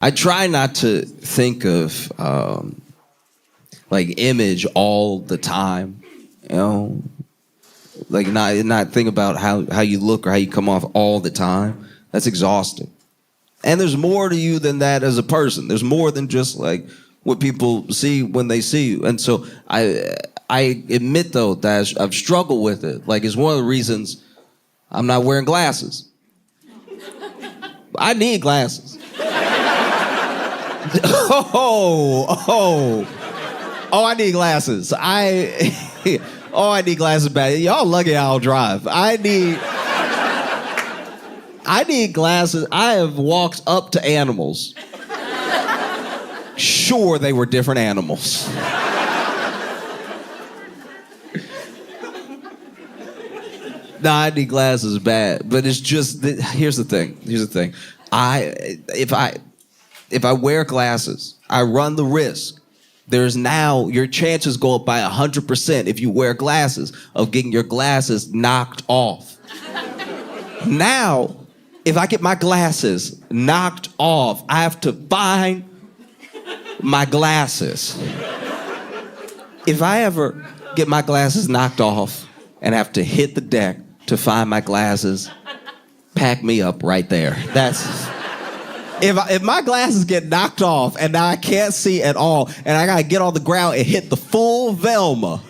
I try not to think of like image all the time, you know, like not think about how you look or how you come off all the time. That's exhausting. And there's more to you than that as a person. There's more than just like what people see when they see you. And so I admit though that I've struggled with it. Like it's one of the reasons I'm not wearing glasses. I need glasses. I need glasses. I need glasses bad. Y'all lucky I don't drive. I need glasses. I have walked up to animals. Sure, they were different animals. Nah, I need glasses bad. But it's just, here's the thing. If I wear glasses, I run the risk. There's now, your chances go up by 100% if you wear glasses of getting your glasses knocked off. Now, if I get my glasses knocked off, I have to find my glasses. If I ever get my glasses knocked off and have to hit the deck to find my glasses, pack me up right there. If my glasses get knocked off and now I can't see at all and I gotta get on the ground and hit the full Velma.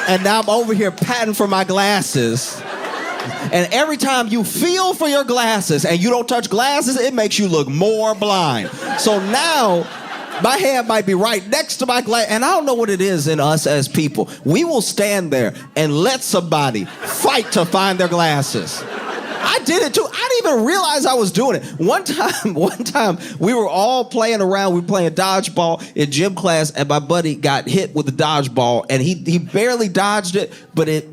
And now I'm over here patting for my glasses. And every time you feel for your glasses and you don't touch glasses, it makes you look more blind. So now, my hand might be right next to my glass, and I don't know what it is in us as people. We will stand there and let somebody fight to find their glasses. I did it too. I didn't even realize I was doing it. One time, we were all playing around. We were playing dodgeball in gym class, and my buddy got hit with the dodgeball, and he barely dodged it, but it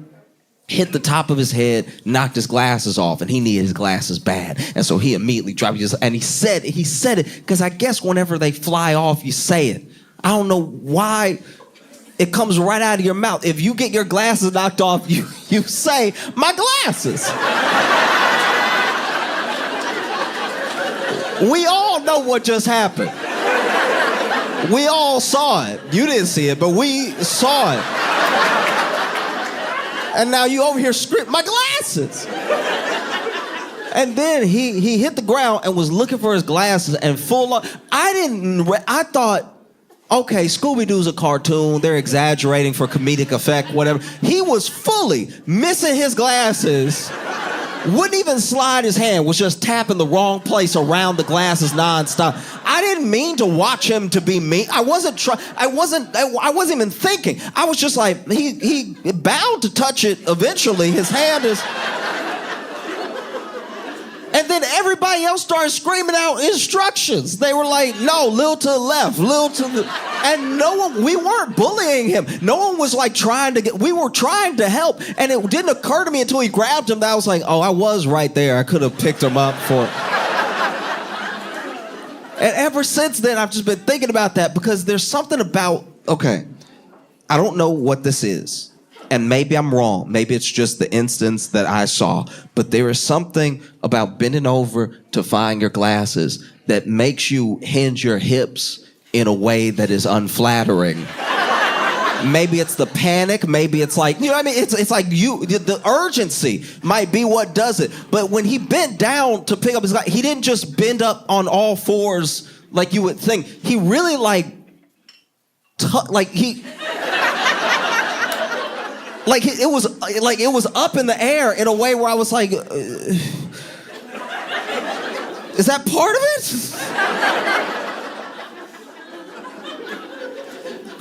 hit the top of his head, knocked his glasses off, and he needed his glasses bad. And so he immediately dropped his, and he said it, because I guess whenever they fly off, you say it. I don't know why it comes right out of your mouth. If you get your glasses knocked off, you say, my glasses. We all know what just happened. We all saw it. You didn't see it, but we saw it. And now you over here screaming, my glasses! And then he hit the ground and was looking for his glasses and full on. I thought, okay, Scooby-Doo's a cartoon. They're exaggerating for comedic effect, whatever. He was fully missing his glasses. Wouldn't even slide his hand, was just tapping the wrong place around the glasses nonstop. I didn't mean to watch him to be mean. I wasn't even thinking. I was just like, he bound to touch it eventually. His hand is... And then everybody else started screaming out instructions. They were like, no, little to the left, little to the... And we weren't bullying him. No one was like we were trying to help. And it didn't occur to me until he grabbed him that I was like, oh, I was right there. I could have picked him up for... And ever since then, I've just been thinking about that because there's something about, okay, I don't know what this is. And maybe I'm wrong. Maybe it's just the instance that I saw. But there is something about bending over to find your glasses that makes you hinge your hips in a way that is unflattering. Maybe it's the panic. Maybe it's like, you know what I mean? It's like the urgency might be what does it. But when he bent down to pick up his glasses, he didn't just bend up on all fours like you would think. He really it was up in the air in a way where I was like, is that part of it?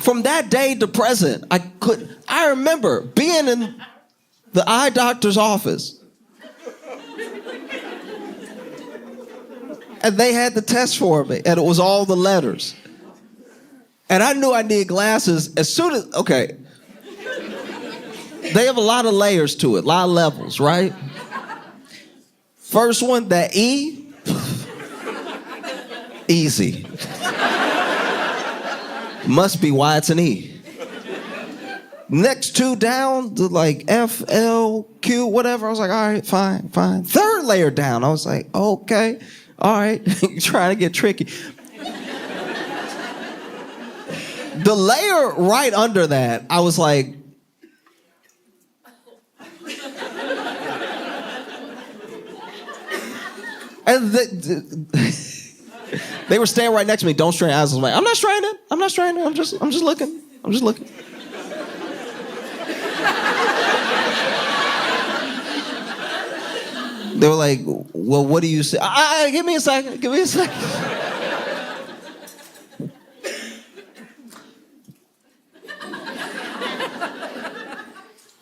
From that day to present, I remember being in the eye doctor's office. And they had the test for me, and it was all the letters. And I knew I needed glasses as soon as, okay. They have a lot of layers to it, a lot of levels, right? First one, that E, easy. Must be why it's an E. Next two down, the like F, L, Q, whatever. I was like, all right, fine. Third layer down, I was like, okay, all right. Trying to get tricky. The layer right under that, I was like, and they were standing right next to me. Don't strain eyes. I was like, I'm not straining. I'm just looking. They were like, well, what do you say? Give me a second.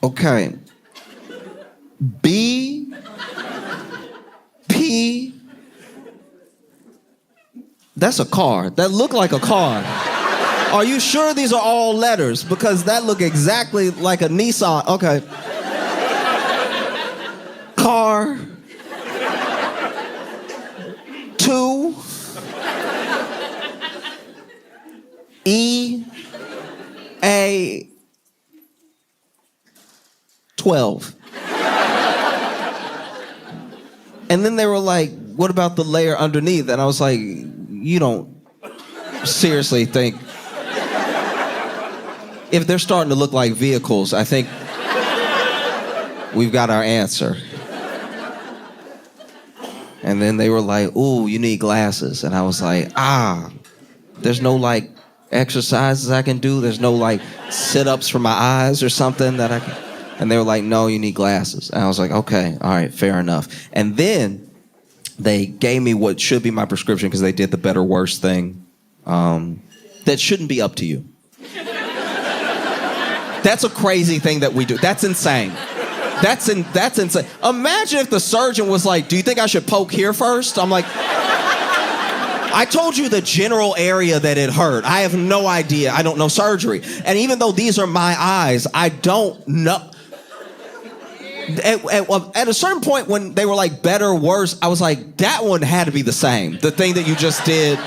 Okay. B, P. That's a car. That looked like a car. Are you sure these are all letters? Because that looked exactly like a Nissan. Okay. Car. 2. E. A. 12. And then they were like, what about the layer underneath? And I was like, you don't seriously think... If they're starting to look like vehicles, I think we've got our answer. And then they were like, ooh, you need glasses. And I was like, there's no like exercises I can do. There's no like sit-ups for my eyes or something that I can... And they were like, no, you need glasses. And I was like, okay, all right, fair enough. And then they gave me what should be my prescription because they did the better, worse thing. That shouldn't be up to you. That's a crazy thing that we do. That's insane. That's insane. Imagine if the surgeon was like, do you think I should poke here first? I'm like, I told you the general area that it hurt. I have no idea. I don't know surgery. And even though these are my eyes, I don't know. At a certain point when they were like better, worse, I was like, that one had to be the same. The thing that you just did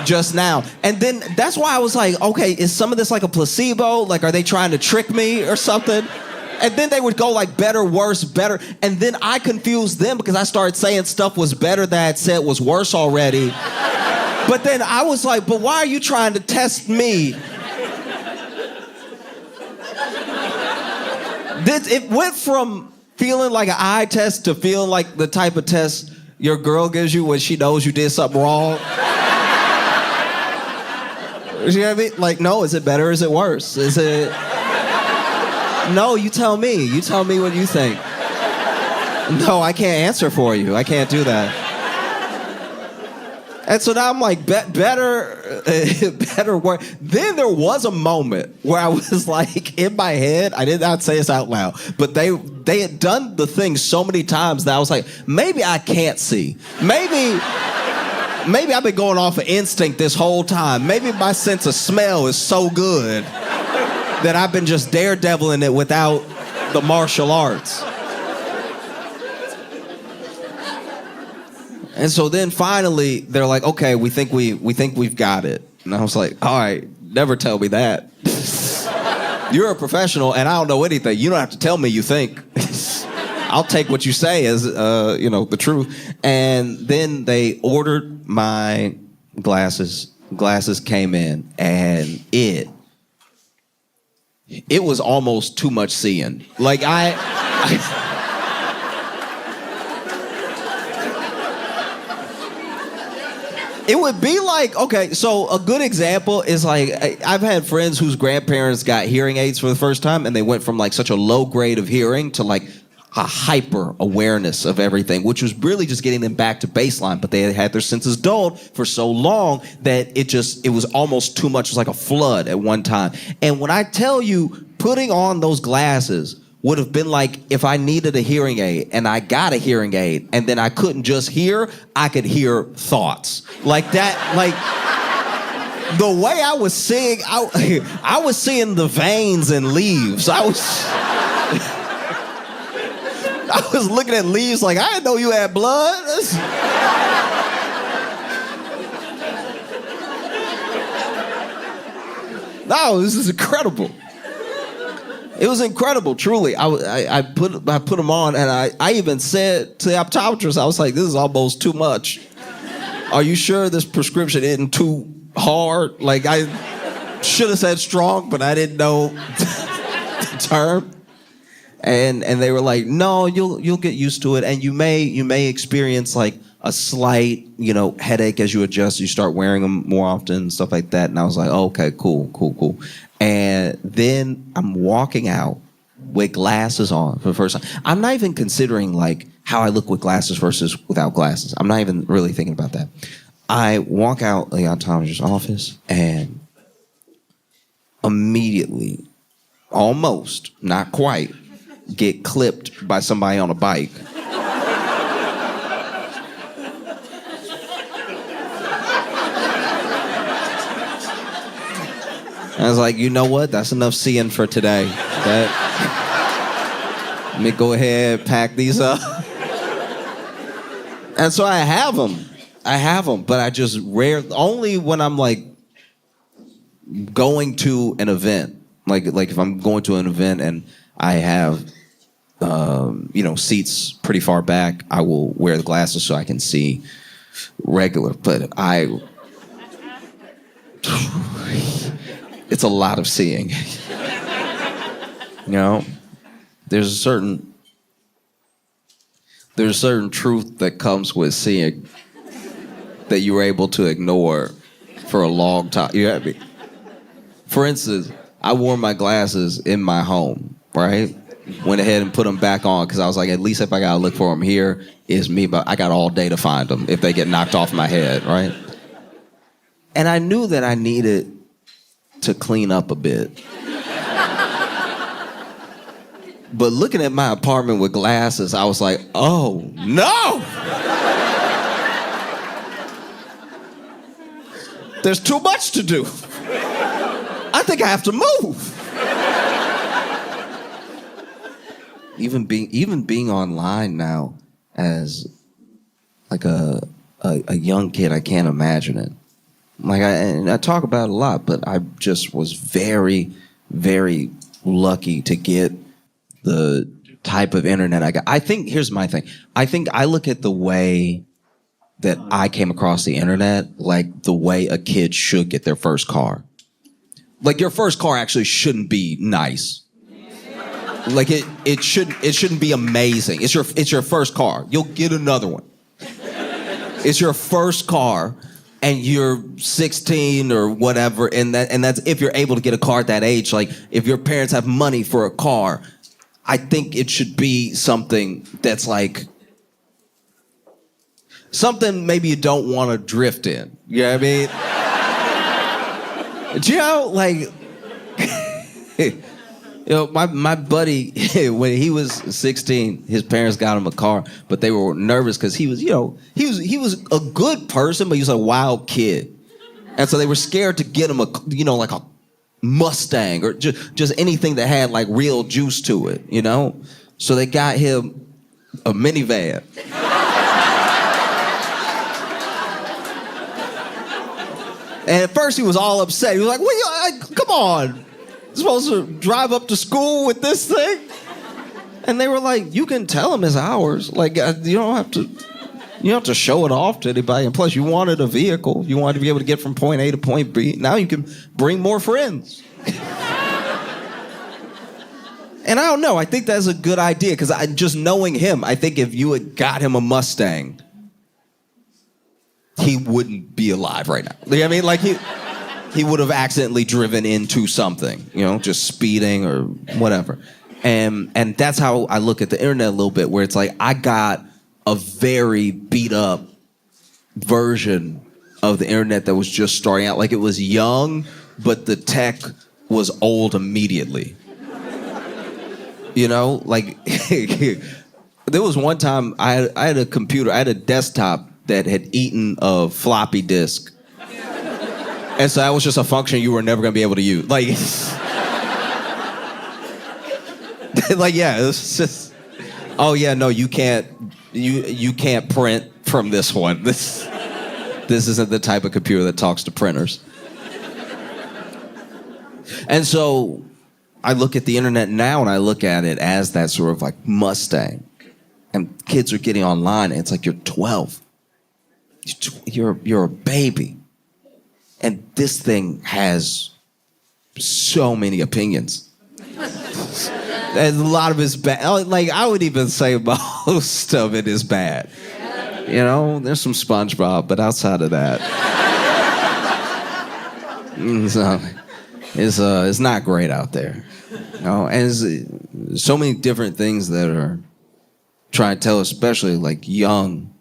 just now. And then that's why I was like, okay, is some of this like a placebo? Like, are they trying to trick me or something? And then they would go like better, worse, better. And then I confused them because I started saying stuff was better that I'd said was worse already. But then I was like, but why are you trying to test me? It went from feeling like an eye test to feeling like the type of test your girl gives you when she knows you did something wrong. You know what I mean? Like, no, is it better or is it worse? Is it... No, you tell me. You tell me what you think. No, I can't answer for you. I can't do that. And so now I'm like, better, worse. Then there was a moment where I was like, in my head, I did not say this out loud, but they had done the thing so many times that I was like, maybe I can't see. Maybe I've been going off of instinct this whole time. Maybe my sense of smell is so good that I've been just daredeviling it without the martial arts. And so then finally they're like, okay, we think we've got it. And I was like, all right, never tell me that. You're a professional and I don't know anything. You don't have to tell me you think. I'll take what you say as the truth. And then they ordered my glasses. Glasses came in and it was almost too much seeing. Like it would be like, okay, so a good example is like, I've had friends whose grandparents got hearing aids for the first time and they went from like such a low grade of hearing to like a hyper awareness of everything, which was really just getting them back to baseline, but they had their senses dulled for so long that it was almost too much. It was like a flood at one time. And when I tell you, putting on those glasses would have been like if I needed a hearing aid and I got a hearing aid and then I couldn't just hear, I could hear thoughts. Like that, like the way I was seeing, I was seeing the veins and leaves. I was looking at leaves like, I didn't know you had blood. No, this is incredible. It was incredible, truly. I put them on, and I even said to the optometrist, I was like, this is almost too much. Are you sure this prescription isn't too hard? Like, I should have said strong, but I didn't know the term. And they were like, no, you'll get used to it, and you may experience like a slight, headache as you adjust. You start wearing them more often and stuff like that. And I was like, oh, okay, cool. And then I'm walking out with glasses on for the first time. I'm not even considering like how I look with glasses versus without glasses. I'm not even really thinking about that. I walk out the optometrist's office and immediately, almost, not quite, get clipped by somebody on a bike. I was like, you know what? That's enough seeing for today. Let me go ahead, pack these up. And so I have them, but I just only when I'm like going to an event, like if I'm going to an event and I have, seats pretty far back, I will wear the glasses so I can see regular, but it's a lot of seeing. There's a certain truth that comes with seeing that you were able to ignore for a long time. You know what I mean? For instance, I wore my glasses in my home, right? Went ahead and put them back on because I was like, at least if I gotta look for them here, it's me, but I got all day to find them if they get knocked off my head, right? And I knew that I needed to clean up a bit. But looking at my apartment with glasses, I was like, oh, no! There's too much to do. I think I have to move. Even being online now as like a young kid, I can't imagine it. Like I talk about it a lot, but I just was very, very lucky to get the type of internet I got. I think, here's my thing. I think I look at the way that I came across the internet like the way a kid should get their first car. Like your first car actually shouldn't be nice. Like it shouldn't be amazing. It's your first car. You'll get another one. It's your first car. And you're 16 or whatever, and that's if you're able to get a car at that age. Like, if your parents have money for a car, I think it should be something that's like something maybe you don't want to drift in. You know what I mean? Do you know, like, my buddy, when he was 16, his parents got him a car, but they were nervous because he was a good person, but he was a wild kid. And so they were scared to get him like a Mustang or just anything that had like real juice to it, So they got him a minivan. And at first he was all upset. He was like, well, come on. Supposed to drive up to school with this thing? And they were like, you can tell him it's ours. Like, you don't have to show it off to anybody. And plus, you wanted a vehicle. You wanted to be able to get from point A to point B. Now you can bring more friends. And I don't know. I think that's a good idea because just knowing him, I think if you had got him a Mustang, he wouldn't be alive right now. You know what I mean? Like, he would have accidentally driven into something, just speeding or whatever. And that's how I look at the internet a little bit, where it's like I got a very beat up version of the internet that was just starting out. Like it was young, but the tech was old immediately. Like there was one time I had a computer, I had a desktop that had eaten a floppy disk. And so that was just a function you were never going to be able to use. Like, yeah, it's just, oh yeah, no, you can't print from this one. This isn't the type of computer that talks to printers. And so I look at the internet now and I look at it as that sort of like Mustang. And kids are getting online and it's like, you're 12. You're a baby. And this thing has so many opinions. And a lot of it's bad. Like, I would even say most of it is bad. You know, there's some SpongeBob, but outside of that, it's not great out there. You know, and there's so many different things that are trying to tell, especially like young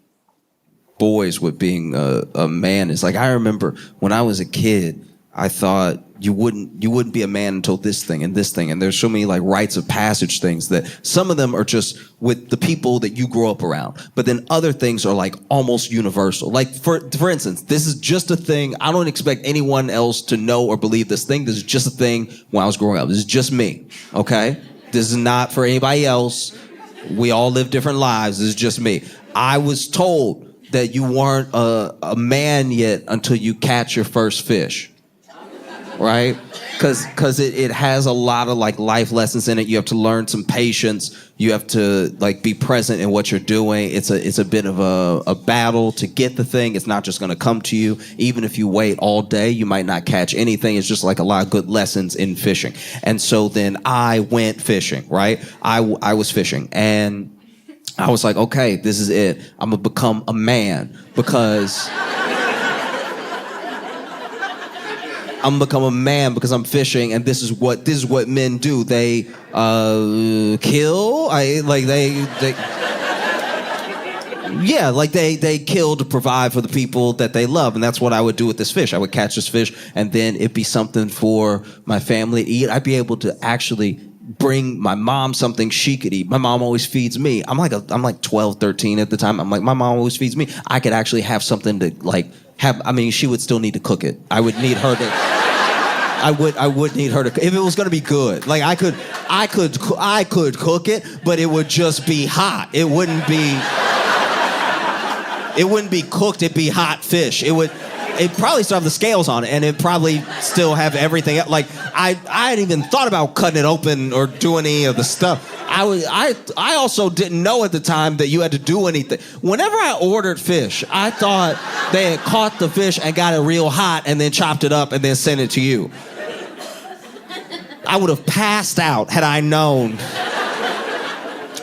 boys, with being a man. It's like, I remember when I was a kid, I thought you wouldn't be a man until this thing and this thing. And there's so many like rites of passage things that some of them are just with the people that you grow up around. But then other things are like almost universal. Like for instance, this is just a thing. I don't expect anyone else to know or believe this thing. This is just a thing when I was growing up. This is just me, okay? This is not for anybody else. We all live different lives. This is just me. I was told that you weren't a man yet until you catch your first fish. Right? Because it has a lot of like life lessons in it. You have to learn some patience. You have to like be present in what you're doing. It's a bit of a battle to get the thing. It's not just going to come to you. Even if you wait all day, you might not catch anything. It's just like a lot of good lessons in fishing. And so then I went fishing, right? I was fishing and I was like, okay, this is it. I'm going to become a man because I'm fishing, and this is what men do. They kill. They kill to provide for the people that they love, and that's what I would do with this fish. I would catch this fish, and then it'd be something for my family to eat. I'd be able to actually bring my mom something she could eat. My mom always feeds me. I'm like 12, 13 at the time. I'm like, my mom always feeds me. I could actually have something to like have. I mean, she would still need to cook it. I would need her to. I would need her to, if it was going to be good. Like I could cook it, but it would just be hot. It wouldn't be cooked. It'd be hot fish. It'd probably still have the scales on it, and it'd probably still have everything. Like I hadn't even thought about cutting it open or doing any of the stuff. I also didn't know at the time that you had to do anything. Whenever I ordered fish, I thought they had caught the fish and got it real hot and then chopped it up and then sent it to you. I would have passed out had I known.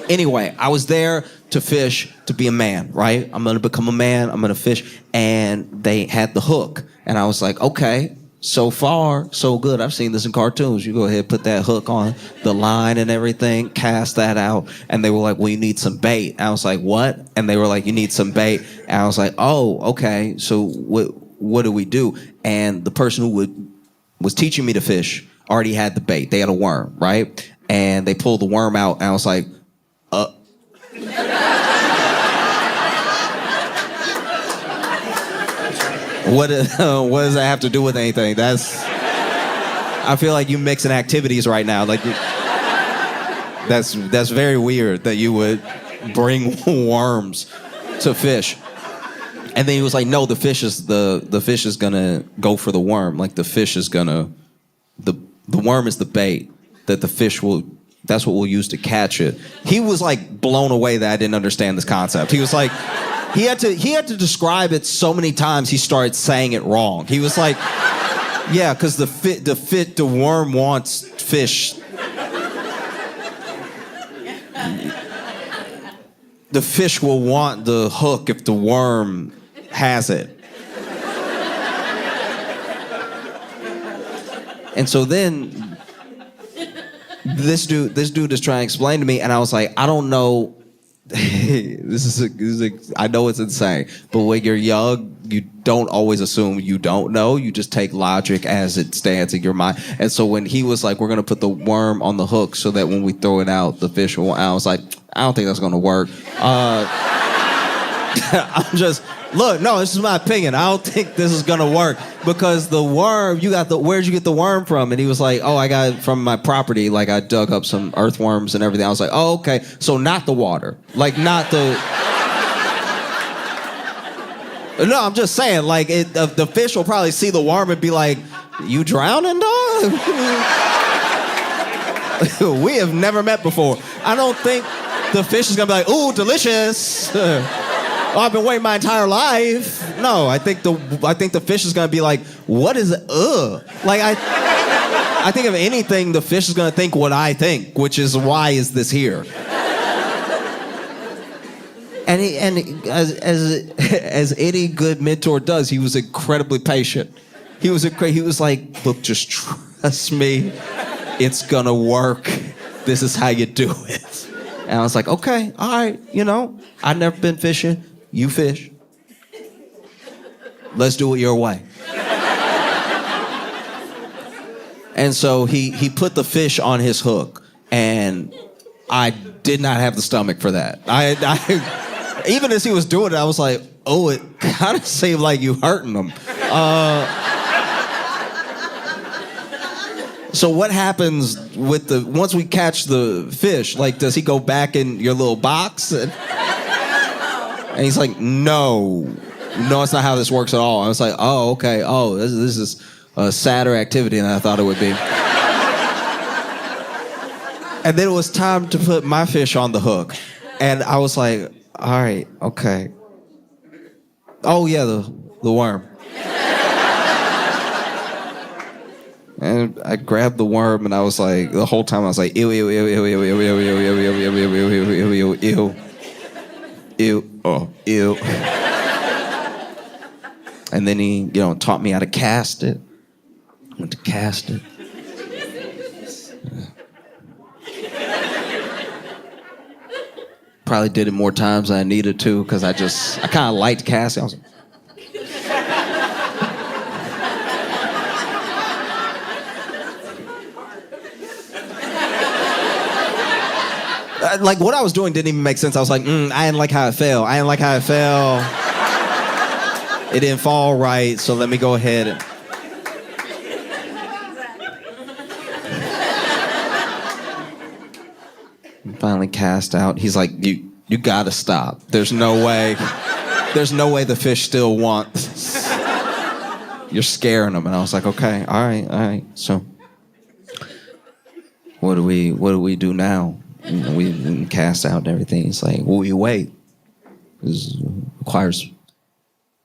Anyway, I was there to fish, to be a man, right? I'm going to become a man. I'm going to fish. And they had the hook. And I was like, okay, so far, so good. I've seen this in cartoons. You go ahead, put that hook on the line and everything, cast that out. And they were like, well, you need some bait. I was like, what? And they were like, you need some bait. And I was like, oh, okay. So what do we do? And the person who was teaching me to fish already had the bait. They had a worm, right? And they pulled the worm out. And I was like, What does that have to do with anything? I feel like you mixing activities right now. Like that's very weird that you would bring worms to fish. And then he was like, no, the fish is gonna go for the worm. Like the fish is gonna, the worm is the bait that the fish will. That's what we'll use to catch it. He was like blown away that I didn't understand this concept. He was like, he had to describe it so many times he started saying it wrong. He was like, yeah, because the worm wants fish. The fish will want the hook if the worm has it. And so then this dude is trying to explain to me, and I was like, I don't know. I know it's insane, but when you're young, you don't always assume you don't know. You just take logic as it stands in your mind. And so when he was like, we're going to put the worm on the hook so that when we throw it out, the fish will, I was like, I don't think that's going to work. Look, no, this is my opinion. I don't think this is gonna work because the worm, where'd you get the worm from? And he was like, oh, I got it from my property. Like I dug up some earthworms and everything. I was like, oh, okay. So not the water, like not the. No, I'm just saying, like the fish will probably see the worm and be like, you drowning, dog? We have never met before. I don't think the fish is gonna be like, ooh, delicious. Oh, I've been waiting my entire life. No, I think the fish is gonna be like, what is Like I think if anything, the fish is gonna think what I think, which is why is this here? And as any good mentor does, he was incredibly patient. He was like, look, just trust me, it's gonna work. This is how you do it. And I was like, okay, all right, I've never been fishing. You fish. Let's do it your way. And so he put the fish on his hook, and I did not have the stomach for that. I even as he was doing it, I was like, oh, it kind of seemed like you hurting him. So what happens once we catch the fish? Like, does he go back in your little box? And he's like, no, it's not how this works at all. I was like, oh, okay. Oh, this is a sadder activity than I thought it would be. And then it was time to put my fish on the hook. And I was like, all right, okay. Oh, yeah, the worm. And I grabbed the worm, and I was like, the whole time I was like, ew, ew, ew, ew, ew, ew, ew, ew, ew, ew, ew, ew, ew, ew, ew, ew, ew. Ew, oh, ew. And then he, taught me how to cast it. Went to cast it. Probably did it more times than I needed to, because I kind of liked casting. I was like, like, what I was doing didn't even make sense. I was like, I didn't like how it fell. It didn't fall right, so let me go ahead and... Finally cast out. He's like, you gotta stop. There's no way the fish still wants. You're scaring him. And I was like, okay, all right. So what do we do now? We cast out and everything. It's like, well, we wait. This requires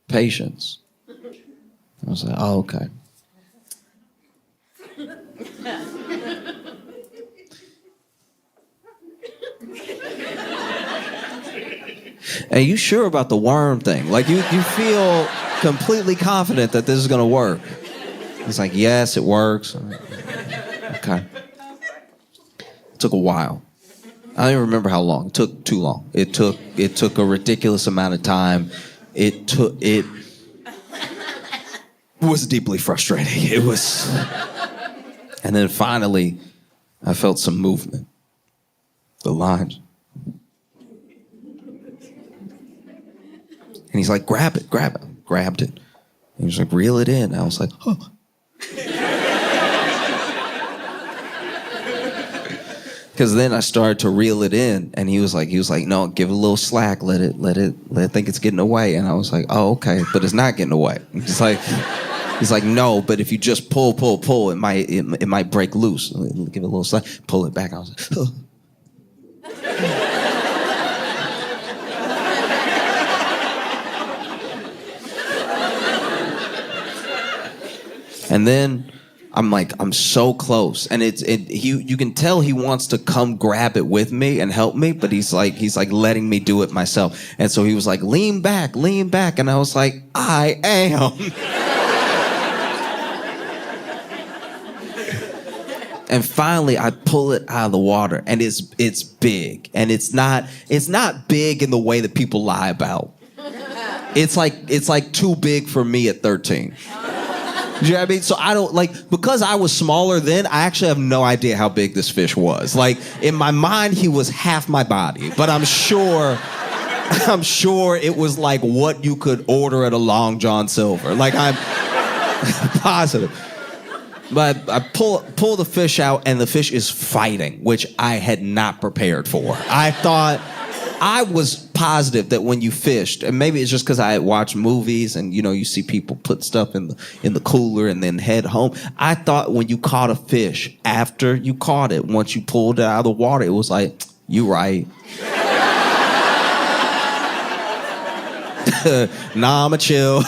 patience. I was like, oh, okay. Hey, you sure about the worm thing? Like, you feel completely confident that this is gonna work? It's like, yes, it works. Okay. It took a while. I don't even remember how long. It took too long. It took a ridiculous amount of time. It was deeply frustrating. It was. And then finally, I felt some movement. The lines. And he's like, grab it. Grabbed it. And he's like, reel it in. I was like, oh. Because then I started to reel it in, and he was like, no, give it a little slack, let it think it's getting away. And I was like, oh, okay, but it's not getting away. He's like, no, but if you just pull, it might break loose. Give it a little slack, pull it back. I was like, oh. And then I'm so close, and you can tell he wants to come grab it with me and help me, but he's like letting me do it myself. And so he was like, lean back, and I was like, I am. And finally I pull it out of the water, and it's big, and it's not big in the way that people lie about. It's like too big for me at 13. You know what I mean? So I don't because I was smaller then, I actually have no idea how big this fish was. Like, in my mind, he was half my body, but I'm sure it was like what you could order at a Long John Silver. Like, I'm positive. But I pull the fish out, and the fish is fighting, which I had not prepared for. I thought I was positive that when you fished, and maybe it's just because I had watched movies and, you see people put stuff in the cooler and then head home. I thought when you caught a fish, after you caught it, once you pulled it out of the water, it was like, you right. Nah, I'ma chill.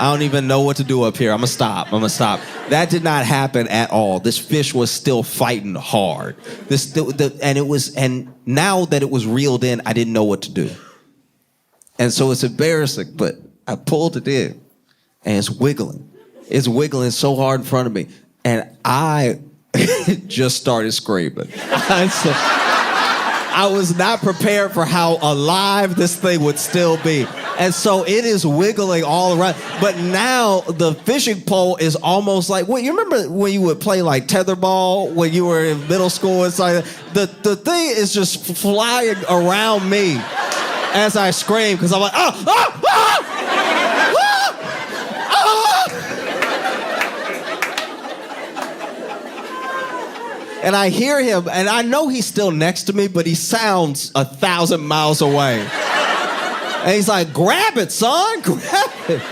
I don't even know what to do up here. I'm gonna stop. That did not happen at all. This fish was still fighting hard. And now that it was reeled in, I didn't know what to do. And so it's embarrassing, but I pulled it in and it's wiggling. It's wiggling so hard in front of me. And I just started screaming. I was not prepared for how alive this thing would still be. And so it is wiggling all around. But now the fishing pole is almost like, you remember when you would play like tetherball when you were in middle school? It's like the thing is just flying around me as I scream because I'm like, And I hear him, and I know he's still next to me, but he sounds 1,000 miles away. And he's like, grab it, son, grab it.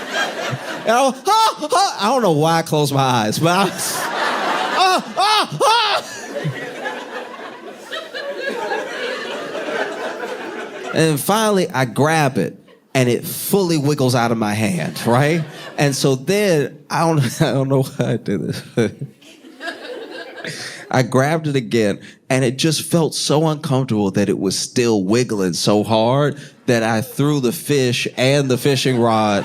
And I don't know why I closed my eyes, but I was, And finally, I grab it, and it fully wiggles out of my hand, right? And so then, I don't know why I did this. I grabbed it again, and it just felt so uncomfortable that it was still wiggling so hard that I threw the fish and the fishing rod.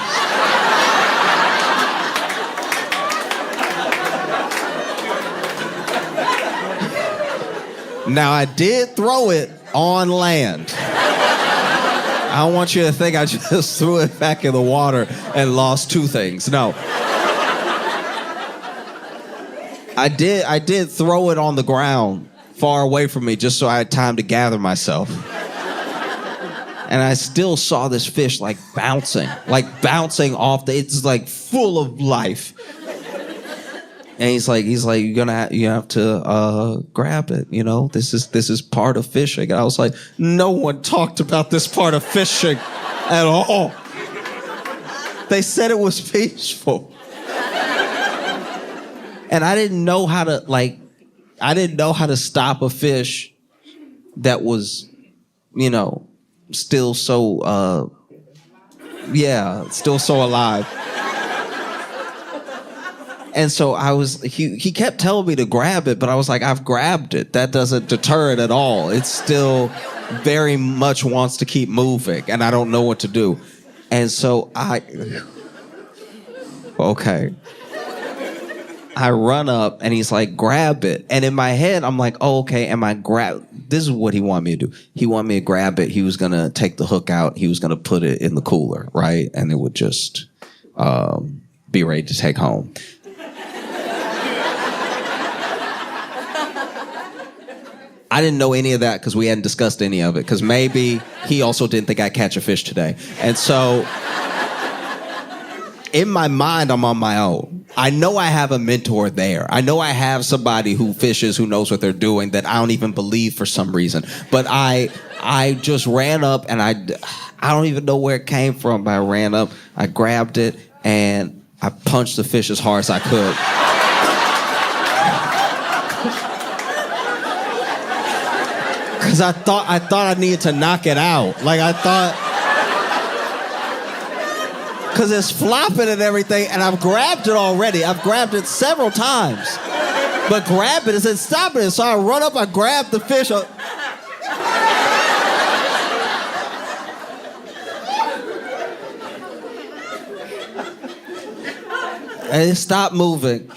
Now, I did throw it on land. I don't want you to think I just threw it back in the water and lost two things. No. I did throw it on the ground far away from me just so I had time to gather myself. And I still saw this fish bouncing off it's like full of life. And he's like, you have to grab it, this is part of fishing. And I was like, no one talked about this part of fishing at all. They said it was peaceful. And I didn't know how to stop a fish that was, still so, still so alive. And so he kept telling me to grab it, but I was like, I've grabbed it. That doesn't deter it at all. It still very much wants to keep moving, and I don't know what to do. And so okay. I run up and he's like, grab it. And in my head, I'm like, oh, okay, this is what he wanted me to do. He wanted me to grab it. He was going to take the hook out. He was going to put it in the cooler, right? And it would just be ready to take home. I didn't know any of that because we hadn't discussed any of it, because maybe he also didn't think I'd catch a fish today. And so in my mind, I'm on my own. I know I have a mentor there. I know I have somebody who fishes, who knows what they're doing, that I don't even believe for some reason. But I just ran up, and I don't even know where it came from, but I ran up, I grabbed it, and I punched the fish as hard as I could. Because I thought I needed to knock it out. Because it's flopping and everything, and I've grabbed it already. I've grabbed it several times. But grab it isn't stopping it. So I run up, I grab the fish. And it stopped moving.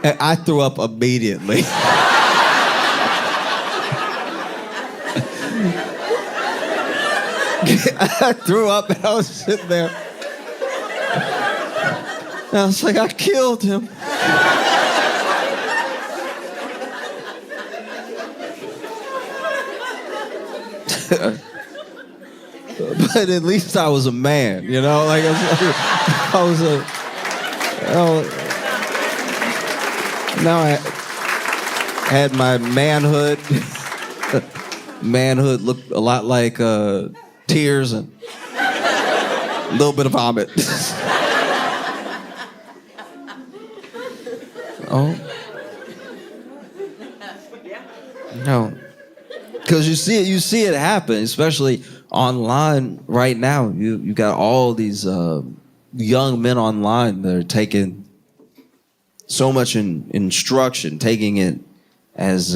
And I threw up immediately. I threw up and I was sitting there. And I was like, I killed him. But at least I was a man, I was now I had my manhood. manhood looked a lot like tears and a little bit of vomit. Oh. No. Because you see it happen, especially online right now. You got all these young men online that are taking so much instruction, taking it as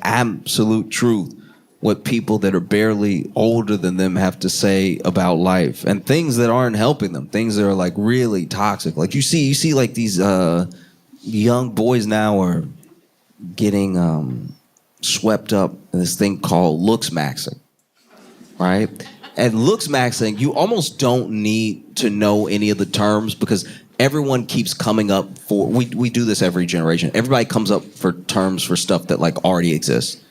absolute truth what people that are barely older than them have to say about life, and things that aren't helping them, things that are like really toxic. Like you see like these young boys now are getting swept up in this thing called Looksmaxxing, right? And Looksmaxxing, you almost don't need to know any of the terms because everyone keeps coming up for, we do this every generation. Everybody comes up for terms for stuff that like already exists.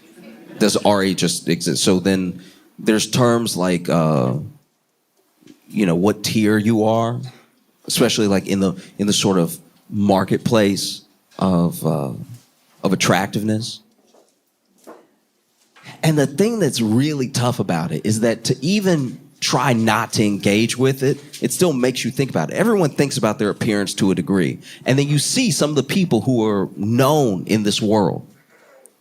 Does already just exist. So then there's terms like, what tier you are, especially like in the sort of marketplace of attractiveness. And the thing that's really tough about it is that to even try not to engage with it, it still makes you think about it. Everyone thinks about their appearance to a degree. And then you see some of the people who are known in this world.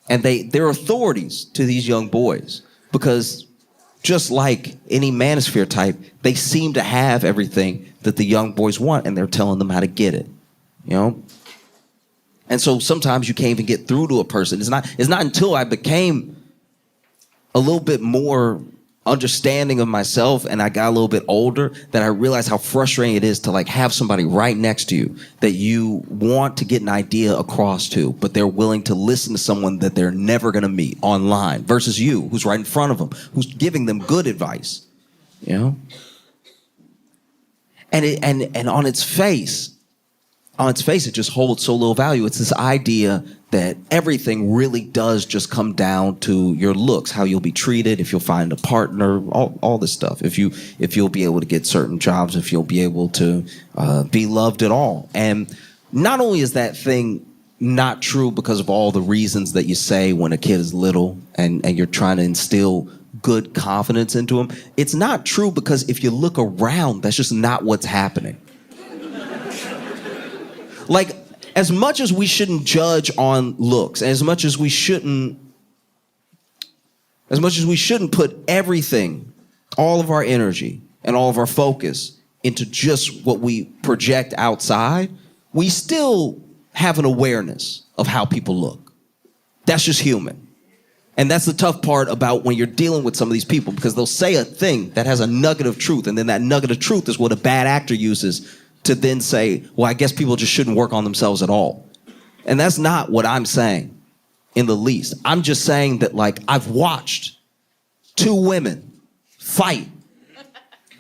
And they're authorities to these young boys because just like any manosphere type, they seem to have everything that the young boys want and they're telling them how to get it, And so sometimes you can't even get through to a person. It's not until I became a little bit more understanding of myself and I got a little bit older that I realized how frustrating it is to like have somebody right next to you that you want to get an idea across to, but they're willing to listen to someone that they're never going to meet online versus you who's right in front of them, who's giving them good advice, And on its face, it just holds so little value. It's this idea that everything really does just come down to your looks, how you'll be treated, if you'll find a partner, all this stuff. If you'll be able to get certain jobs, if you'll be able to be loved at all. And not only is that thing not true because of all the reasons that you say when a kid is little and you're trying to instill good confidence into him, it's not true because if you look around, that's just not what's happening. Like, as much as we shouldn't judge on looks, as much as we shouldn't put everything, all of our energy and all of our focus into just what we project outside, we still have an awareness of how people look. That's just human. And that's the tough part about when you're dealing with some of these people, because they'll say a thing that has a nugget of truth, and then that nugget of truth is what a bad actor uses to then say, well, I guess people just shouldn't work on themselves at all. And that's not what I'm saying in the least. I'm just saying that, like, I've watched two women fight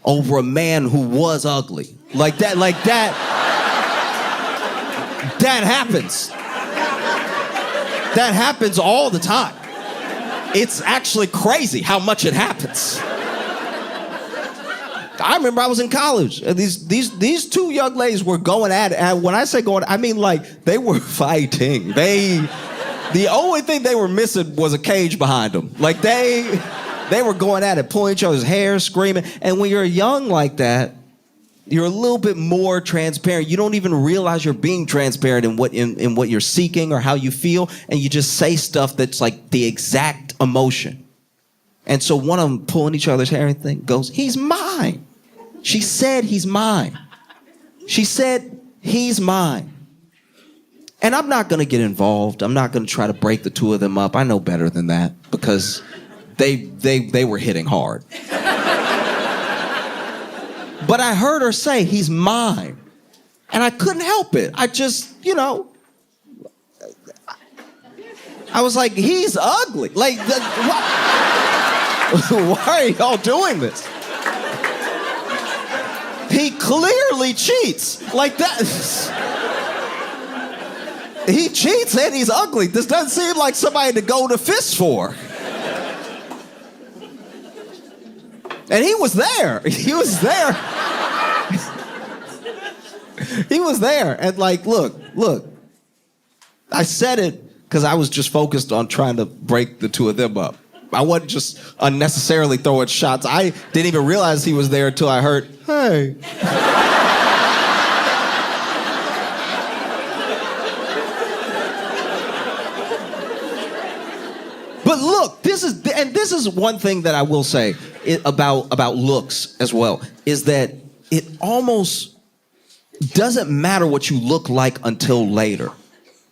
over a man who was ugly. That happens. That happens all the time. It's actually crazy how much it happens. I remember I was in college. And these two young ladies were going at it. And when I say going, I mean like they were fighting. The only thing they were missing was a cage behind them. Like they were going at it, pulling each other's hair, screaming. And when you're young like that, you're a little bit more transparent. You don't even realize you're being transparent in what you're seeking or how you feel, and you just say stuff that's like the exact emotion. And so one of them pulling each other's hair and thing goes, "He's mine." She said, "He's mine." She said, "He's mine." And I'm not going to get involved. I'm not going to try to break the two of them up. I know better than that because they were hitting hard. But I heard her say, "He's mine." And I couldn't help it. I just, I was like, he's ugly. Like, why are y'all doing this? He clearly cheats. Like that. He cheats and he's ugly. This doesn't seem like somebody to go to fist for. And he was there. He was there. He was there. And like, look. I said it because I was just focused on trying to break the two of them up. I wasn't just unnecessarily throwing shots. I didn't even realize he was there until I heard, hey. But look, this is one thing that I will say about looks as well, is that it almost doesn't matter what you look like until later,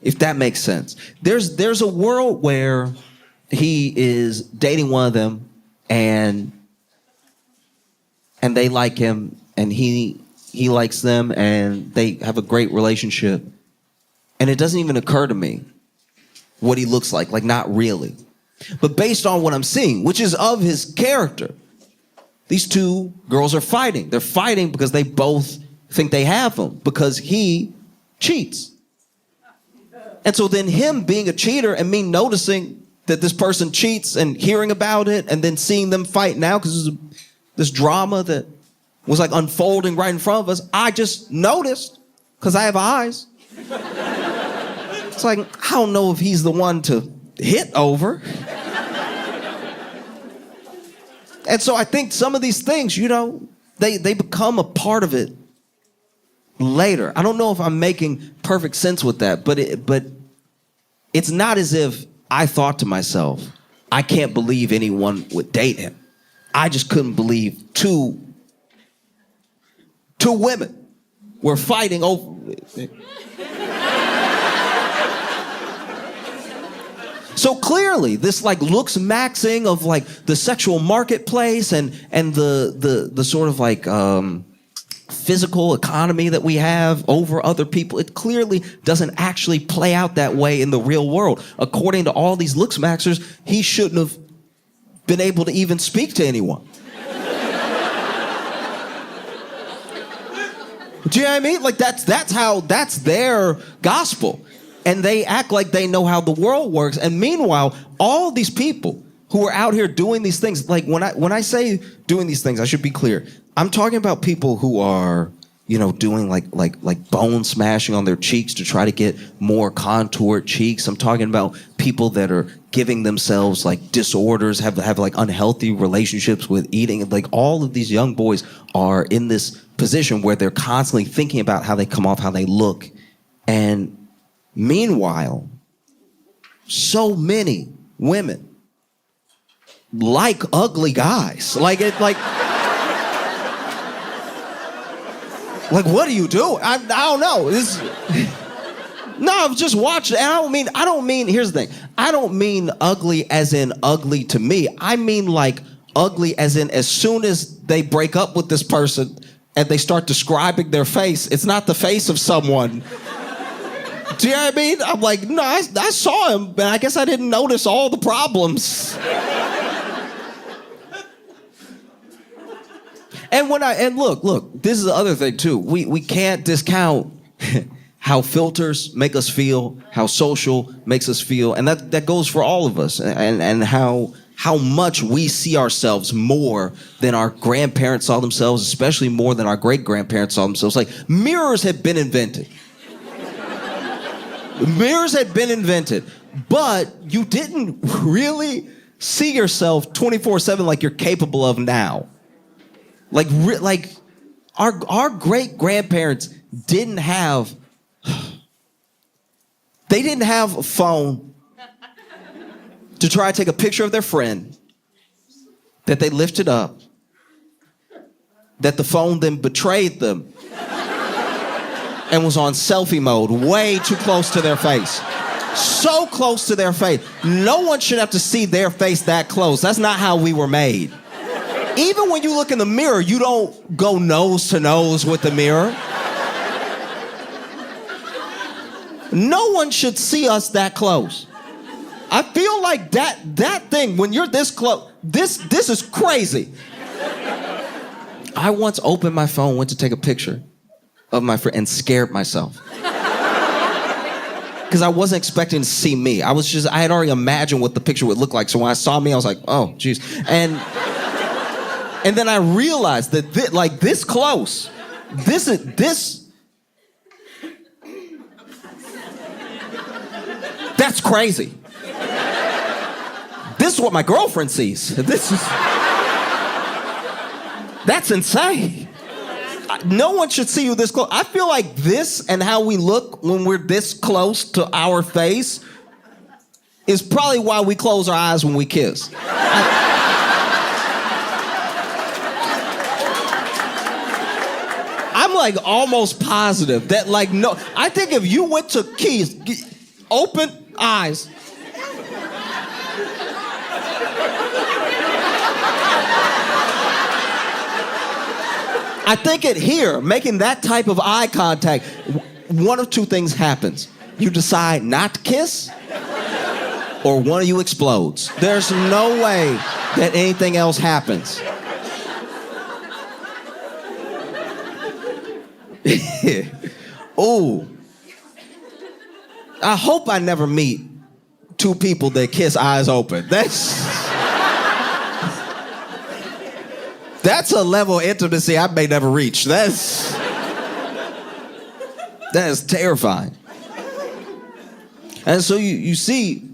if that makes sense. There's a world where he is dating one of them and they like him and he likes them and they have a great relationship. And it doesn't even occur to me what he looks like not really. But based on what I'm seeing, which is of his character, these two girls are fighting. They're fighting because they both think they have him, because he cheats. And so then him being a cheater and me noticing that this person cheats and hearing about it and then seeing them fight now because this drama that was like unfolding right in front of us, I just noticed because I have eyes. It's like, I don't know if he's the one to hit over. And so I think some of these things, they become a part of it later. I don't know if I'm making perfect sense with that, but it's not as if I thought to myself, I can't believe anyone would date him. I just couldn't believe two women were fighting over it. So clearly, this looksmaxxing of the sexual marketplace and the sort of physical economy that we have over other people, it clearly doesn't actually play out that way in the real world. According to all these looksmaxxers, he shouldn't have been able to even speak to anyone. Do you know what I mean? That's their gospel. And they act like they know how the world works. And meanwhile, all these people who are out here doing these things, when I say doing these things, I should be clear. I'm talking about people who are, doing like bone smashing on their cheeks to try to get more contoured cheeks. I'm talking about people that are giving themselves disorders, have unhealthy relationships with eating. All of these young boys are in this position where they're constantly thinking about how they come off, how they look. And meanwhile, so many women like ugly guys. What do you do? I don't know. No, I've just watched it. And I don't mean, here's the thing. I don't mean ugly as in ugly to me. I mean ugly as in as soon as they break up with this person and they start describing their face, it's not the face of someone. Do you know what I mean? I'm like, no, I saw him, but I guess I didn't notice all the problems. And look, this is the other thing too. We can't discount how filters make us feel, how social makes us feel, and that goes for all of us, and how much we see ourselves more than our grandparents saw themselves, especially more than our great-grandparents saw themselves. Mirrors had been invented. Mirrors had been invented, but you didn't really see yourself 24/7 like you're capable of now. Our great-grandparents didn't have a phone to try to take a picture of their friend that they lifted up, that the phone then betrayed them and was on selfie mode, way too close to their face. So close to their face. No one should have to see their face that close. That's not how we were made. Even when you look in the mirror, you don't go nose to nose with the mirror. No one should see us that close. I feel like that thing, when you're this close, this is crazy. I once opened my phone, went to take a picture of my friend, and scared myself. Because I wasn't expecting to see me. I had already imagined what the picture would look like. So when I saw me, I was like, oh, geez. And then I realized that this close, that's That's crazy. This is what my girlfriend sees. That's insane. No one should see you this close. I feel like this and how we look when we're this close to our face is probably why we close our eyes when we kiss. I'm like almost positive that like, no, I think if you went to kiss, open eyes. I think it here, making that type of eye contact, one of two things happens. You decide not to kiss, or one of you explodes. There's no way that anything else happens. Ooh. I hope I never meet two people that kiss eyes open. That's a level of intimacy I may never reach. That is terrifying. And so you see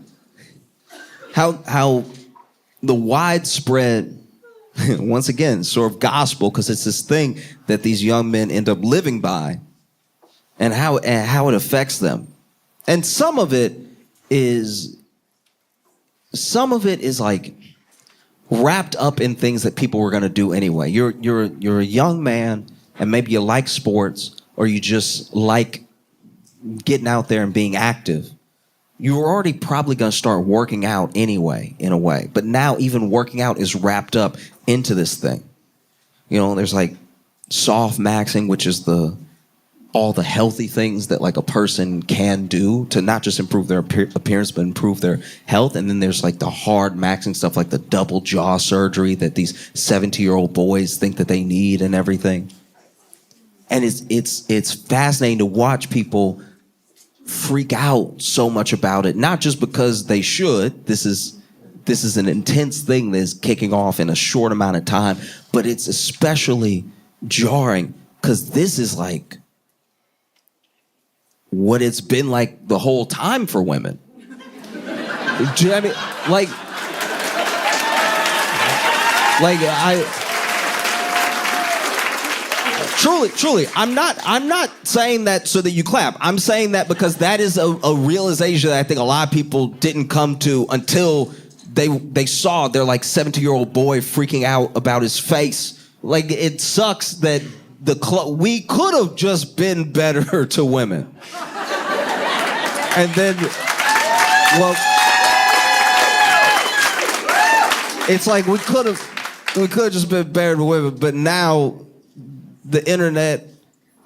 how the widespread, once again, sort of gospel, because it's this thing that these young men end up living by, and how it affects them. And some of it is like wrapped up in things that people were going to do anyway. You're a young man, and maybe you like sports, or you just like getting out there and being active. You were already probably going to start working out anyway, in a way. But now even working out is wrapped up into this thing. You know, there's like softmaxing, which is all the healthy things that like a person can do to not just improve their appearance, but improve their health. And then there's like the hard maxing stuff, like the double jaw surgery that these 70-year-old boys think that they need and everything. And it's fascinating to watch people freak out so much about it, not just because they should. This is an intense thing that is kicking off in a short amount of time, but it's especially jarring because this is like what it's been like the whole time for women. Do you know what I mean? Truly, I'm not saying that so that you clap. I'm saying that because that is a realization that I think a lot of people didn't come to until they saw their like 70-year-old boy freaking out about his face. Like, it sucks that we could have just been better to women. And then, well, it's like we could have just been better to women, but now the internet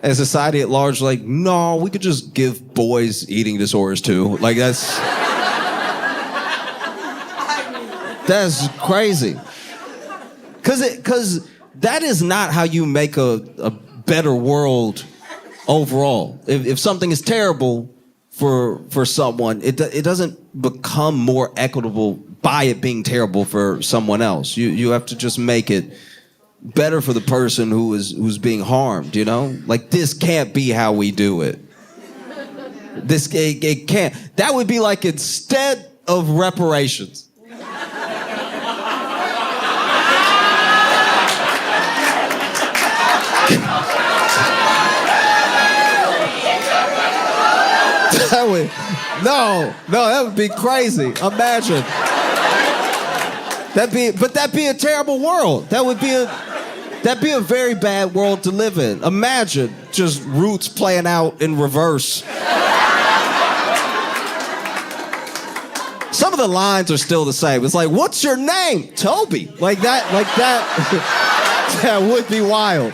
and society at large, like, no, we could just give boys eating disorders too. Like, that's crazy. Cause that is not how you make a better world overall. If something is terrible for someone, it doesn't become more equitable by it being terrible for someone else. You have to just make it better for the person who's being harmed, you know? Like, this can't be how we do it. It can't. That would be like instead of reparations. that would be crazy. Imagine. That'd be a terrible world. That'd be a very bad world to live in. Imagine just Roots playing out in reverse. Some of the lines are still the same. It's like, what's your name? Toby. Like that, that would be wild.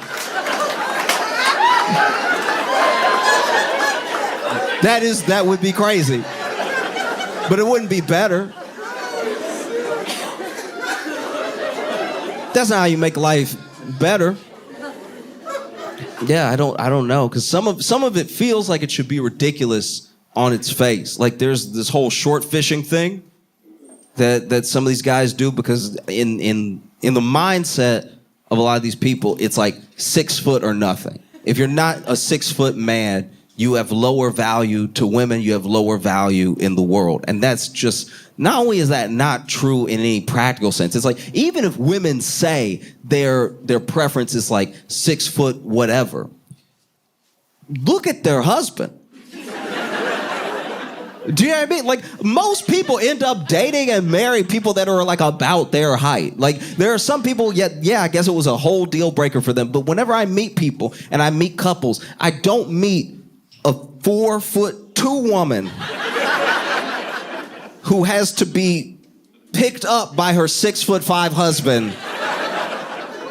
That would be crazy. But it wouldn't be better. That's not how you make life better. Yeah, I don't know, because some of it feels like it should be ridiculous on its face. Like, there's this whole short fishing thing that some of these guys do, because in the mindset of a lot of these people, it's like 6 foot or nothing. If you're not a 6 foot man, you have lower value to women, you have lower value in the world. And that's just, not only is that not true in any practical sense, it's like, even if women say their preference is like 6 foot whatever, look at their husband. Do you know what I mean? Like, most people end up dating and marry people that are like about their height. Like, there are some people, yeah, I guess it was a whole deal breaker for them. But whenever I meet people and I meet couples, I don't meet a 4'2" woman who has to be picked up by her 6'5" husband.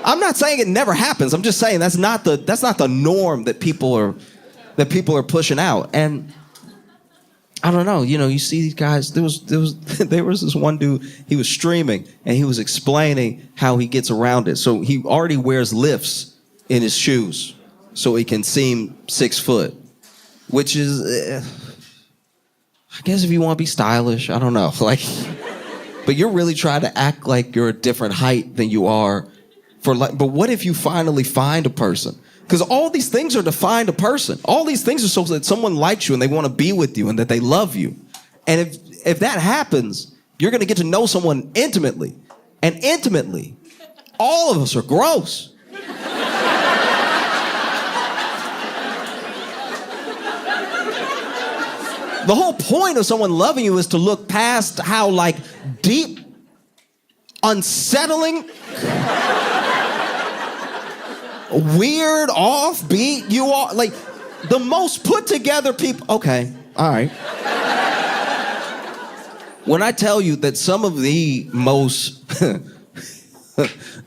I'm not saying it never happens. I'm just saying that's not the norm that people are pushing out. And I don't know, you see these guys, there was this one dude, he was streaming and he was explaining how he gets around it. So he already wears lifts in his shoes so he can seem 6 foot, which is, I guess if you want to be stylish, I don't know. Like, but you're really trying to act like you're a different height than you are but what if you finally find a person? Because all these things are to find a person. All these things are so that someone likes you and they want to be with you and that they love you. And if that happens, you're going to get to know someone intimately. And intimately, all of us are gross. The whole point of someone loving you is to look past how, like, deep, unsettling, weird, offbeat you are. Like, the most put together people. Okay, all right. When I tell you that some of the most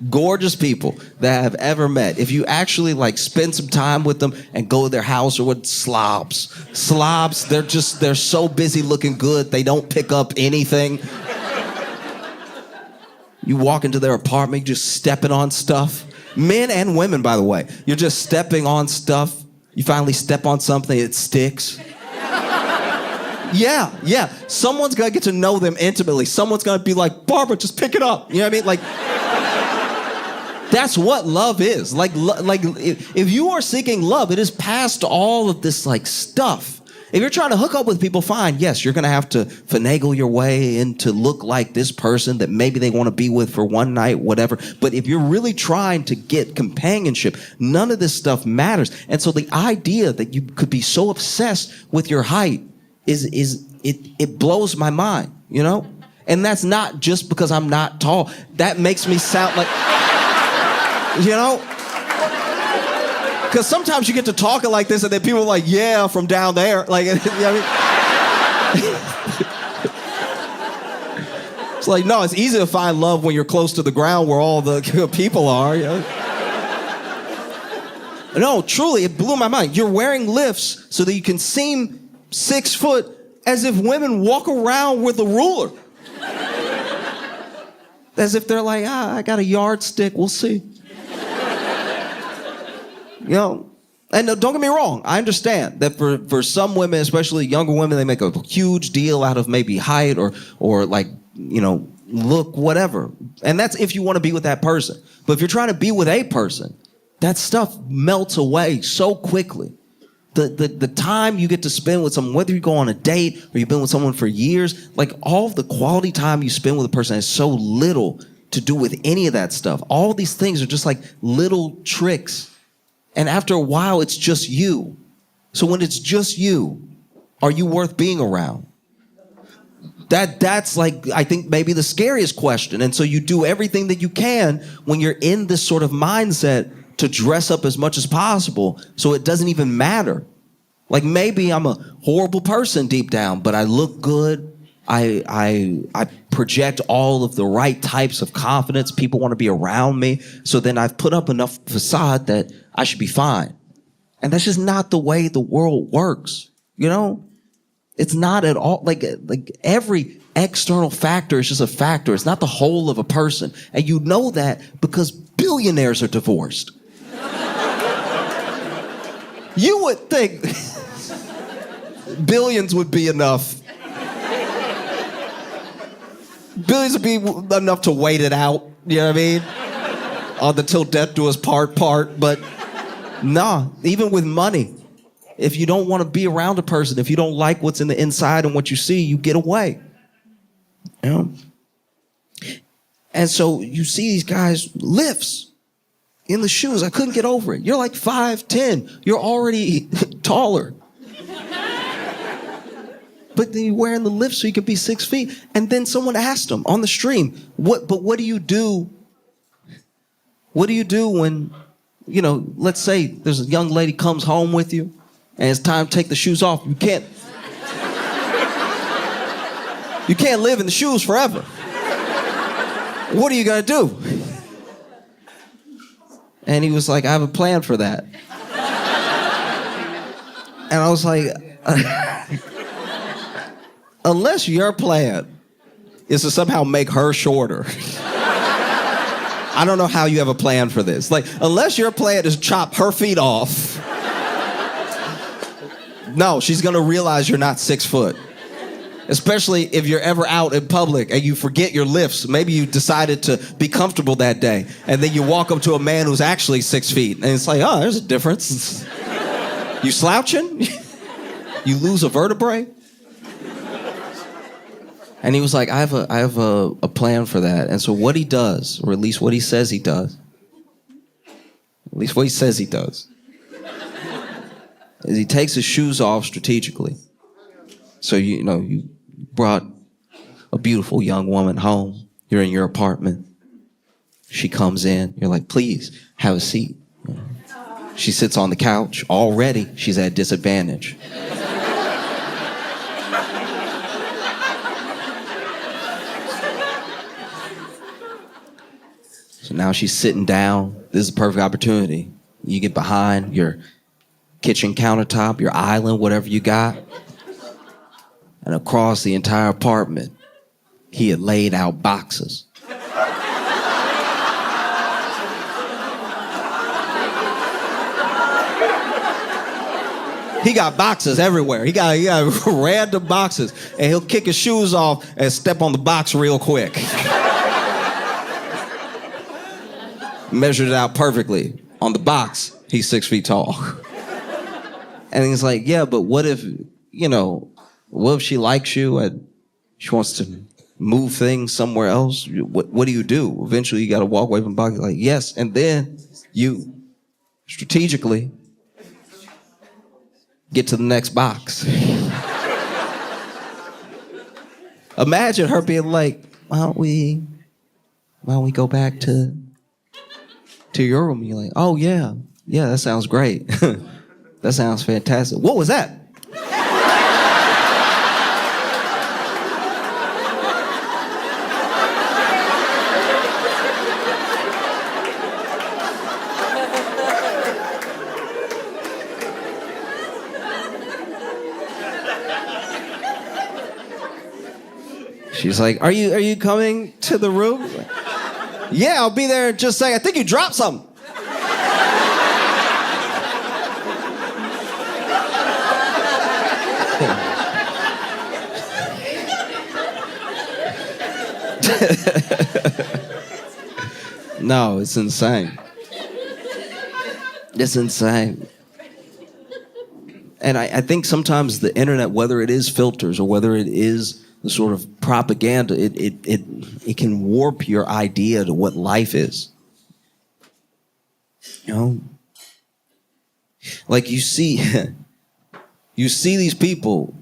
gorgeous people that I have ever met, if you actually like spend some time with them and go to their house, or with slobs, they're so busy looking good, they don't pick up anything. You walk into their apartment, just stepping on stuff. Men and women, by the way. You're just stepping on stuff. You finally step on something, it sticks. Yeah. Someone's gonna get to know them intimately. Someone's gonna be like, Barbara, just pick it up. You know what I mean? Like, that's what love is. Like if you are seeking love, it is past all of this like stuff. If you're trying to hook up with people, fine. Yes, you're going to have to finagle your way in to look like this person that maybe they want to be with for one night, whatever. But if you're really trying to get companionship, none of this stuff matters. And so the idea that you could be so obsessed with your height it blows my mind, And that's not just because I'm not tall. That makes me sound like, because sometimes you get to talking like this and then people are like, yeah, from down there. Like, you know what I mean? It's like, no, it's easy to find love when you're close to the ground where all the people are. No, truly, it blew my mind. You're wearing lifts so that you can seem 6 foot, as if women walk around with a ruler. As if they're like, I got a yardstick, we'll see. And don't get me wrong, I understand that for some women, especially younger women, they make a huge deal out of maybe height or like, look, whatever. And that's if you want to be with that person. But if you're trying to be with a person, that stuff melts away so quickly. The time you get to spend with someone, whether you go on a date or you've been with someone for years, like all of the quality time you spend with a person has so little to do with any of that stuff. All these things are just like little tricks. And after a while, it's just you. So when it's just you, are you worth being around? That's like, I think maybe the scariest question. And so you do everything that you can when you're in this sort of mindset to dress up as much as possible so it doesn't even matter. Like, maybe I'm a horrible person deep down, but I look good. I project all of the right types of confidence. People want to be around me. So then I've put up enough facade that I should be fine. And that's just not the way the world works. It's not at all like every external factor is just a factor. It's not the whole of a person. And you know that because billionaires are divorced. You would think billions would be enough. Billions would be enough to wait it out, you know what I mean? On the till death do us part, but nah, even with money, if you don't want to be around a person, if you don't like what's in the inside and what you see, you get away. You know? And so you see these guys lifts in the shoes. I couldn't get over it. You're like 5'10". You're already taller. But then you're wearing the lift so you can be 6 feet. And then someone asked him on the stream, what do you do? What do you do when, let's say there's a young lady comes home with you and it's time to take the shoes off. You can't live in the shoes forever. What are you gonna do? And he was like, I have a plan for that. And I was like, unless your plan is to somehow make her shorter, I don't know how you have a plan for this. Like, unless your plan is chop her feet off, no, she's gonna realize you're not 6 foot. Especially if you're ever out in public and you forget your lifts. Maybe you decided to be comfortable that day, and then you walk up to a man who's actually 6 feet, and it's like, oh, there's a difference. You slouching? You lose a vertebrae? And he was like, I have a plan for that. And so what he does, or at least what he says he does, is he takes his shoes off strategically. So, you brought a beautiful young woman home. You're in your apartment. She comes in. You're like, please, have a seat. She sits on the couch. Already, she's at a disadvantage. So now she's sitting down. This is a perfect opportunity. You get behind your kitchen countertop, your island, whatever you got. And across the entire apartment, he had laid out boxes. He got boxes everywhere. He got random boxes. And he'll kick his shoes off and step on the box real quick. Measured it out perfectly. On the box, he's 6 feet tall. And he's like, yeah, but what if she likes you and she wants to move things somewhere else? What do you do? Eventually, you got to walk away from the box. Like, yes, and then you strategically get to the next box. Imagine her being like, why don't we go back to your room? And you're like, oh, yeah, that sounds great. That sounds fantastic. What was that? She's like, are you coming to the room? Yeah, I'll be there in just a second. I think you dropped something. No, it's insane. It's insane. And I think sometimes the internet, whether it is filters or whether it is the sort of propaganda, it can warp your idea to what life is. Like you see these people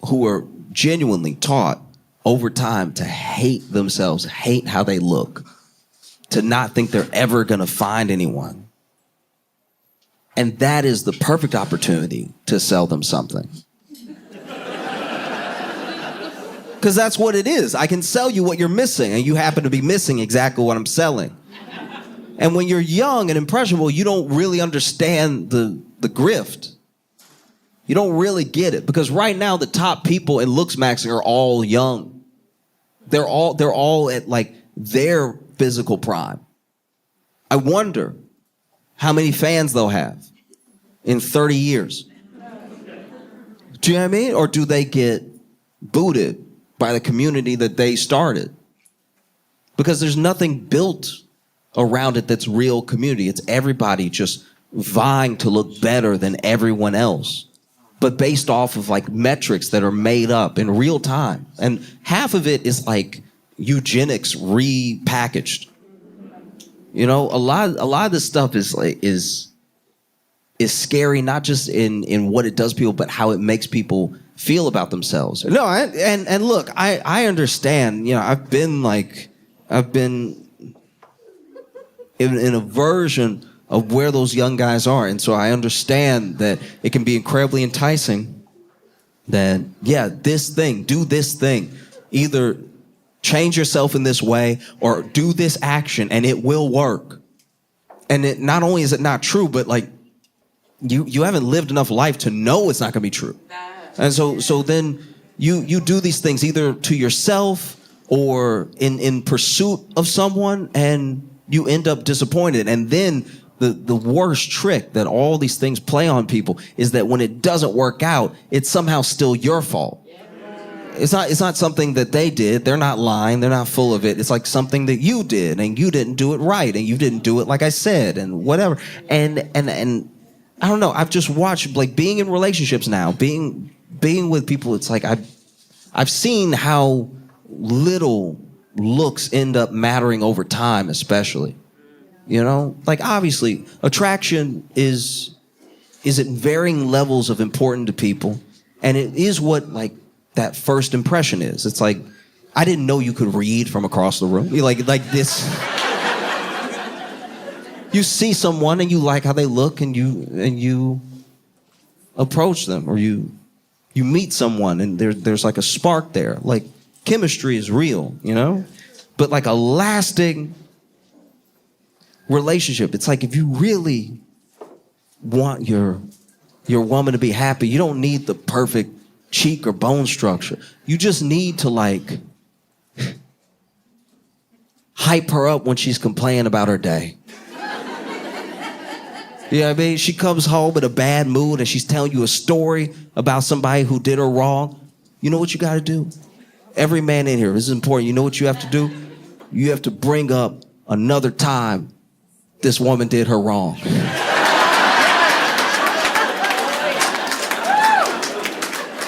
who are genuinely taught over time to hate themselves, hate how they look, to not think they're ever gonna find anyone. And that is the perfect opportunity to sell them something. Because that's what it is. I can sell you what you're missing, and you happen to be missing exactly what I'm selling. And when you're young and impressionable, you don't really understand the grift. You don't really get it. Because right now, the top people in Looksmaxxing are all young. They're all at like their physical prime. I wonder how many fans they'll have in 30 years. Do you know what I mean? Or do they get booted by the community that they started? Because there's nothing built around it that's real community. It's everybody just vying to look better than everyone else. but based off of like metrics that are made up in real time. And half of it is like eugenics repackaged. You know, a lot of this stuff is scary, not just in what it does to people, but how it makes people feel about themselves. No, and look, I understand. You know, I've been in a version of where those young guys are, and so I understand that it can be incredibly enticing. That do this thing, either change yourself in this way or do this action, and it will work. And it not only is it not true, but like you haven't lived enough life to know it's not going to be true. And so then you do these things either to yourself or in pursuit of someone, and you end up disappointed. And then the worst trick that all these things play on people is that when it doesn't work out, it's somehow still your fault. It's not something that they did. They're not lying. They're not full of it. It's like something that you did, and you didn't do it right, and you didn't do it like I said, and whatever. And I don't know. I've just watched, like, being in relationships now, being with people. It's like I've seen how little looks end up mattering over time, especially. You know, like, obviously, attraction is at varying levels of importance to people, and it is what, like, that first impression is. It's like, I didn't know you could read from across the room. Like this. You see someone and you like how they look, and you approach them, or you meet someone and there's like a spark there. Like, chemistry is real, you know? But like a lasting relationship, it's like, if you really want your woman to be happy, you don't need the perfect cheek or bone structure. You just need to, like, hype her up when she's complaining about her day. You know what I mean? She comes home in a bad mood and she's telling you a story about somebody who did her wrong. You know what you got to do? Every man in here, this is important. You know what you have to do? You have to bring up another time this woman did her wrong.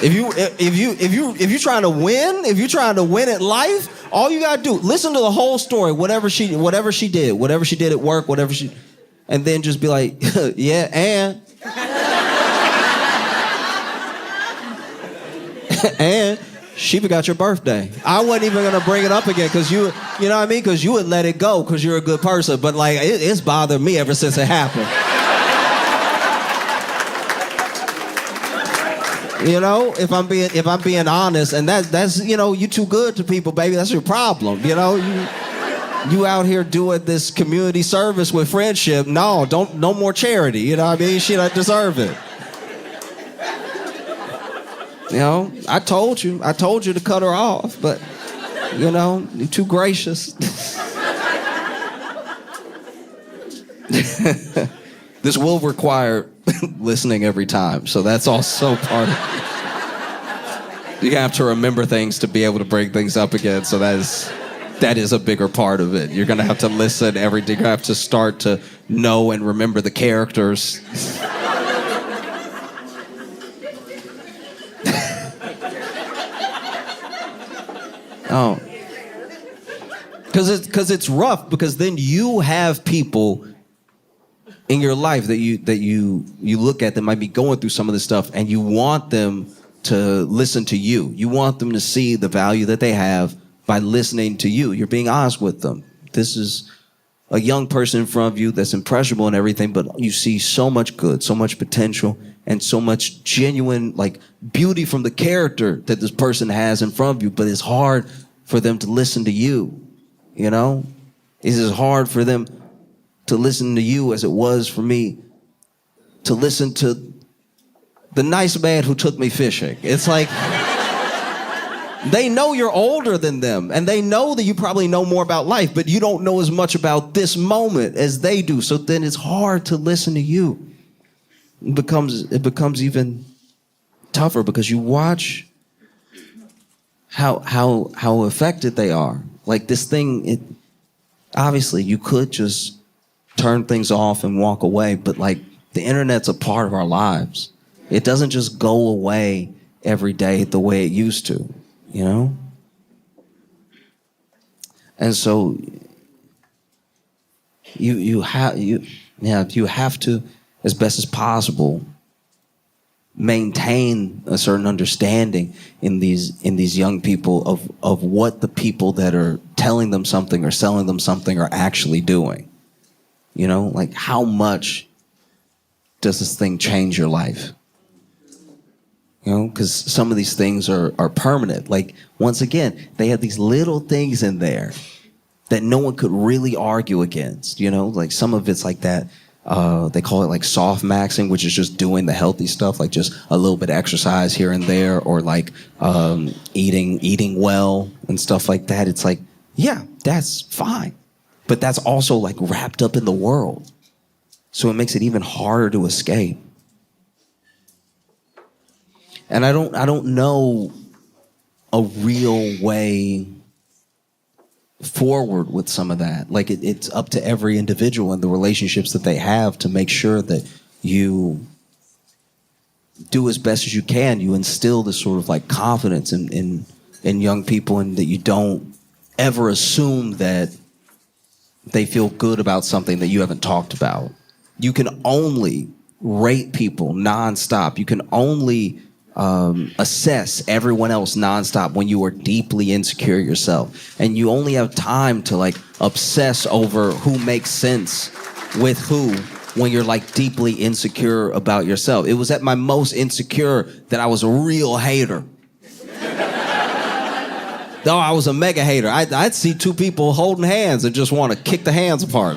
If you're trying to win at life, all you gotta do, listen to the whole story, whatever she did at work, and then just be like, yeah, and she forgot your birthday. I wasn't even gonna bring it up again because you know what I mean? Because you would let it go because you're a good person. But like, it's bothered me ever since it happened. You know, if I'm being honest, and that's you know, you too good to people, baby. That's your problem. You know, you out here doing this community service with friendship. No more charity. You know what I mean? She don't deserve it. You know, I told you to cut her off, but you know, you're too gracious. This will require listening every time, so that's also part of it. You have to remember things to be able to bring things up again, so that is a bigger part of it. You're gonna have to listen everything. You have to start to know and remember the characters. Oh, because it's rough, because then you have people in your life that you look at that might be going through some of this stuff, and you want them to listen to you. You want them to see the value that they have by listening to you. You're being honest with them. This is a young person in front of you that's impressionable and everything, but you see so much good, so much potential, and so much genuine, like, beauty from the character that this person has in front of you, but it's hard for them to listen to you, you know? It's as hard for them to listen to you as it was for me to listen to the nice man who took me fishing. It's like, they know you're older than them, and they know that you probably know more about life, but you don't know as much about this moment as they do. So then it's hard to listen to you. It becomes even tougher because you watch how affected they are. Like, this thing, obviously you could just turn things off and walk away, but like, the internet's a part of our lives. It doesn't just go away every day the way it used to, you know? And so you have to, as best as possible, maintain a certain understanding in these young people of what the people that are telling them something or selling them something are actually doing. You know, like how much does this thing change your life? You know, because some of these things are permanent. Like, once again, they have these little things in there that no one could really argue against. You know, like some of it's like that. They call it like softmaxing, which is just doing the healthy stuff, like just a little bit of exercise here and there, or like eating well and stuff like that. It's like, yeah, that's fine. But that's also like wrapped up in the world. So it makes it even harder to escape. And I don't know a real way forward with some of that. Like it's up to every individual and the relationships that they have to make sure that you do as best as you can. You instill this sort of like confidence in young people, and that you don't ever assume that they feel good about something that you haven't talked about. You can only rate people nonstop. You can only assess everyone else nonstop when you are deeply insecure yourself. And you only have time to like obsess over who makes sense with who when you're like deeply insecure about yourself. It was at my most insecure that I was a real hater. No, I was a mega hater. I'd see two people holding hands and just want to kick the hands apart.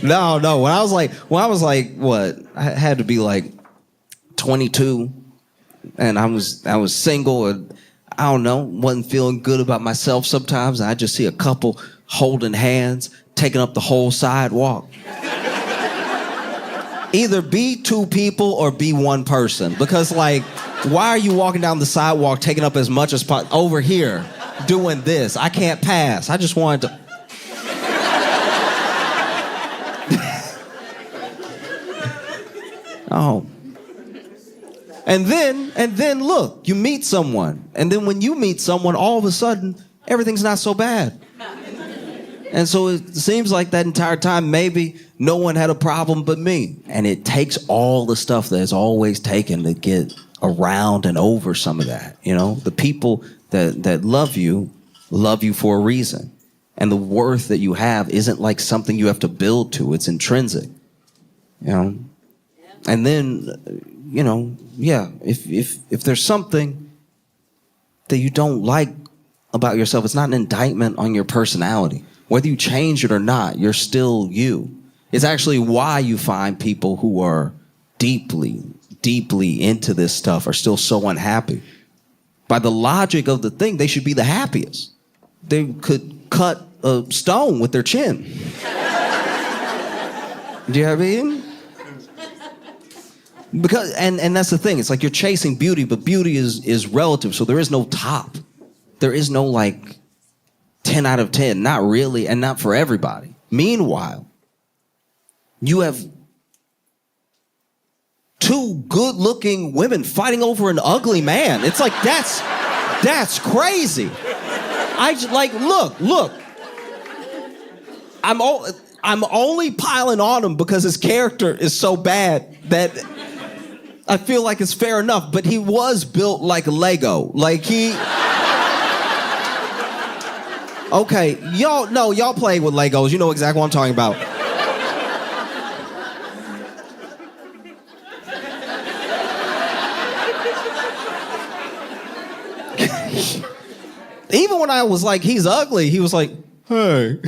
No. When I was like, what? I had to be like 22, and I was single, and I don't know, wasn't feeling good about myself sometimes. And I just see a couple holding hands, taking up the whole sidewalk. Either be two people or be one person, because like, why are you walking down the sidewalk taking up as much as over here doing this? I can't pass. I just wanted to. Oh. And then look, you meet someone. And then when you meet someone, all of a sudden, everything's not so bad. And so it seems like that entire time, maybe no one had a problem but me. And it takes all the stuff that it's always taken to get around and over some of that. You know, the people that love you for a reason. And the worth that you have isn't like something you have to build to. It's intrinsic. You know? And then, you know, yeah, if there's something that you don't like about yourself, it's not an indictment on your personality. Whether you change it or not, you're still you. It's actually why you find people who are deeply, deeply into this stuff are still so unhappy. By the logic of the thing, they should be the happiest. They could cut a stone with their chin. Do you know what I mean? Because and that's the thing. It's like you're chasing beauty, but beauty is relative. So there is no top. There is no like 10 out of 10. Not really, and not for everybody. Meanwhile, you have two good-looking women fighting over an ugly man. It's like that's crazy. Look. I'm only piling on him because his character is so bad that I feel like it's fair enough, but he was built like Lego. Like okay, y'all playing with Legos. You know exactly what I'm talking about. Even when I was like, he's ugly, he was like, hey.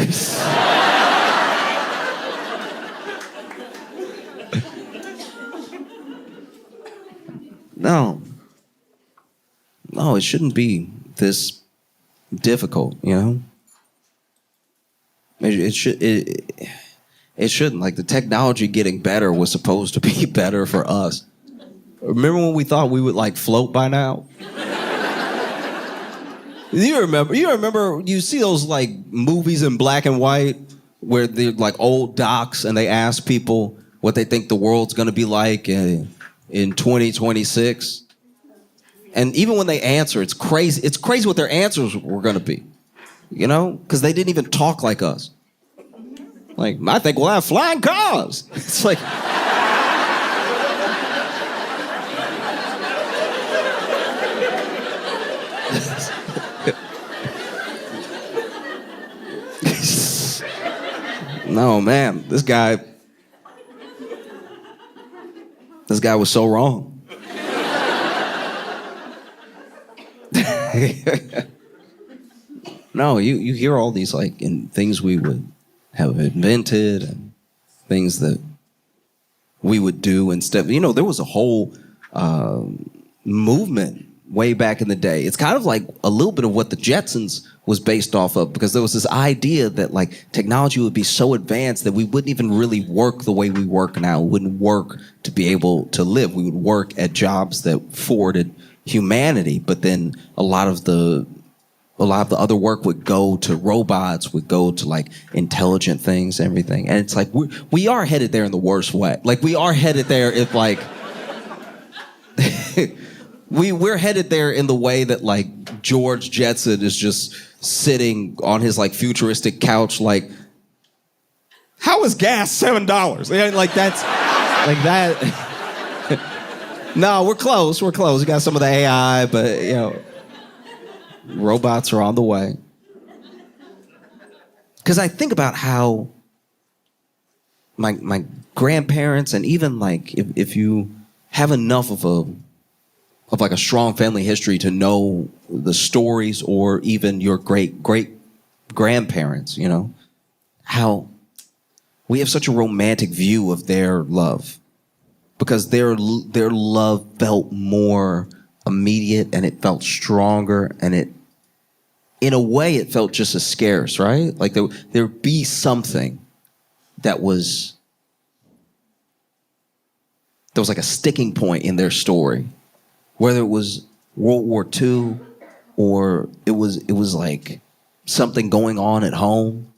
No, it shouldn't be this difficult, you know? It shouldn't. Like, the technology getting better was supposed to be better for us. Remember when we thought we would, like, float by now? You remember, you see those, like, movies in black and white where they're like old docs and they ask people what they think the world's going to be like in 2026. And even when they answer, it's crazy. It's crazy what their answers were going to be, you know, because they didn't even talk like us. Like, I think we'll have flying cars. It's like... No, man, this guy was so wrong. No, you hear all these like in things we would have invented and things that we would do instead. You know, there was a whole movement way back in the day. It's kind of like a little bit of what the Jetsons was based off of, because there was this idea that like technology would be so advanced that we wouldn't even really work the way we work now. We wouldn't work to be able to live. We would work at jobs that forwarded humanity, but then a lot of the other work would go to robots, would go to like intelligent things, everything. And it's like we are headed there in the worst way. Like we are headed there if like we're headed there in the way that like George Jetson is just sitting on his like futuristic couch like, how is gas $7? Like that's like that. No, we're close. We got some of the AI, but you know, robots are on the way. Because I think about how my grandparents, and even like if you have enough of like a strong family history to know the stories, or even your great grandparents, you know, how we have such a romantic view of their love, because their love felt more immediate and it felt stronger, and it, in a way, it felt just as scarce, right? Like there'd be something that was like a sticking point in their story, whether it was World War II or it was like something going on at home.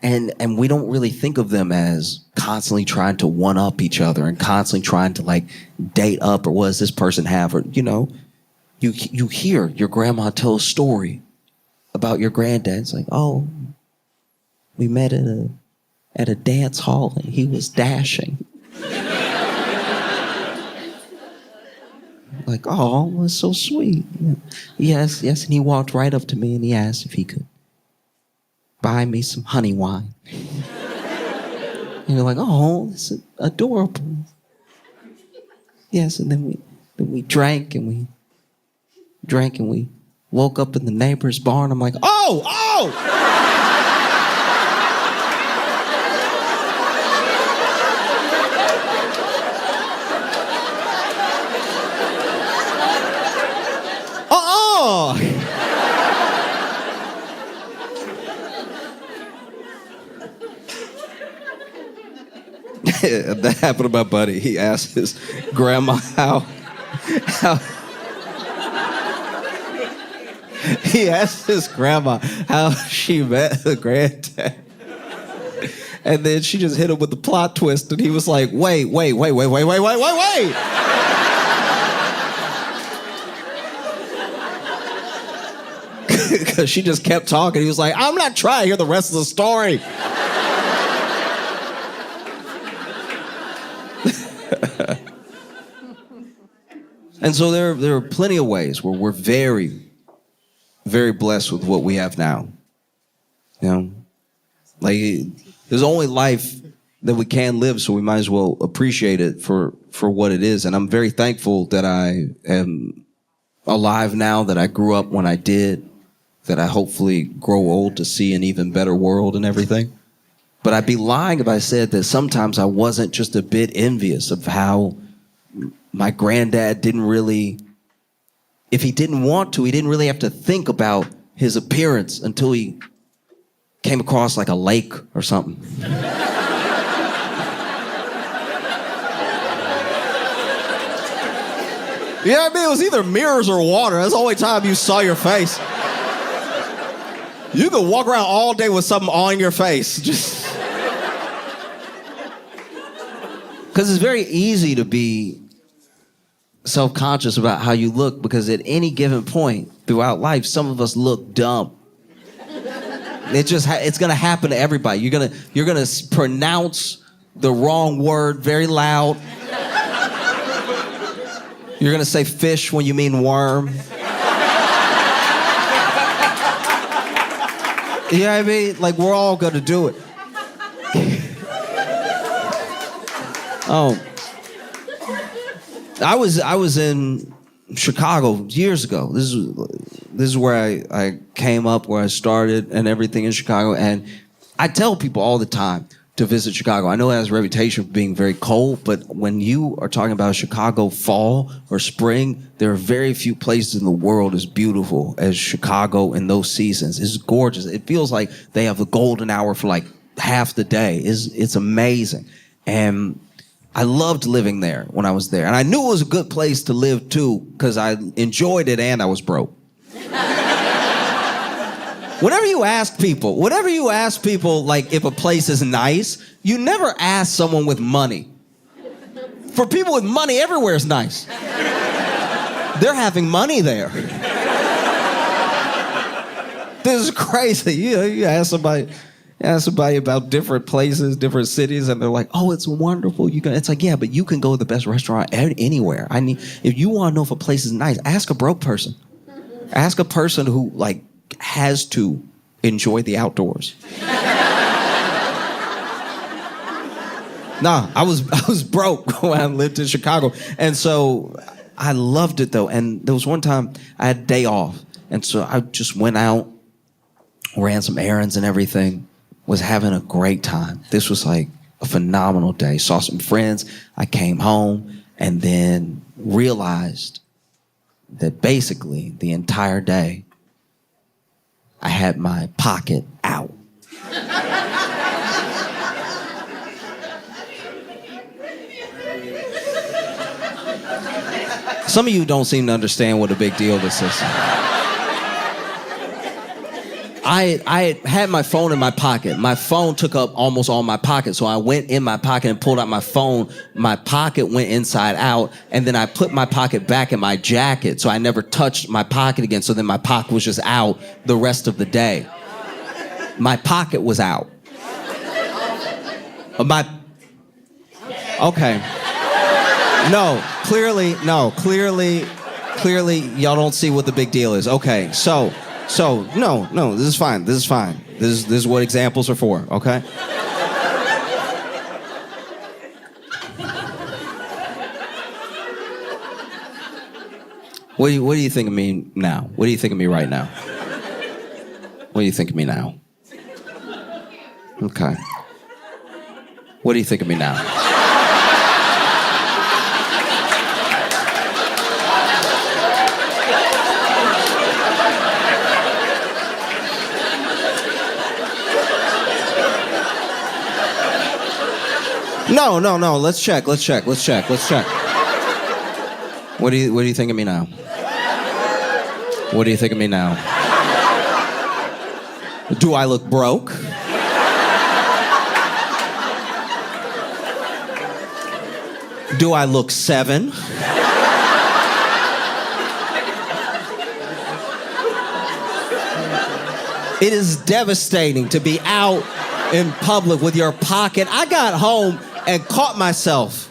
And we don't really think of them as constantly trying to one up each other and constantly trying to like date up, or what does this person have, or you know, you hear your grandma tell a story about your granddad. It's like, oh, we met at a dance hall and he was dashing. Like, oh, that's so sweet. Yeah. Yes, and he walked right up to me and he asked if he could buy me some honey wine. And you're like, oh, it's adorable. Yes, and then we drank and we woke up in the neighbor's barn. I'm like, oh! That happened to my buddy. He asked his grandma how he asked his grandma how she met her granddad. And then she just hit him with the plot twist, and he was like, wait. Because she just kept talking. He was like, I'm not trying to hear the rest of the story. And so there are plenty of ways where we're very, very blessed with what we have now. You know, like there's only life that we can live, so we might as well appreciate it for what it is. And I'm very thankful that I am alive now, that I grew up when I did, that I hopefully grow old to see an even better world and everything. But I'd be lying if I said that sometimes I wasn't just a bit envious of how my granddad didn't really, if he didn't want to, he didn't really have to think about his appearance until he came across like a lake or something. Yeah, I mean, it was either mirrors or water. That's the only time you saw your face. You can walk around all day with something on your face. Just because it's very easy to be self-conscious about how you look, because at any given point throughout life, some of us look dumb. It's gonna happen to everybody. You're gonna pronounce the wrong word very loud. You're gonna say fish when you mean worm. You know what I mean? Like, we're all gonna do it. Oh, I was in Chicago years ago. This is where I came up, where I started and everything in Chicago. And I tell people all the time to visit Chicago. I know it has a reputation for being very cold, but when you are talking about Chicago fall or spring, there are very few places in the world as beautiful as Chicago in those seasons. It's gorgeous. It feels like they have the golden hour for like half the day. It's amazing. And I loved living there when I was there. And I knew it was a good place to live too, because I enjoyed it and I was broke. Whenever you ask people, like, if a place is nice, you never ask someone with money. For people with money, everywhere is nice. They're having money there. This is crazy. You ask somebody about different places, different cities, and they're like, "Oh, it's wonderful." It's like, yeah, but you can go to the best restaurant anywhere. If you want to know if a place is nice, ask a broke person. Ask a person who like has to enjoy the outdoors. Nah, I was broke when I lived in Chicago, and so I loved it though. And there was one time I had a day off, and so I just went out, ran some errands and everything. Was having a great time. This was like a phenomenal day. Saw some friends. I came home and then realized that basically the entire day I had my pocket out. Some of you don't seem to understand what a big deal this is. I had my phone in my pocket. My phone took up almost all my pocket, so I went in my pocket and pulled out my phone. My pocket went inside out, and then I put my pocket back in my jacket, so I never touched my pocket again, so then my pocket was just out the rest of the day. My pocket was out. Okay. Clearly, y'all don't see what the big deal is. Okay, so, no, this is fine. This is what examples are for, okay? What do you think of me now? What do you think of me right now? What do you think of me now? Okay. What do you think of me now? No. Let's check. What do you think of me now? What do you think of me now? Do I look broke? Do I look 7? It is devastating to be out in public with your pocket. I got home and caught myself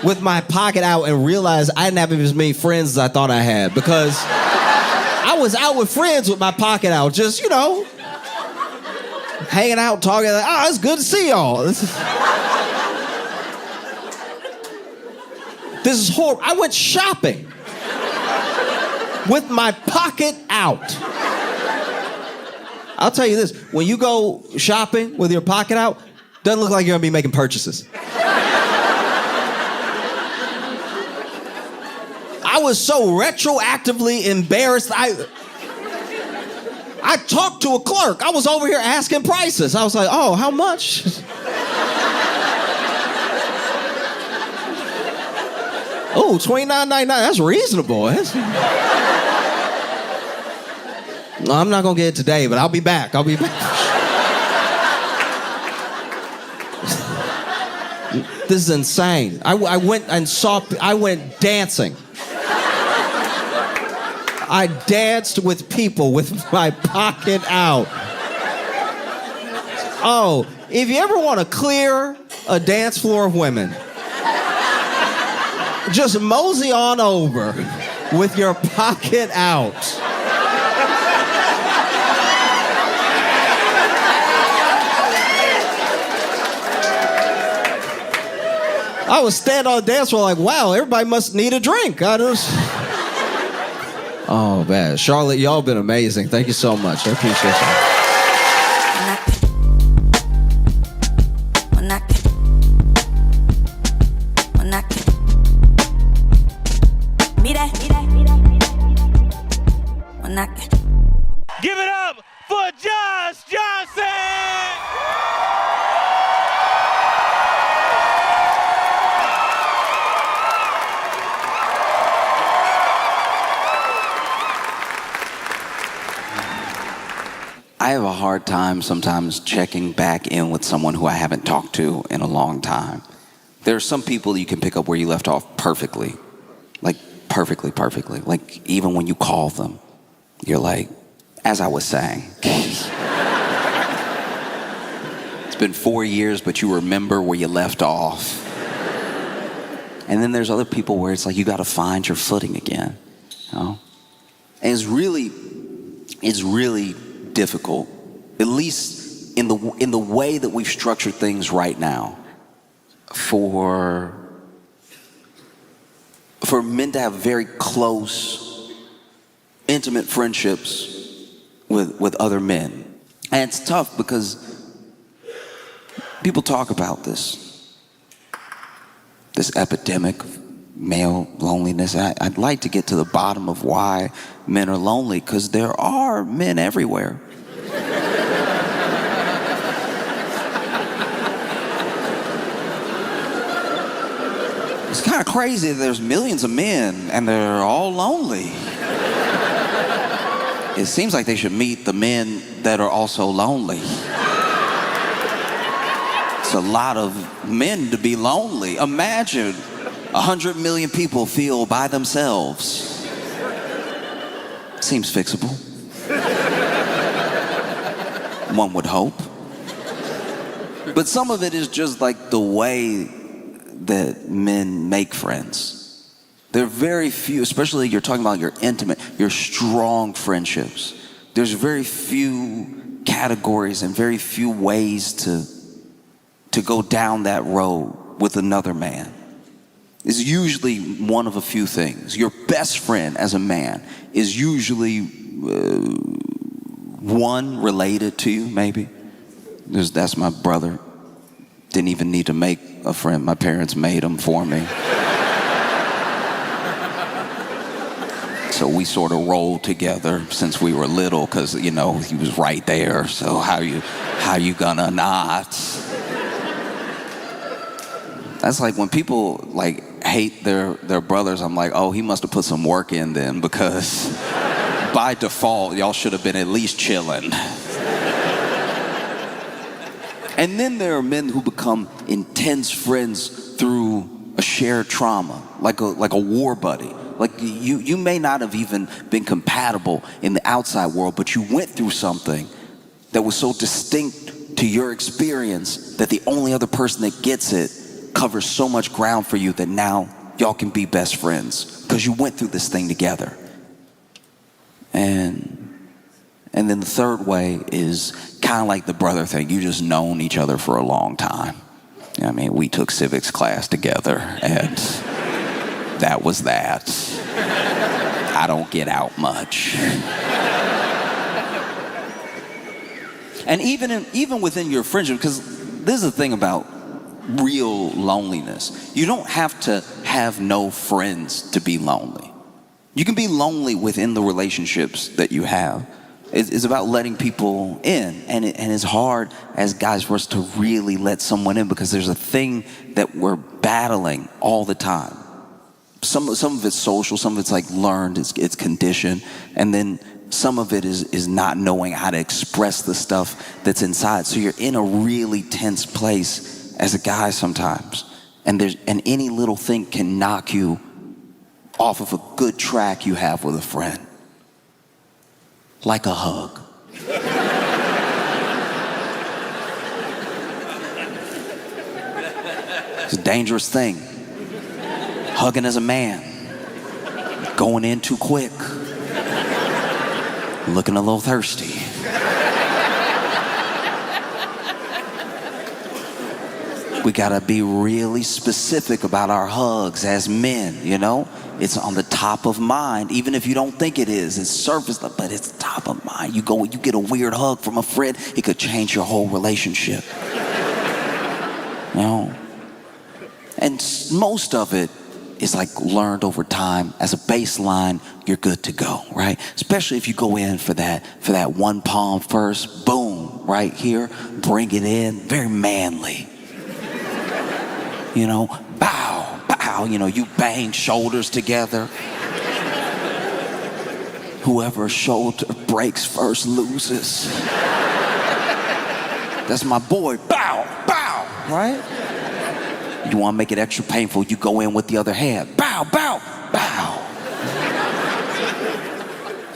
with my pocket out and realized I didn't have as many friends as I thought I had, because I was out with friends with my pocket out, just, hanging out, talking, like, oh, it's good to see y'all. This is horrible. I went shopping with my pocket out. I'll tell you this, when you go shopping with your pocket out, doesn't look like you're gonna be making purchases. I was so retroactively embarrassed. I talked to a clerk. I was over here asking prices. I was like, oh, how much? Oh, $29.99, that's reasonable. No, I'm not gonna get it today, but I'll be back. I'll be back. This is insane. I went dancing. I danced with people with my pocket out. Oh, if you ever want to clear a dance floor of women, just mosey on over with your pocket out. I was standing on the dance floor like, wow, everybody must need a drink. Oh, man. Charlotte, y'all been amazing. Thank you so much. I appreciate you. Give it up for Josh Johnson! I have a hard time sometimes checking back in with someone who I haven't talked to in a long time. There are some people you can pick up where you left off perfectly. Like, perfectly. Like, even when you call them, you're like, as I was saying. It's been 4 years, but you remember where you left off. And then there's other people where it's like you got to find your footing again. You know? And it's really difficult, at least in the way that we've structured things right now, for men to have very close, intimate friendships with other men. And it's tough because people talk about this epidemic of male loneliness. I'd like to get to the bottom of why men are lonely, because there are men everywhere. It's kind of crazy that there's millions of men and they're all lonely. It seems like they should meet the men that are also lonely. It's a lot of men to be lonely. Imagine 100 million people feel by themselves. Seems fixable. One would hope. But some of it is just like the way that men make friends. There are very few, especially you're talking about your intimate, your strong friendships. There's very few categories and very few ways to go down that road with another man. It's usually one of a few things. Your best friend as a man is usually one related to you, maybe. That's my brother. Didn't even need to make a friend. My parents made him for me. So we sort of rolled together since we were little, because, you know, he was right there. So how you gonna not? That's like when people like hate their brothers, I'm like, oh, he must have put some work in then, because by default, y'all should have been at least chilling. And then there are men who become intense friends through a shared trauma, like a war buddy. Like you may not have even been compatible in the outside world, but you went through something that was so distinct to your experience that the only other person that gets it covers so much ground for you that now y'all can be best friends because you went through this thing together. And then the third way is kind of like the brother thing. You just known each other for a long time. I mean, we took civics class together, and that was that. I don't get out much. And even within your friendship, because this is the thing about real loneliness. You don't have to have no friends to be lonely. You can be lonely within the relationships that you have. It's about letting people in, and it's hard as guys for us to really let someone in, because there's a thing that we're battling all the time. Some of it's social, some of it's like learned, it's conditioned, and then some of it is not knowing how to express the stuff that's inside. So you're in a really tense place as a guy sometimes. And any little thing can knock you off of a good track you have with a friend. Like a hug. It's a dangerous thing. Hugging as a man. Going in too quick. Looking a little thirsty. We gotta be really specific about our hugs as men, you know? It's on the top of mind, even if you don't think it is. It's surface level, but it's top of mind. You get a weird hug from a friend, it could change your whole relationship. You know? And most of it is like learned over time. As a baseline, you're good to go, right? Especially if you go in for that one palm first, boom, right here, bring it in, very manly. You know, bow, bow, you know, you bang shoulders together. Whoever shoulder breaks first loses. That's my boy, bow, bow, right? You want to make it extra painful, you go in with the other hand. Bow, bow, bow.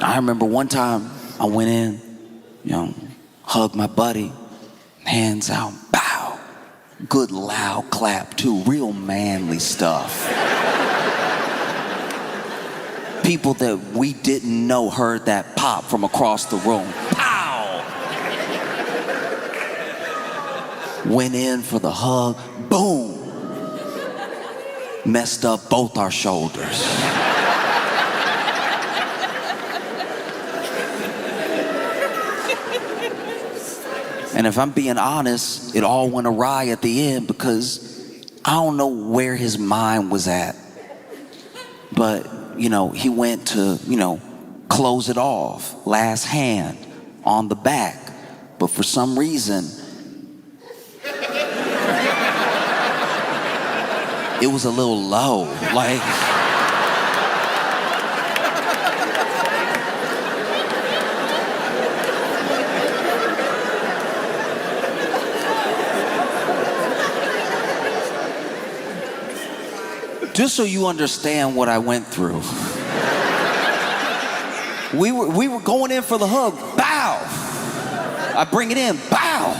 I remember one time I went in, you know, hugged my buddy, hands out, bow. Good loud clap too, real manly stuff. People that we didn't know heard that pop from across the room. Pow! Went in for the hug, boom. Messed up both our shoulders. And if I'm being honest, it all went awry at the end because I don't know where his mind was at. But, you know, he went to, you know, close it off, last hand on the back. But for some reason, it was a little low, like. Just so you understand what I went through. We were going in for the hug, bow. I bring it in, bow.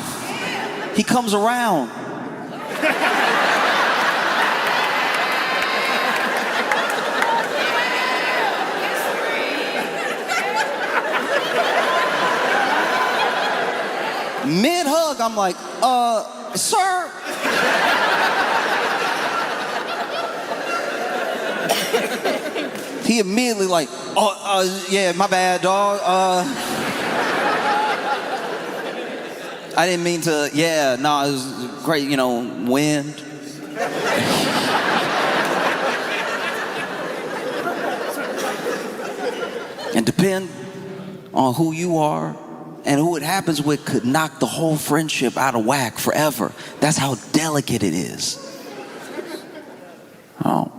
He comes around. Mid-hug, I'm like, sir. He immediately like, yeah, my bad, dog. I didn't mean to, yeah, no, it was great, you know, wind. And depend on who you are and who it happens with could knock the whole friendship out of whack forever. That's how delicate it is. Oh.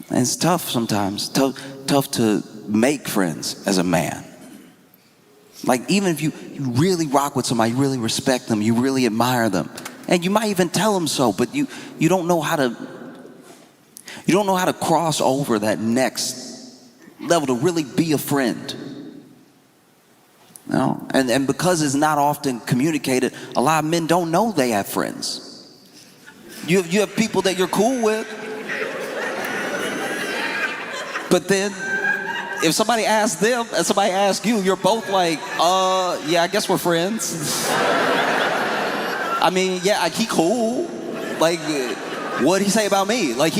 And it's tough sometimes, tough to make friends as a man. Like even if you really rock with somebody, you really respect them, you really admire them, and you might even tell them so, but you don't know how to cross over that next level to really be a friend. You know? And because it's not often communicated, a lot of men don't know they have friends. You have people that you're cool with. But then, if somebody asks them and somebody asks you, you're both like, yeah, I guess we're friends. I mean, yeah, like, he cool. Like, what'd he say about me? Like,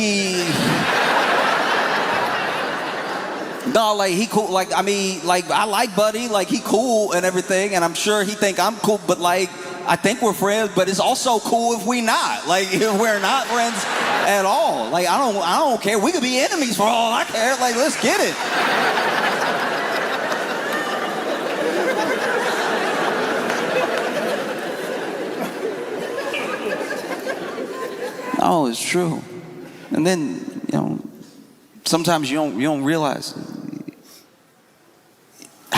no, like, he cool. Like, I mean, like, I like Buddy. Like, he cool and everything. And I'm sure he think I'm cool. But, like, I think we're friends. But it's also cool if we not. Like, if we're not friends at all. Like, I don't care. We could be enemies for all I care. Like, let's get it. No, it's true. And then, you know, sometimes you don't realize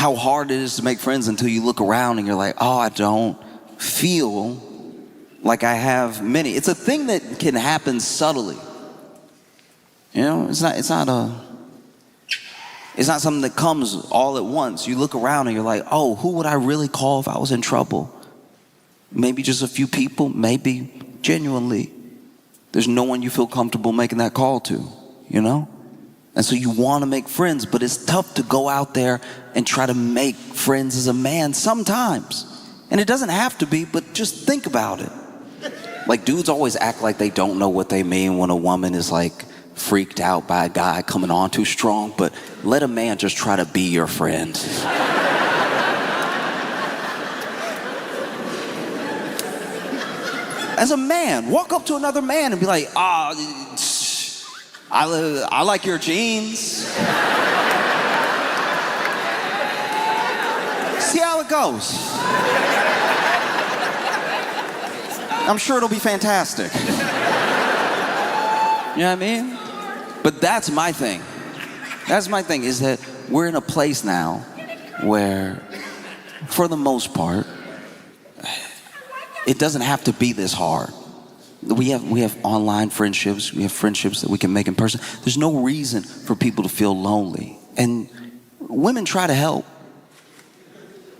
how hard it is to make friends until you look around and you're like, oh, I don't feel like I have many. It's a thing that can happen subtly. You know, it's not something that comes all at once. You look around and you're like, oh, who would I really call if I was in trouble? Maybe just a few people, maybe genuinely. There's no one you feel comfortable making that call to, you know? And so you want to make friends, but it's tough to go out there and try to make friends as a man sometimes. And it doesn't have to be, but just think about it. Like, dudes always act like they don't know what they mean when a woman is like freaked out by a guy coming on too strong, but let a man just try to be your friend. As a man, walk up to another man and be like, I like your jeans. See how it goes. I'm sure it'll be fantastic. You know what I mean? But that's my thing. That's my thing, is that we're in a place now where, for the most part, it doesn't have to be this hard. We have online friendships. We have friendships that we can make in person. There's no reason for people to feel lonely. And women try to help.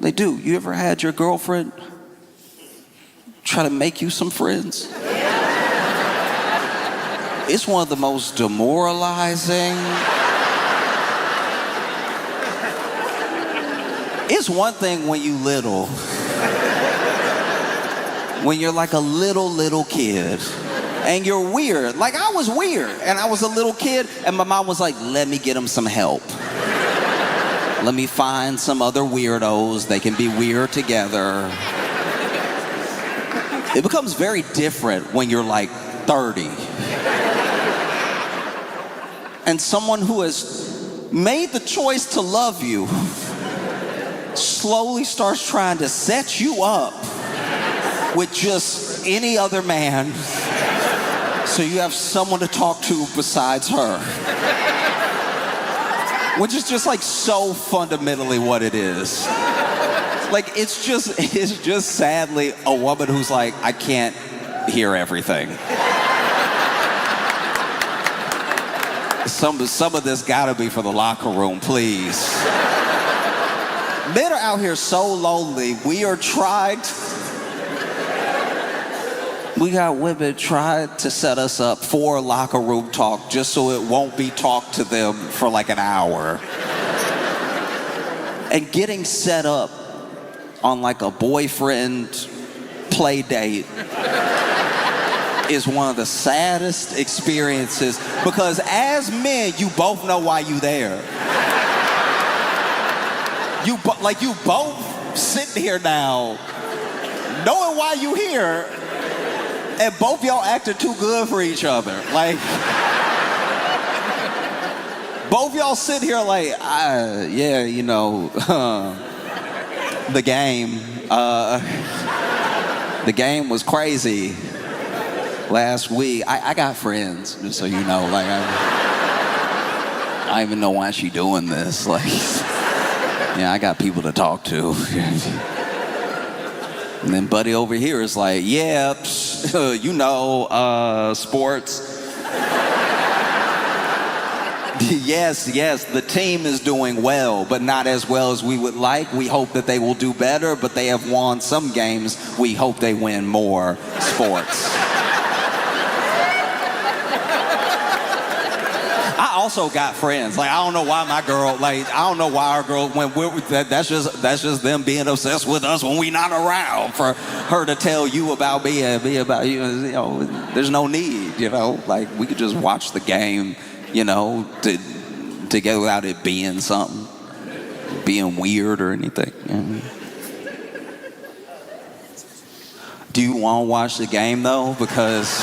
They do. You ever had your girlfriend try to make you some friends? It's one of the most demoralizing. It's one thing when you little. When you're like a little kid and you're weird. Like, I was weird and I was a little kid and my mom was like, let me get him some help. Let me find some other weirdos. They can be weird together. It becomes very different when you're like 30. And someone who has made the choice to love you slowly starts trying to set you up with just any other man, so you have someone to talk to besides her. Which is just like so fundamentally what it is. Like, it's just sadly a woman who's like, I can't hear everything. Some of this gotta be for the locker room, please. Men are out here so lonely. We got women trying to set us up for locker room talk just so it won't be talked to them for like an hour. And getting set up on like a boyfriend play date is one of the saddest experiences, because as men, you both know why you there. You both sitting here now, knowing why you here, and both y'all acting too good for each other. Like, both y'all sit here like, yeah, you know, the game was crazy last week. I got friends, just so you know. Like, I don't even know why she doing this. Like, yeah, I got people to talk to. And then buddy over here is like, yeah, you know, sports. Yes, the team is doing well, but not as well as we would like. We hope that they will do better, but they have won some games. We hope they win more. Sports. I also got friends. Like, I don't know why my girl, like, I don't know why our girl, when that's just them being obsessed with us when we not around, for her to tell you about me and me about you. You know, there's no need, you know. Like, we could just watch the game, you know, together without it being something, being weird or anything. You know? Do you want to watch the game though? Because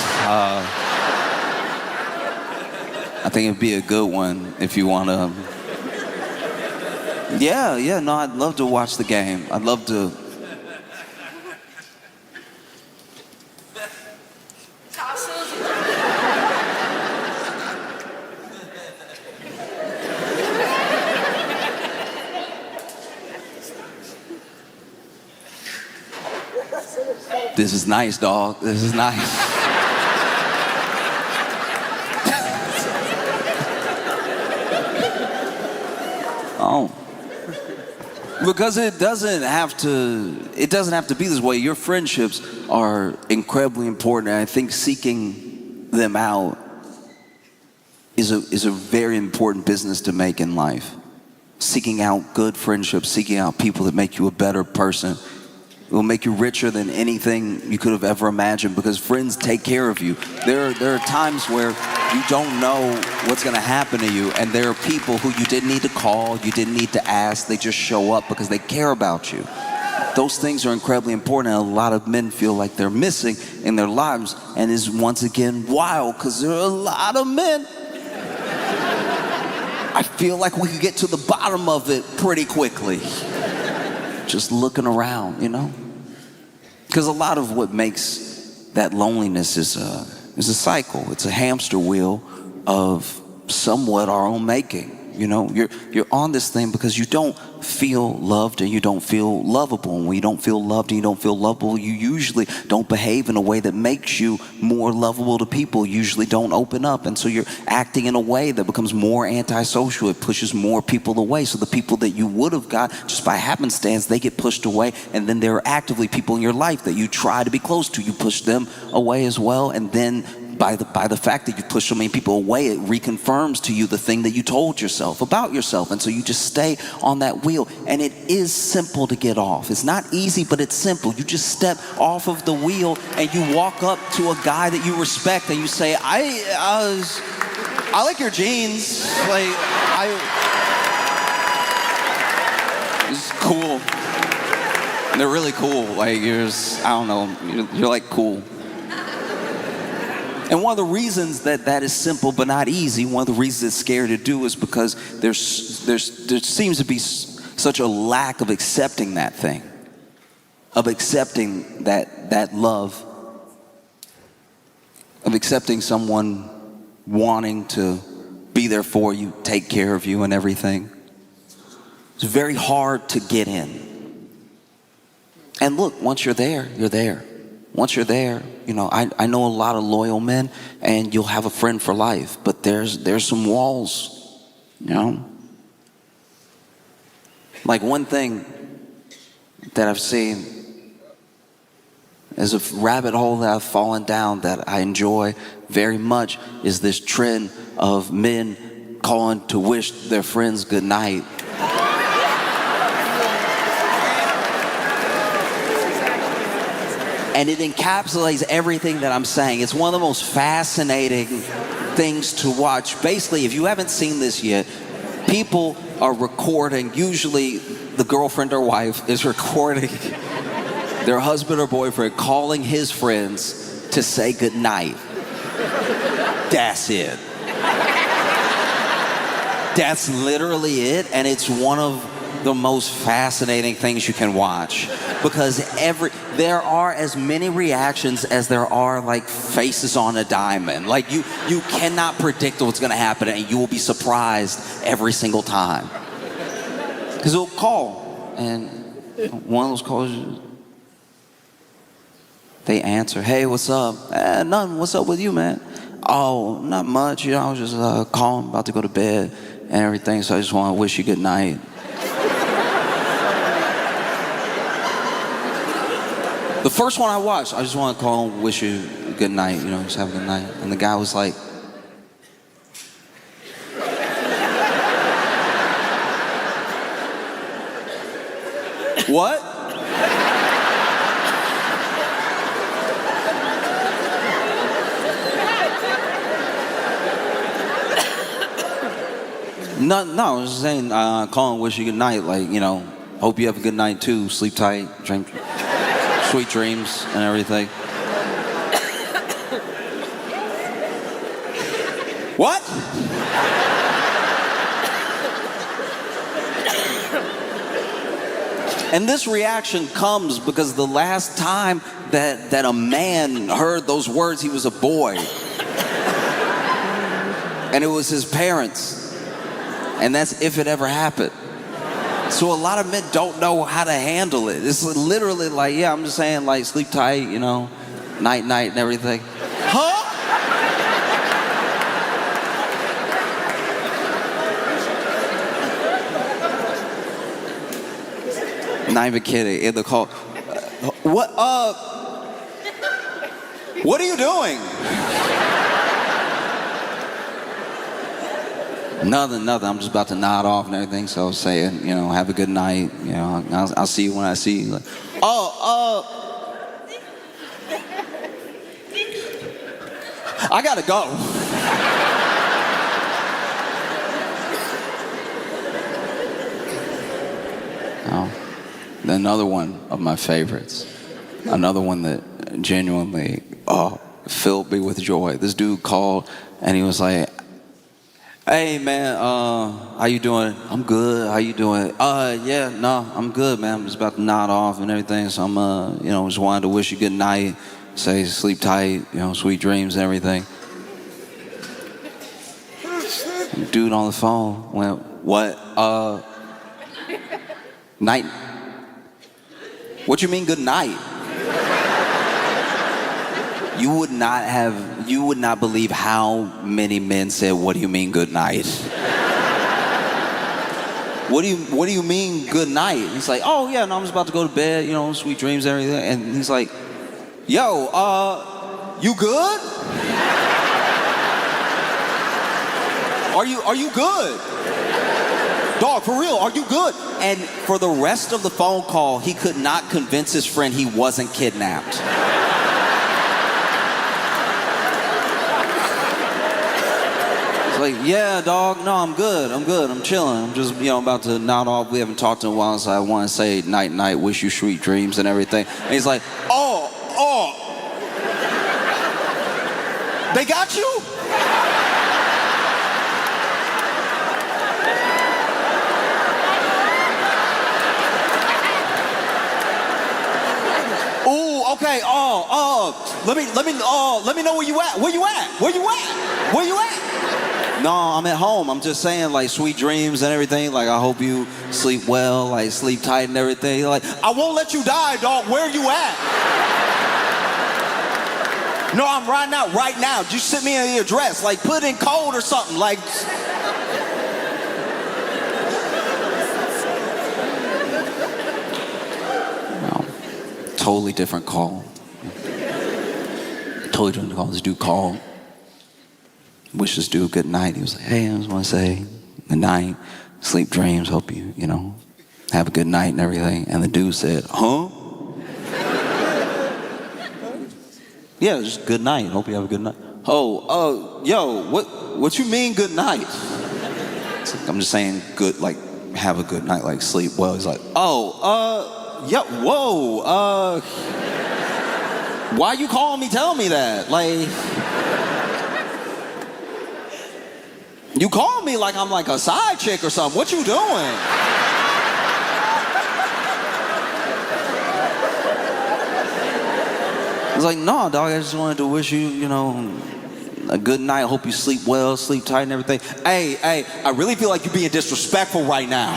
I think it'd be a good one if you want to. Yeah, no, I'd love to watch the game. I'd love to. This is nice, dog. This is nice. Oh. Because it doesn't have to be this way. Your friendships are incredibly important, and I think seeking them out is a very important business to make in life. Seeking out good friendships, seeking out people that make you a better person. It will make you richer than anything you could have ever imagined, because friends take care of you. There are times where you don't know what's going to happen to you, and there are people who you didn't need to call, you didn't need to ask, they just show up because they care about you. Those things are incredibly important, and a lot of men feel like they're missing in their lives, and is once again wild because there are a lot of men. I feel like we could get to the bottom of it pretty quickly. Just looking around, you know? Because a lot of what makes that loneliness is a cycle. It's a hamster wheel of somewhat our own making. You know, you're on this thing because you don't feel loved and you don't feel lovable. And when you don't feel loved and you don't feel lovable, you usually don't behave in a way that makes you more lovable to people. You usually don't open up. And so you're acting in a way that becomes more antisocial. It pushes more people away. So the people that you would have got just by happenstance, they get pushed away. And then there are actively people in your life that you try to be close to. You push them away as well. And then by the fact that you push so many people away, it reconfirms to you the thing that you told yourself about yourself. And so you just stay on that wheel. And it is simple to get off. It's not easy, but it's simple. You just step off of the wheel and you walk up to a guy that you respect and you say, I like your jeans. Like, it's cool. They're really cool. Like, I don't know, you're like cool. And one of the reasons that is simple but not easy, one of the reasons it's scary to do, is because there seems to be such a lack of accepting that thing, of accepting that love, of accepting someone wanting to be there for you, take care of you and everything. It's very hard to get in. And look, once you're there, you're there. Once you're there, you know, I know a lot of loyal men, and you'll have a friend for life, but there's some walls, you know? Like, one thing that I've seen is a rabbit hole that I've fallen down that I enjoy very much is this trend of men calling to wish their friends good night. And it encapsulates everything that I'm saying. It's one of the most fascinating things to watch. Basically, if you haven't seen this yet, people are recording, usually the girlfriend or wife is recording their husband or boyfriend calling his friends to say goodnight. That's it. That's literally it, and it's one of the most fascinating things you can watch, because there are as many reactions as there are like faces on a diamond. Like you cannot predict what's going to happen, and you will be surprised every single time. Because they'll call, and one of those calls, they answer, "Hey, what's up?" "Nothing. What's up with you, man?" "Oh, not much. You know, I was just calling, about to go to bed and everything, so I just want to wish you good night." The first one I watched, I just want to call and wish you a good night, you know, just have a good night. And the guy was like, "What?" No, I was just saying, call and wish you good night. Like, you know, hope you have a good night too. Sleep tight, drink sweet dreams and everything. What? And this reaction comes because the last time that a man heard those words, he was a boy. And it was his parents. And that's if it ever happened. So a lot of men don't know how to handle it. It's literally like, yeah, I'm just saying, like, sleep tight, you know, night, night, and everything. Huh? Not even kidding. In the call, what are you doing? Nothing. I'm just about to nod off and everything. So saying, you know, have a good night. You know, I'll see you when I see you. Like, I gotta go. Another one of my favorites. Another one that genuinely filled me with joy. This dude called and he was like, hey man, how you doing? I'm good. How you doing? Yeah, no, I'm good, man. I'm just about to nod off and everything. So I'm you know, just wanted to wish you good night. Say sleep tight, you know, sweet dreams and everything. Dude on the phone went, what? Night. What you mean good night? You would not believe how many men said, what do you mean good night? What do you mean good night? He's like, oh yeah, no, I'm just about to go to bed, you know, sweet dreams and everything. And he's like, yo, you good? Are you good? Dog, for real, are you good? And for the rest of the phone call, he could not convince his friend he wasn't kidnapped. It's like, yeah, dog, no, I'm good, I'm chilling. I'm just, you know, about to nod off. We haven't talked in a while, so I want to say night, night, wish you sweet dreams and everything. And he's like, they got you? Okay, let me know where you at. Where you at? No, I'm at home. I'm just saying, like, sweet dreams and everything. Like, I hope you sleep well, like, sleep tight and everything. Like, I won't let you die, dog. Where you at? No, I'm right now. Just send me the address. Like, put in code or something. Like, totally different call. Totally different call. This dude called. Wish this dude good night. He was like, hey, I just want to say good night. Sleep dreams. Hope you, you know, have a good night and everything. And the dude said, huh? Yeah, just good night. Hope you have a good night. Yo, what you mean good night? It's like, I'm just saying good, like, have a good night, like sleep well. He's like, yeah, whoa, why you calling me telling me that? Like, you call me like I'm like a side chick or something. What you doing? I was like, no, dog, I just wanted to wish you, you know, a good night. I hope you sleep well, sleep tight and everything. Hey, I really feel like you're being disrespectful right now.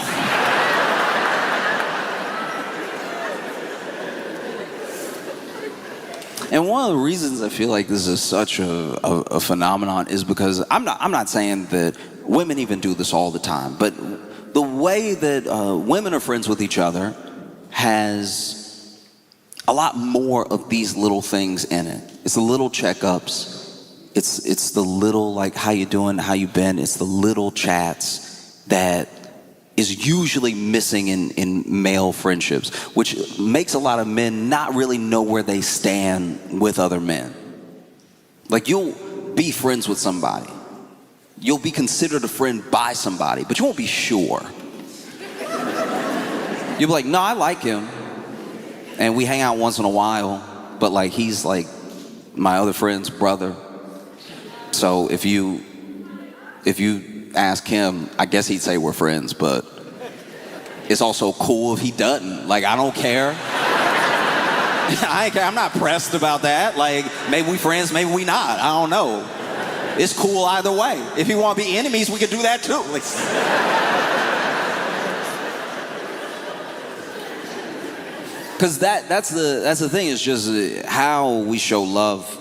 And one of the reasons I feel like this is such a phenomenon is because I'm not saying that women even do this all the time, but the way that women are friends with each other has a lot more of these little things in it. It's the little checkups. It's the little, like, how you doing, how you been. It's the little chats that is usually missing in male friendships, which makes a lot of men not really know where they stand with other men. Like, you'll be friends with somebody. You'll be considered a friend by somebody, but you won't be sure. You'll be like, no, I like him. And we hang out once in a while, but like, he's like my other friend's brother. So if you ask him, I guess he'd say we're friends, but it's also cool if he doesn't. Like, I don't care. I ain't care. I'm not pressed about that. Like, maybe we friends, maybe we not. I don't know. It's cool either way. If you want to be enemies, we could do that too. Like, Because that's the thing, is just how we show love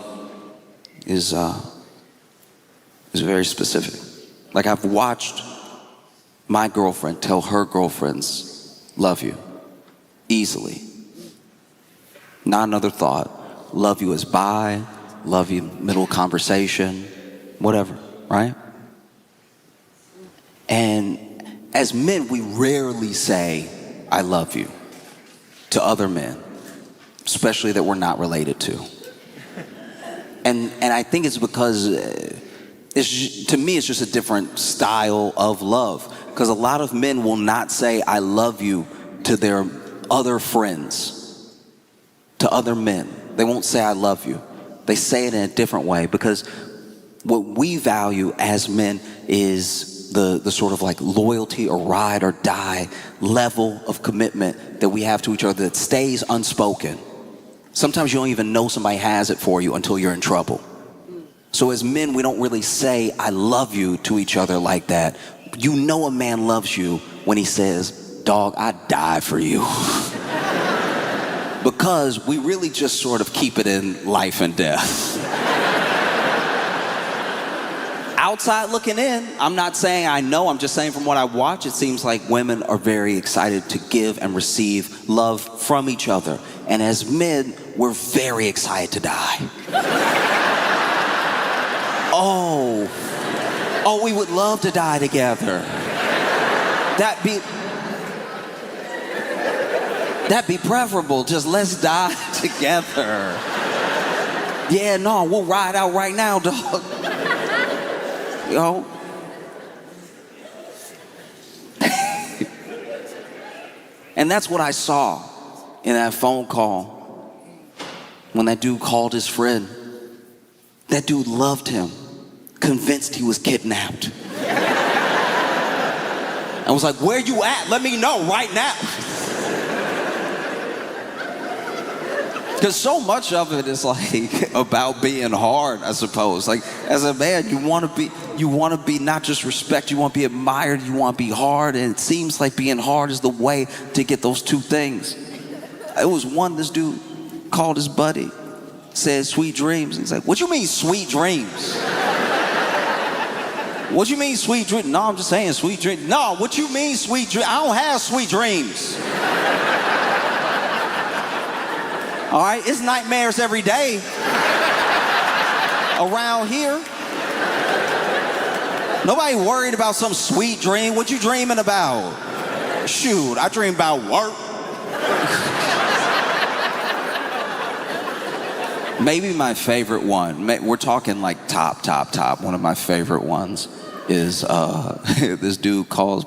is very specific. Like, I've watched my girlfriend tell her girlfriends, love you, easily. Not another thought. Love you is bye, love you middle conversation, whatever, right? And as men, we rarely say, I love you to other men, especially that we're not related to. And I think it's because, to me, it's just a different style of love. Because a lot of men will not say, I love you to their other friends, to other men. They won't say, I love you. They say it in a different way, because what we value as men is the sort of like loyalty or ride or die level of commitment that we have to each other that stays unspoken. Sometimes you don't even know somebody has it for you until you're in trouble. So as men, we don't really say, I love you to each other like that. You know a man loves you when he says, dog, I'd die for you. Because we really just sort of keep it in life and death. Outside looking in, I'm not saying I know, I'm just saying from what I watch, it seems like women are very excited to give and receive love from each other. And as men, we're very excited to die. Oh, we would love to die together. That'd be preferable. Just let's die together. Yeah, no, we'll ride out right now, dog. Yo. And that's what I saw in that phone call when that dude called his friend. That dude loved him, convinced he was kidnapped. I was like, where you at? Let me know right now. Because so much of it is like about being hard, I suppose. Like, as a man, you want to be not just respect, you want to be admired, you want to be hard, and it seems like being hard is the way to get those two things. It was this dude called his buddy, said sweet dreams. He's like, what you mean sweet dreams? What you mean sweet dreams? No, I'm just saying sweet dreams. No, what you mean sweet dreams? I don't have sweet dreams. All right, it's nightmares every day around here. Nobody worried about some sweet dream. What you dreaming about? Shoot, I dream about work. Maybe my favorite one, we're talking like top. One of my favorite ones is this dude calls.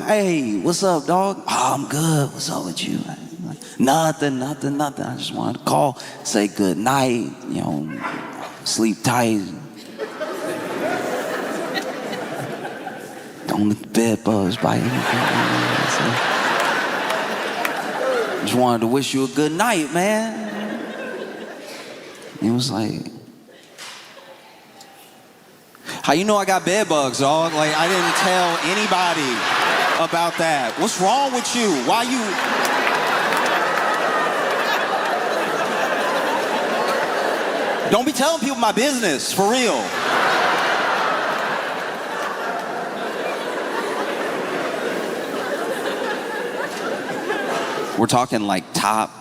Hey, what's up, dog? Oh, I'm good. What's up with you? Nothing. I just wanted to call, say good night, sleep tight. Don't let the bed bugs bite anything. Just wanted to wish you a good night, man. He was like, how you know I got bed bugs, dog? Like, I didn't tell anybody about that. What's wrong with you? Why you... Don't be telling people my business, for real. We're talking like top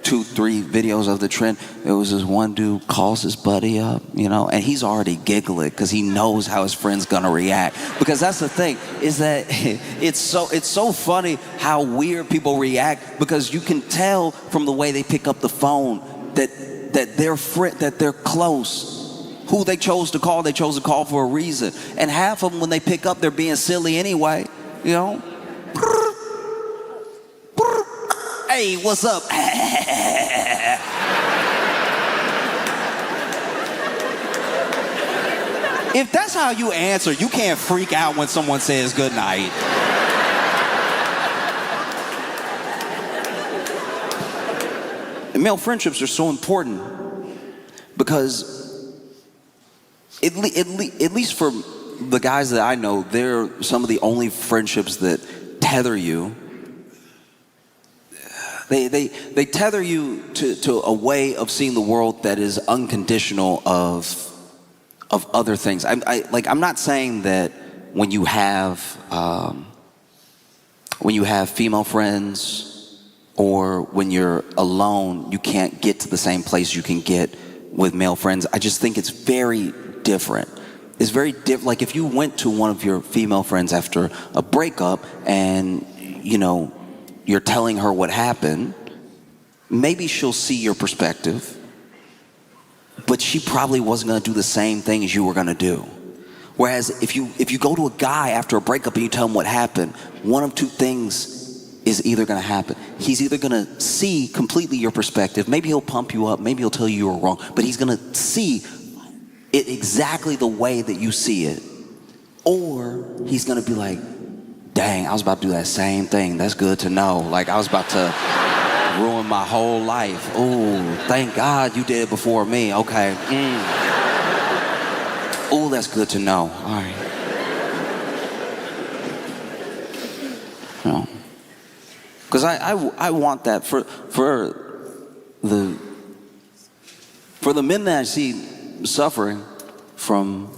2-3 videos of the trend. There was this one dude calls his buddy up, and he's already giggling because he knows how his friend's gonna react. Because that's the thing, is that it's so funny how weird people react, because you can tell from the way they pick up the phone that they're close. Who they chose to call for a reason. And half of them, when they pick up, they're being silly anyway, Hey, what's up? If that's how you answer, you can't freak out when someone says good night. And male friendships are so important because at least for the guys that I know, they're some of the only friendships that tether you. They tether you to a way of seeing the world that is unconditional of other things. I'm not saying that when you have female friends or when you're alone, you can't get to the same place you can get with male friends. I just think it's very different. It's very different. Like if you went to one of your female friends after a breakup and, you're telling her what happened, maybe she'll see your perspective, but she probably wasn't going to do the same thing as you were going to do. Whereas if you go to a guy after a breakup and you tell him what happened, one of two things is either going to happen. He's either going to see completely your perspective. Maybe he'll pump you up. Maybe he'll tell you were wrong. But he's going to see it exactly the way that you see it. Or he's going to be like, dang, I was about to do that same thing. That's good to know. Like I was about to ruin my whole life. Oh, thank God you did it before me. Okay. Oh, that's good to know. All right. Because I want that for the men that I see suffering from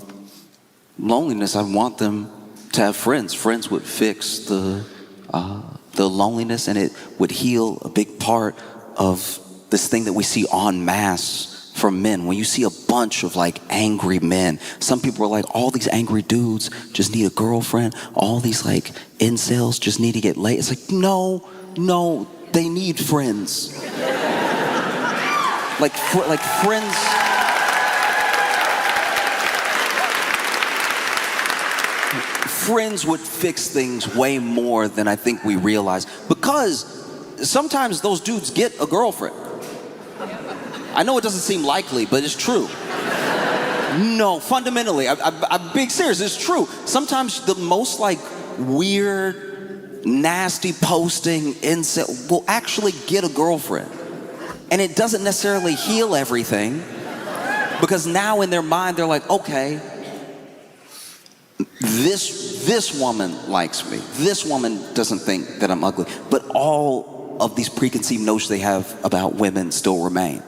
loneliness. I want them to have friends. Friends would fix the loneliness, and it would heal a big part of this thing that we see en masse from men. When you see a bunch of like angry men, some people are like, all these angry dudes just need a girlfriend. All these like incels just need to get laid. It's like, no, they need friends. like friends. Friends would fix things way more than I think we realize, because sometimes those dudes get a girlfriend. I know it doesn't seem likely, but it's true. No, fundamentally, I'm being serious, it's true. Sometimes the most like weird, nasty posting incel will actually get a girlfriend. And it doesn't necessarily heal everything, because now in their mind they're like, okay, this woman likes me. This woman doesn't think that I'm ugly. But all of these preconceived notions they have about women still remain.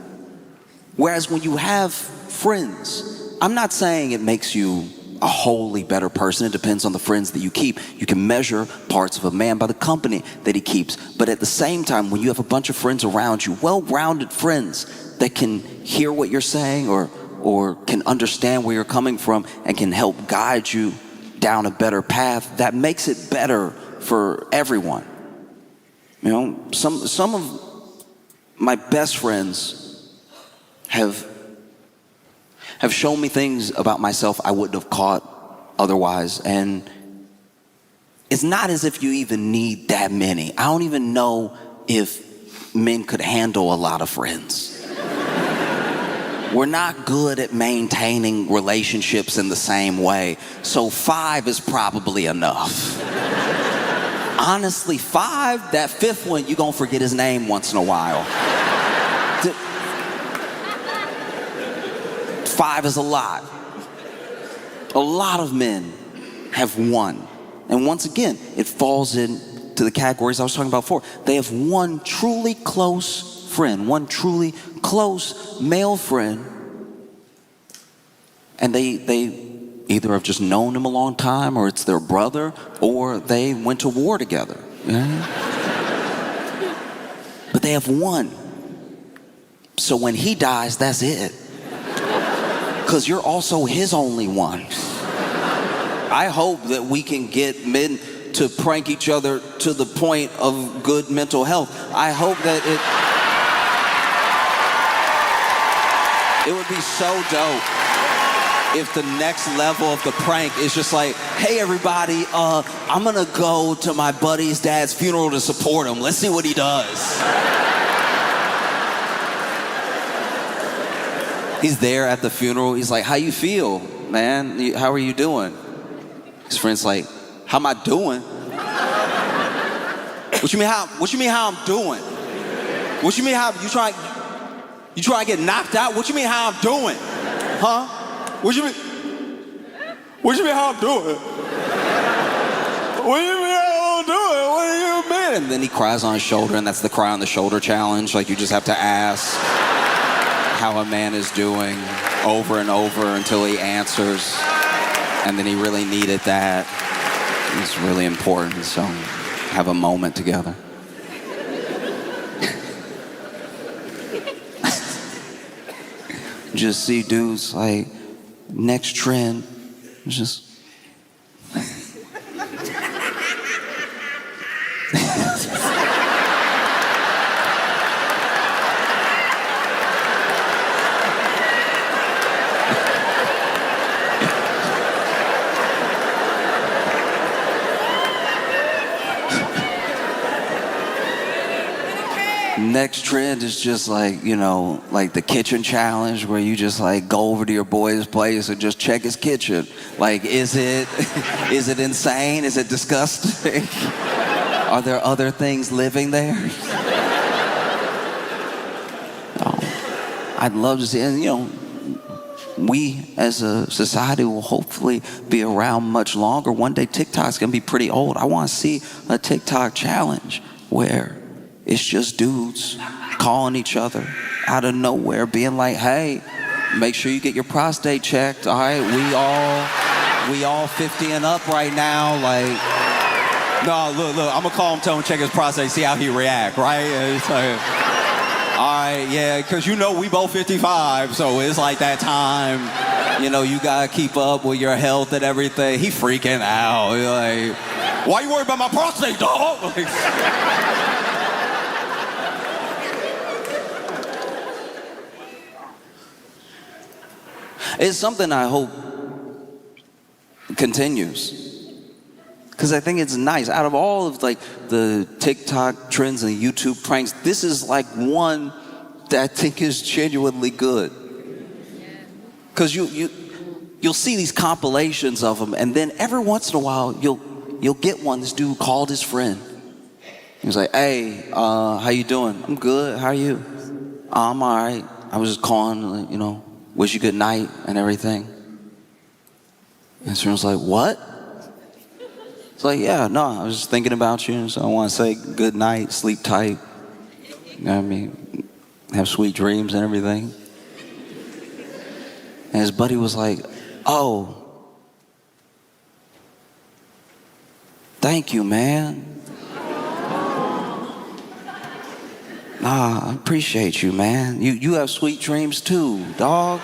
Whereas when you have friends, I'm not saying it makes you a wholly better person. It depends on the friends that you keep. You can measure parts of a man by the company that he keeps. But at the same time, when you have a bunch of friends around you, well-rounded friends that can hear what you're saying or can understand where you're coming from and can help guide you down a better path, that makes it better for everyone. Some of my best friends have shown me things about myself I wouldn't have caught otherwise. And it's not as if you even need that many. I don't even know if men could handle a lot of friends. We're not good at maintaining relationships in the same way, so 5 is probably enough. Honestly, 5, that 5th one, you're gonna forget his name once in a while. 5 is a lot. A lot of men have one. And once again, it falls into the categories I was talking about before. They have one truly close friend, one truly close male friend, and they either have just known him a long time, or it's their brother, or they went to war together. But they have one. So when he dies, that's it. Because you're also his only one. I hope that we can get men to prank each other to the point of good mental health. I hope that it would be so dope if the next level of the prank is just like, hey everybody, I'm gonna go to my buddy's dad's funeral to support him. Let's see what he does. He's there at the funeral. He's like, how you feel, man? How are you doing? His friend's like, how am I doing? What you mean how I'm doing? What you mean how you trying to get knocked out? What you mean how I'm doing? Huh? What you mean how I'm doing? What you mean how I'm doing? God, and then he cries on his shoulder, and that's the cry on the shoulder challenge. Like, you just have to ask how a man is doing over and over until he answers. And then he really needed that. It's really important, so have a moment together. Just see dudes like, next trend, just... Next trend is just like, you know, like the kitchen challenge where you just like go over to your boy's place and just check his kitchen. Like, is it insane? Is it disgusting? Are there other things living there? I'd love to see, and you know, we as a society will hopefully be around much longer. One day TikTok's gonna be pretty old. I wanna see a TikTok challenge where it's just dudes calling each other out of nowhere, being like, hey, make sure you get your prostate checked, all right? We all 50 and up right now, like, no, look, I'm gonna call him, tell him to check his prostate, see how he react, right? It's like, all right, yeah, because you know we both 55, so it's like that time, you know, you gotta keep up with your health and everything. He freaking out, you're like, why you worried about my prostate, dog? Like, it's something I hope continues, because I think it's nice. Out of all of like the TikTok trends and the YouTube pranks, this is like one that I think is genuinely good. Because you'll see these compilations of them, and then every once in a while you'll get one. This dude called his friend. He was like, "Hey, how you doing?" "I'm good. How are you?" "I'm all right. I was just calling, you know, wish you good night and everything." And his friend was like, "What?" It's like, "Yeah, no, I was just thinking about you, so I want to say good night, sleep tight. You know what I mean? Have sweet dreams and everything." And his buddy was like, "Oh, thank you, man. Nah, I appreciate you, man. You have sweet dreams too, dog."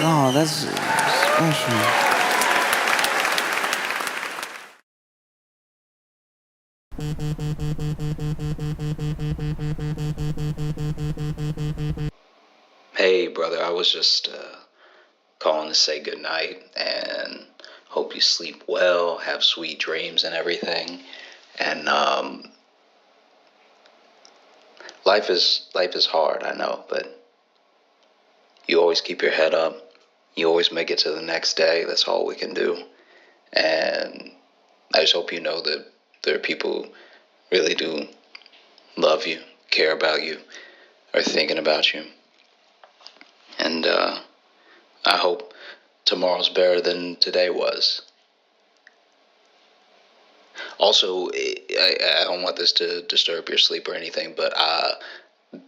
No, that's special. Hey, brother, I was just calling to say goodnight and hope you sleep well, have sweet dreams and everything. And life is hard, I know, but you always keep your head up. You always make it to the next day. That's all we can do. And I just hope you know that there are people who really do love you, care about you, are thinking about you. And I hope tomorrow's better than today was. Also, I don't want this to disturb your sleep or anything, but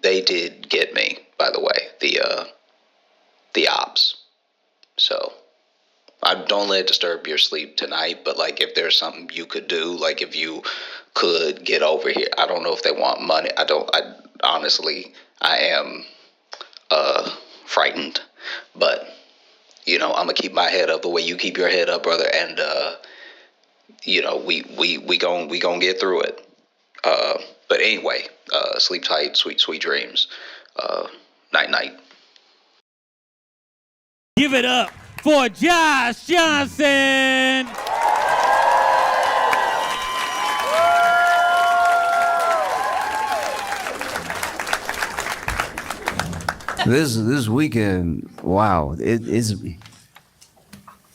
they did get me, by the way, the ops. So I don't let it disturb your sleep tonight, but like if there's something you could do, like if you could get over here. I don't know if they want money. I honestly, I am frightened, but you know, I'm gonna keep my head up the way you keep your head up, brother, and you know, we gon' get through it. But anyway, sleep tight, sweet dreams. Night night. Give it up for Josh Johnson. This weekend, wow, it is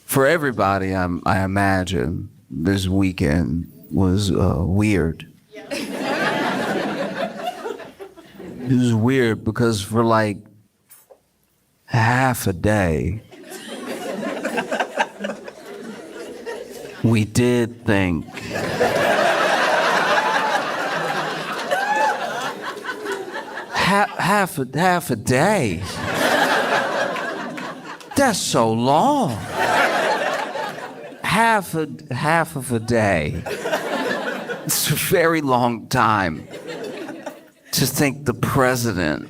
for everybody. I imagine this weekend was weird. It was weird because for like half a day, We did think. Half a day. That's so long. Half of a day. It's a very long time to think the president.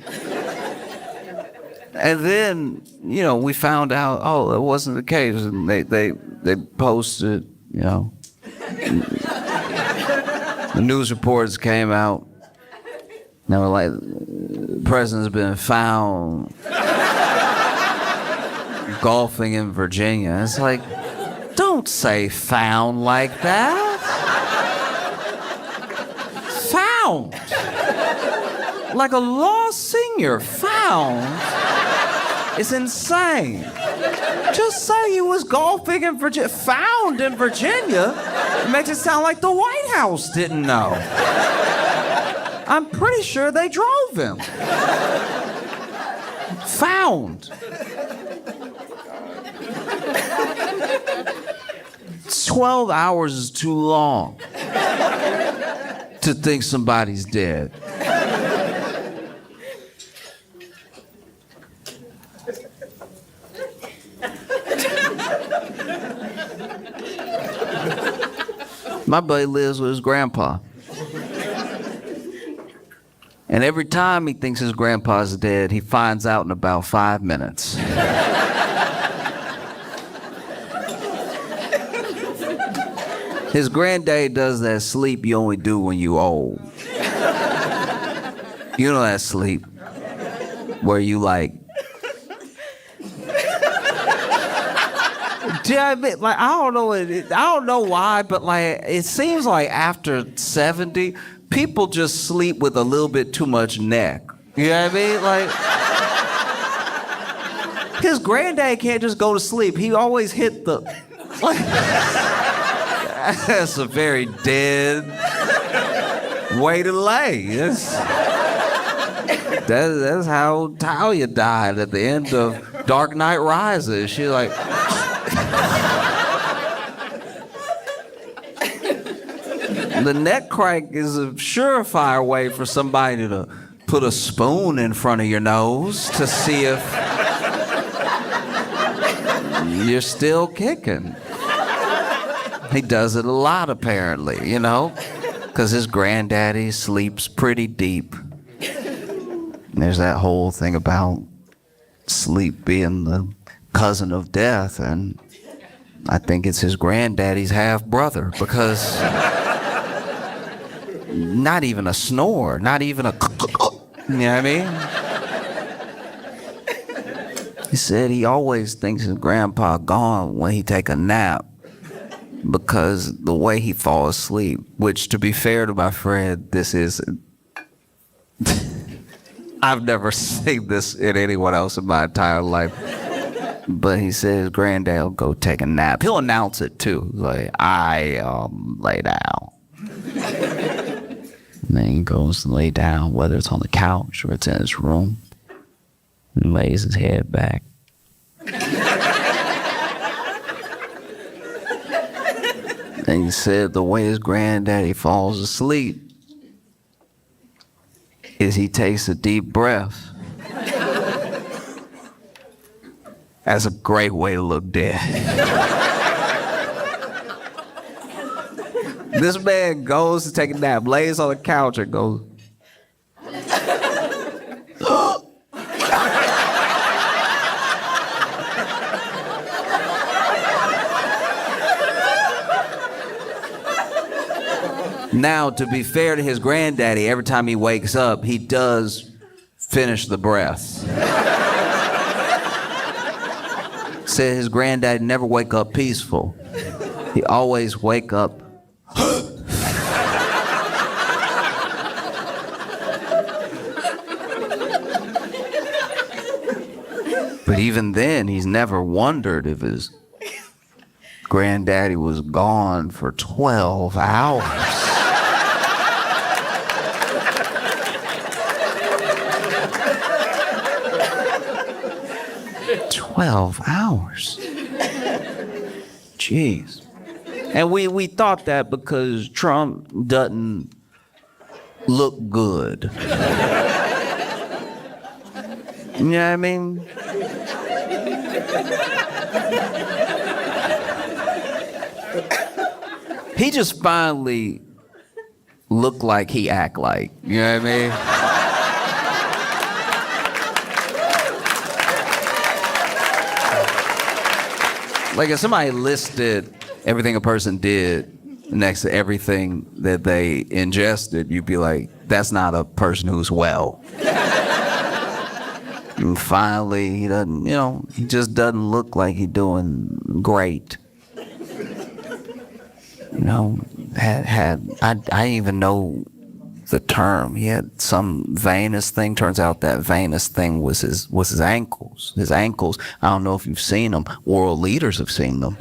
And then, we found out, it wasn't the case. And they posted, the news reports came out. They were like, the president's been found golfing in Virginia. It's like, don't say found like that. Found. Like a lost senior. Found. It's insane. Just say he was golfing in Virginia. Found in Virginia? It makes it sound like the White House didn't know. I'm pretty sure they drove him. Found. 12 hours is too long to think somebody's dead. My buddy lives with his grandpa. And every time he thinks his grandpa's dead, he finds out in about 5 minutes. His granddad does that sleep you only do when you old. You know that sleep where you like... I don't know why, but it seems like after 70, people just sleep with a little bit too much neck. You know what I mean? His granddad can't just go to sleep. He always hit the... That's a very dead way to lay. That's how Talia died at the end of Dark Knight Rises. She's like... The neck crank is a surefire way for somebody to put a spoon in front of your nose to see if you're still kicking. He does it a lot, apparently, because his granddaddy sleeps pretty deep. There's that whole thing about sleep being the cousin of death, and I think it's his granddaddy's half-brother, because not even a snore, not even a you know what I mean? He said he always thinks his grandpa gone when he take a nap, because the way he falls asleep, which, to be fair to my friend, this is... I've never seen this in anyone else in my entire life. But he said his granddad will go take a nap. He'll announce it, too. Like, I lay down. And then he goes to lay down, whether it's on the couch or it's in his room, and lays his head back. And he said the way his granddaddy falls asleep is he takes a deep breath. That's a great way to look dead. This man goes to take a nap, lays on the couch and goes... Now, to be fair to his granddaddy, every time he wakes up, he does finish the breath. Said his granddad never wake up peaceful. He always wake up. But even then, he's never wondered if his granddaddy was gone for 12 hours. 12 hours. Jeez. And we thought that because Trump doesn't look good. You know what I mean? He just finally looked like he act like. You know what I mean? Like if somebody listed everything a person did next to everything that they ingested, you'd be like, that's not a person who's well. And finally, he doesn't, he just doesn't look like he's doing great. I didn't even know the term. He had some venous thing. Turns out that venous thing was his ankles. His ankles, I don't know if you've seen them. World leaders have seen them.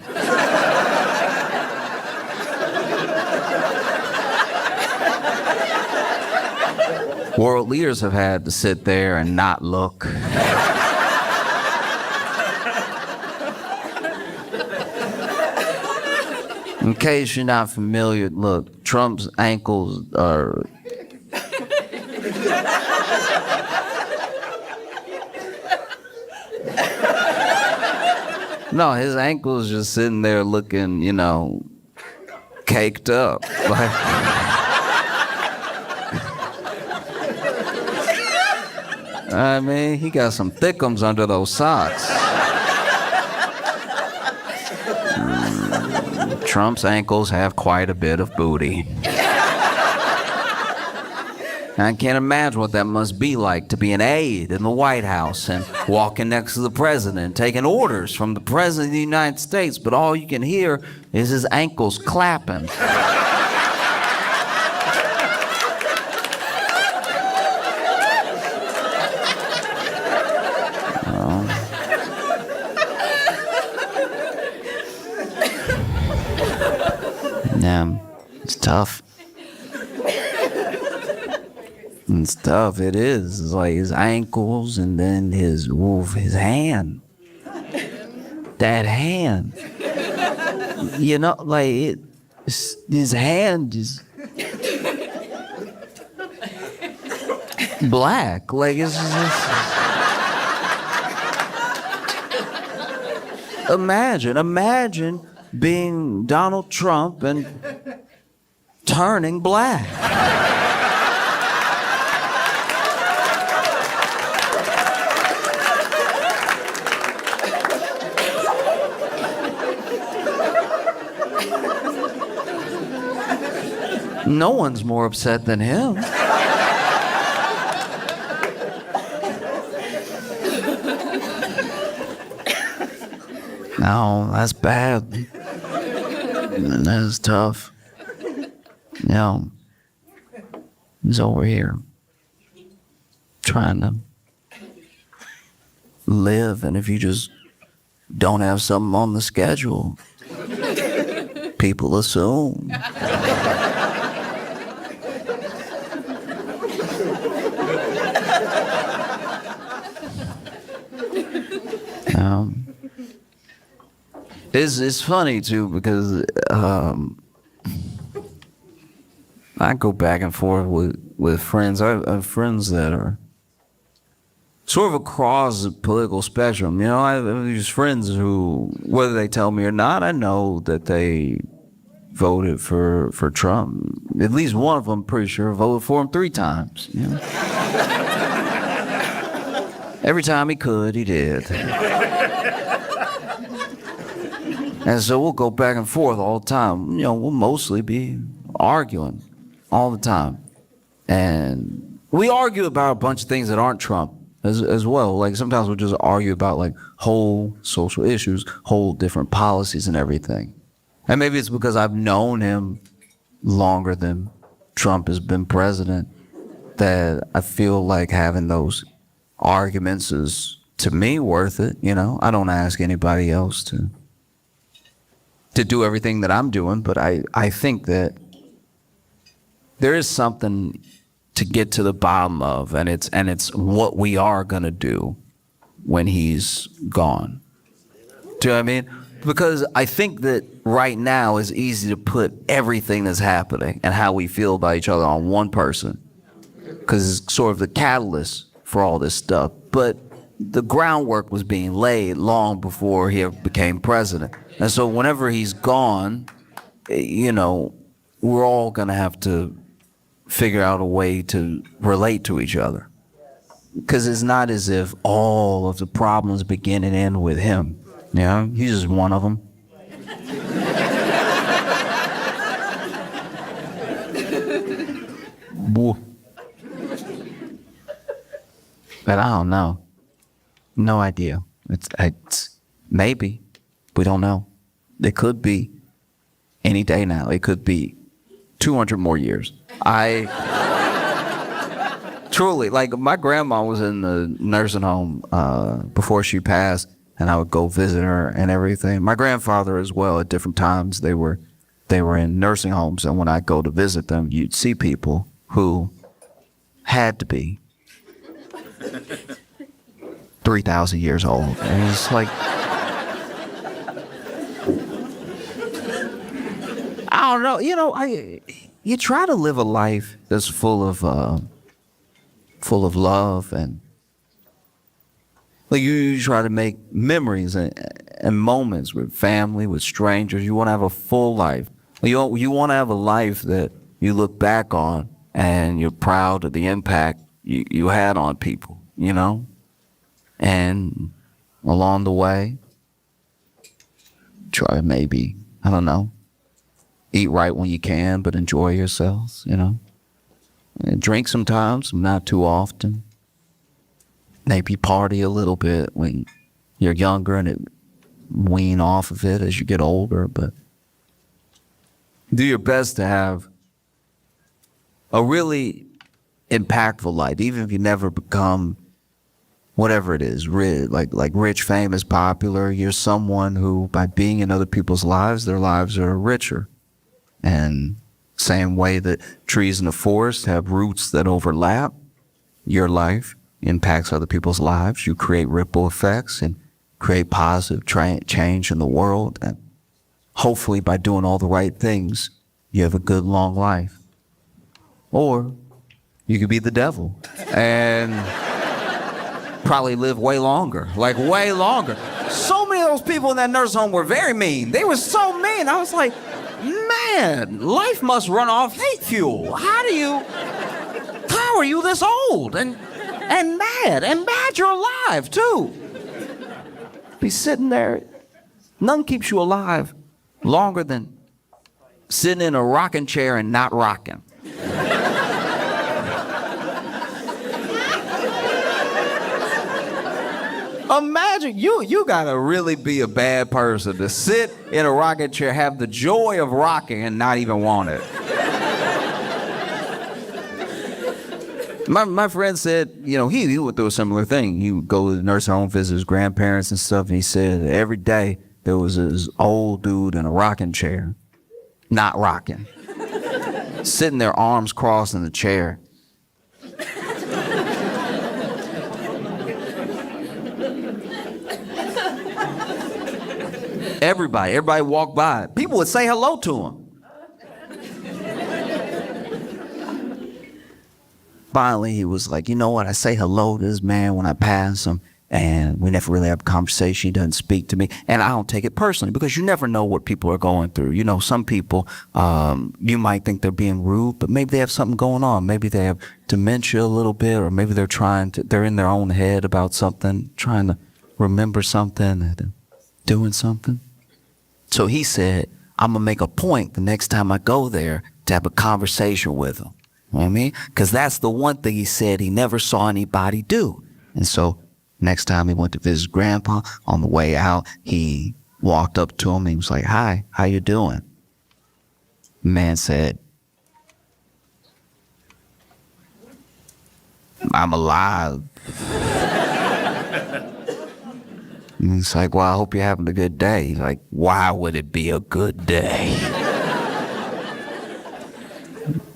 World leaders have had to sit there and not look. In case you're not familiar, look, Trump's ankles are... No, his ankles just sitting there looking, caked up. Like... I mean, he got some thickums under those socks. Trump's ankles have quite a bit of booty. I can't imagine what that must be like to be an aide in the White House and walking next to the president, taking orders from the president of the United States, but all you can hear is his ankles clapping. Yeah, it's tough. It's tough, it is. It's like his ankles and then his hand. That hand. His hand is black. Like it's just... Imagine being Donald Trump and turning black. No one's more upset than him. No, that's bad. And that is tough. He's over here trying to live, and if you just don't have something on the schedule, people assume. It's funny too because I go back and forth with friends. I have friends that are sort of across the political spectrum. I have these friends who, whether they tell me or not, I know that they voted for Trump. At least one of them, I'm pretty sure, voted for him 3 times. Every time he could, he did. And so we'll go back and forth all the time. We'll mostly be arguing all the time. And we argue about a bunch of things that aren't Trump as well. Like sometimes we'll just argue about like whole social issues, whole different policies and everything. And maybe it's because I've known him longer than Trump has been president that I feel like having those arguments is, to me, worth it. I don't ask anybody else to do everything that I'm doing, but I think that there is something to get to the bottom of, and it's what we are gonna do when he's gone. Do you know what I mean? Because I think that right now it's easy to put everything that's happening and how we feel about each other on one person, because it's sort of the catalyst for all this stuff. But the groundwork was being laid long before he ever became president. And so whenever he's gone, you know, we're all going to have to figure out a way to relate to each other. Because it's not as if all of the problems begin and end with him. You know, he's just one of them. But I don't know. No idea. It's maybe. We don't know. It could be any day now. It could be 200 more years. Truly, like, my grandma was in the nursing home before she passed, and I would go visit her and everything. My grandfather as well, at different times, they were in nursing homes, and when I go to visit them, you'd see people who had to be 3,000 years old. And it's like, I don't know, you know, you try to live a life that's full of love, and like you try to make memories and moments with family, with strangers. You want to have a full life. You want to have a life that you look back on and you're proud of the impact you had on people, you know? And along the way, try to maybe, I don't know, eat right when you can, but enjoy yourselves, you know? And drink sometimes, not too often. Maybe party a little bit when you're younger and wean off of it as you get older, but do your best to have a really impactful life, even if you never become whatever it is, like rich, famous, popular. You're someone who, by being in other people's lives, their lives are richer. And same way that trees in the forest have roots that overlap, your life impacts other people's lives. You create ripple effects and create positive change in the world. And hopefully by doing all the right things, you have a good, long life. Or you could be the devil and probably live way longer, like way longer. So many of those people in that nursing home were very mean. They were so mean. I was like, man, life must run off hate fuel. How are you this old and mad you're alive too? Be sitting there, none keeps you alive longer than sitting in a rocking chair and not rocking. Imagine, you gotta really be a bad person to sit in a rocking chair, have the joy of rocking and not even want it. My friend said, you know, he went through a similar thing. He would go to the nursing home, visit his grandparents and stuff, and he said every day there was this old dude in a rocking chair, not rocking, sitting there, arms crossed in the chair. Everybody walked by. People would say hello to him. Finally, he was like, you know what? I say hello to this man when I pass him, and we never really have a conversation. He doesn't speak to me, and I don't take it personally because you never know what people are going through. You know, some people, you might think they're being rude, but maybe they have something going on. Maybe they have dementia a little bit, or maybe they're in their own head about something, trying to remember something, and doing something. So he said, I'm going to make a point the next time I go there to have a conversation with him. You know what I mean? Because that's the one thing he said he never saw anybody do. And so next time he went to visit his grandpa, on the way out, he walked up to him and he was like, hi, how you doing? The man said, I'm alive. And he's like, well, I hope you're having a good day. He's like, why would it be a good day?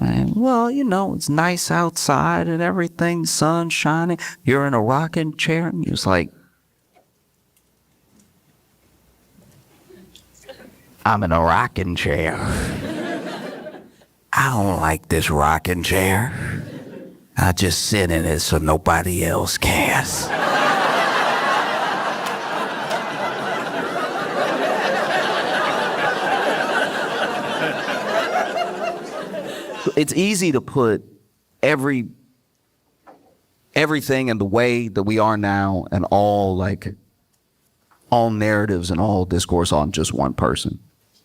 And, well, you know, it's nice outside and everything, sun shining. You're in a rocking chair. And he was like, I'm in a rocking chair. I don't like this rocking chair. I just sit in it so nobody else cares. It's easy to put everything in the way that we are now and all narratives and all discourse on just one person.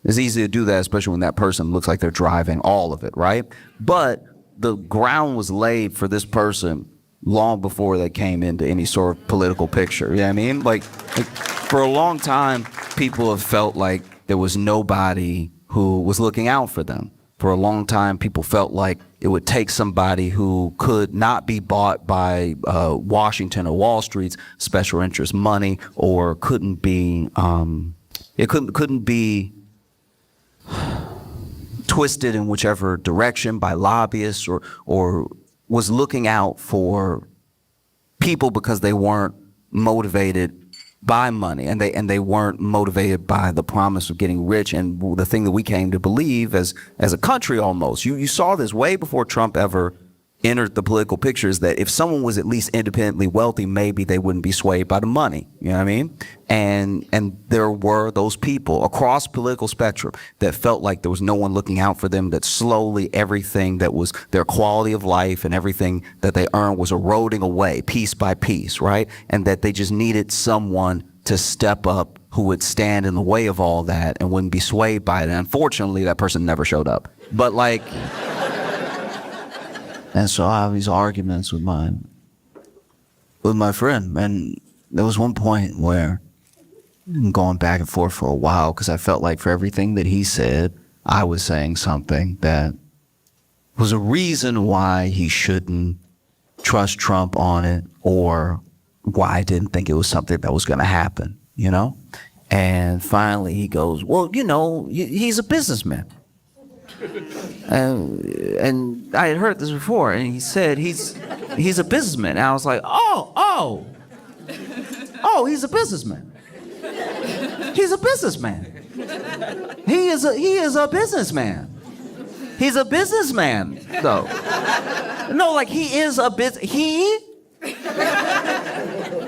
It's easy to do that, especially when that person looks like they're driving all of it, right? But the ground was laid for this person long before they came into any sort of political picture. You know what I mean? Like for a long time, people have felt like there was nobody who was looking out for them. For a long time, people felt like it would take somebody who could not be bought by Washington or Wall Street's special interest money, or couldn't be twisted in whichever direction by lobbyists, or was looking out for people because they weren't motivated by money, and they weren't motivated by the promise of getting rich, and the thing that we came to believe as a country almost. You saw this way before Trump ever entered the political picture, is that if someone was at least independently wealthy, maybe they wouldn't be swayed by the money. You know what I mean? And there were those people across political spectrum that felt like there was no one looking out for them, that slowly everything that was their quality of life and everything that they earned was eroding away piece by piece, right? And that they just needed someone to step up who would stand in the way of all that and wouldn't be swayed by it. And unfortunately, that person never showed up. But and so I have these arguments with my friend, and there was one point where I'm going back and forth for a while because I felt like for everything that he said, I was saying something that was a reason why he shouldn't trust Trump on it, or why I didn't think it was something that was going to happen, you know? And finally he goes, well, you know, he's a businessman. And I had heard this before, and he said he's a businessman. And I was like, oh, he's a businessman. He's a businessman. He is a businessman. He's a businessman, though. No, like he is a businessman.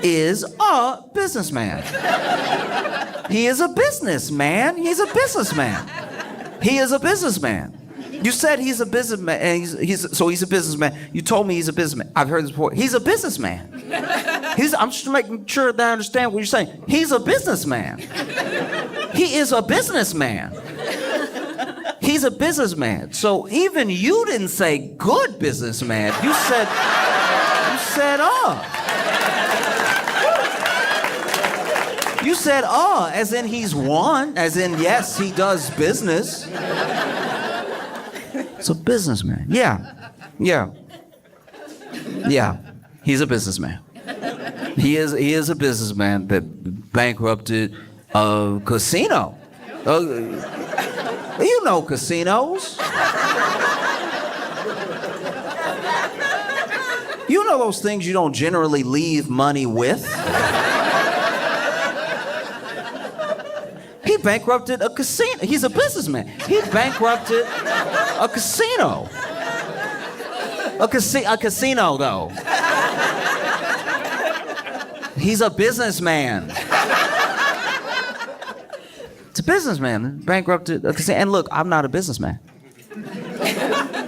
He is a businessman. He is a businessman. He's a businessman. He is a businessman. You said he's a businessman, and he's a businessman. You told me he's a businessman. I've heard this before. He's a businessman. I'm just making sure that I understand what you're saying. He's a businessman. He is a businessman. He's a businessman. So even you didn't say good businessman. You said, You said, as in he's one, as in, yes, he does business. It's a businessman. Yeah. He's a businessman. He is a businessman that bankrupted a casino. You know casinos. You know those things you don't generally leave money with. He bankrupted a casino. He's a businessman. He bankrupted a casino. A casino, though. He's a businessman. It's a businessman. Bankrupted a casino. And look, I'm not a businessman.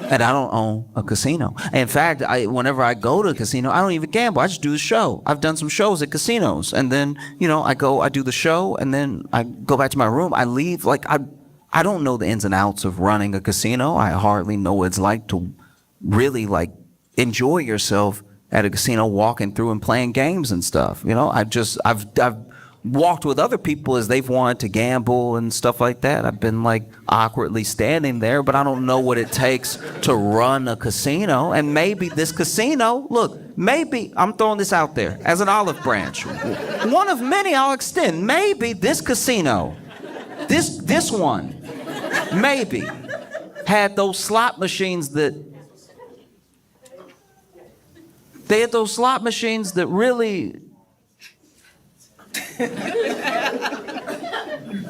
And I don't own a casino. In fact, whenever I go to a casino, I don't even gamble. I just do the show. I've done some shows at casinos. And then, I do the show, and then I go back to my room. I leave. Like, I don't know the ins and outs of running a casino. I hardly know what it's like to really, enjoy yourself at a casino, walking through and playing games and stuff. I've walked with other people as they've wanted to gamble and stuff like that. I've been awkwardly standing there, but I don't know what it takes to run a casino. And maybe this casino, maybe I'm throwing this out there as an olive branch. One of many I'll extend. Maybe this casino, this one, maybe had those slot machines that really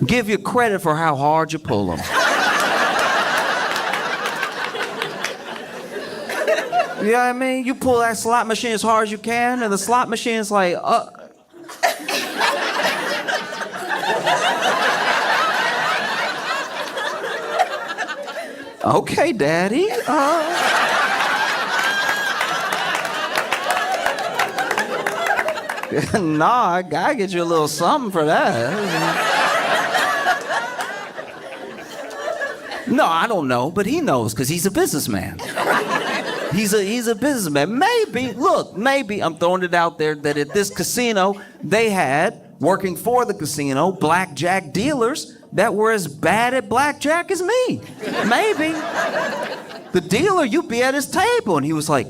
Give you credit for how hard you pull them. You know what I mean? You pull that slot machine as hard as you can, and the slot machine's like, okay, Daddy. Nah, I gotta get you a little something for that. No, I don't know, but he knows because he's a businessman. He's a businessman. Maybe I'm throwing it out there that at this casino they had, working for the casino, blackjack dealers that were as bad at blackjack as me. Maybe. The dealer, you'd be at his table, and he was like,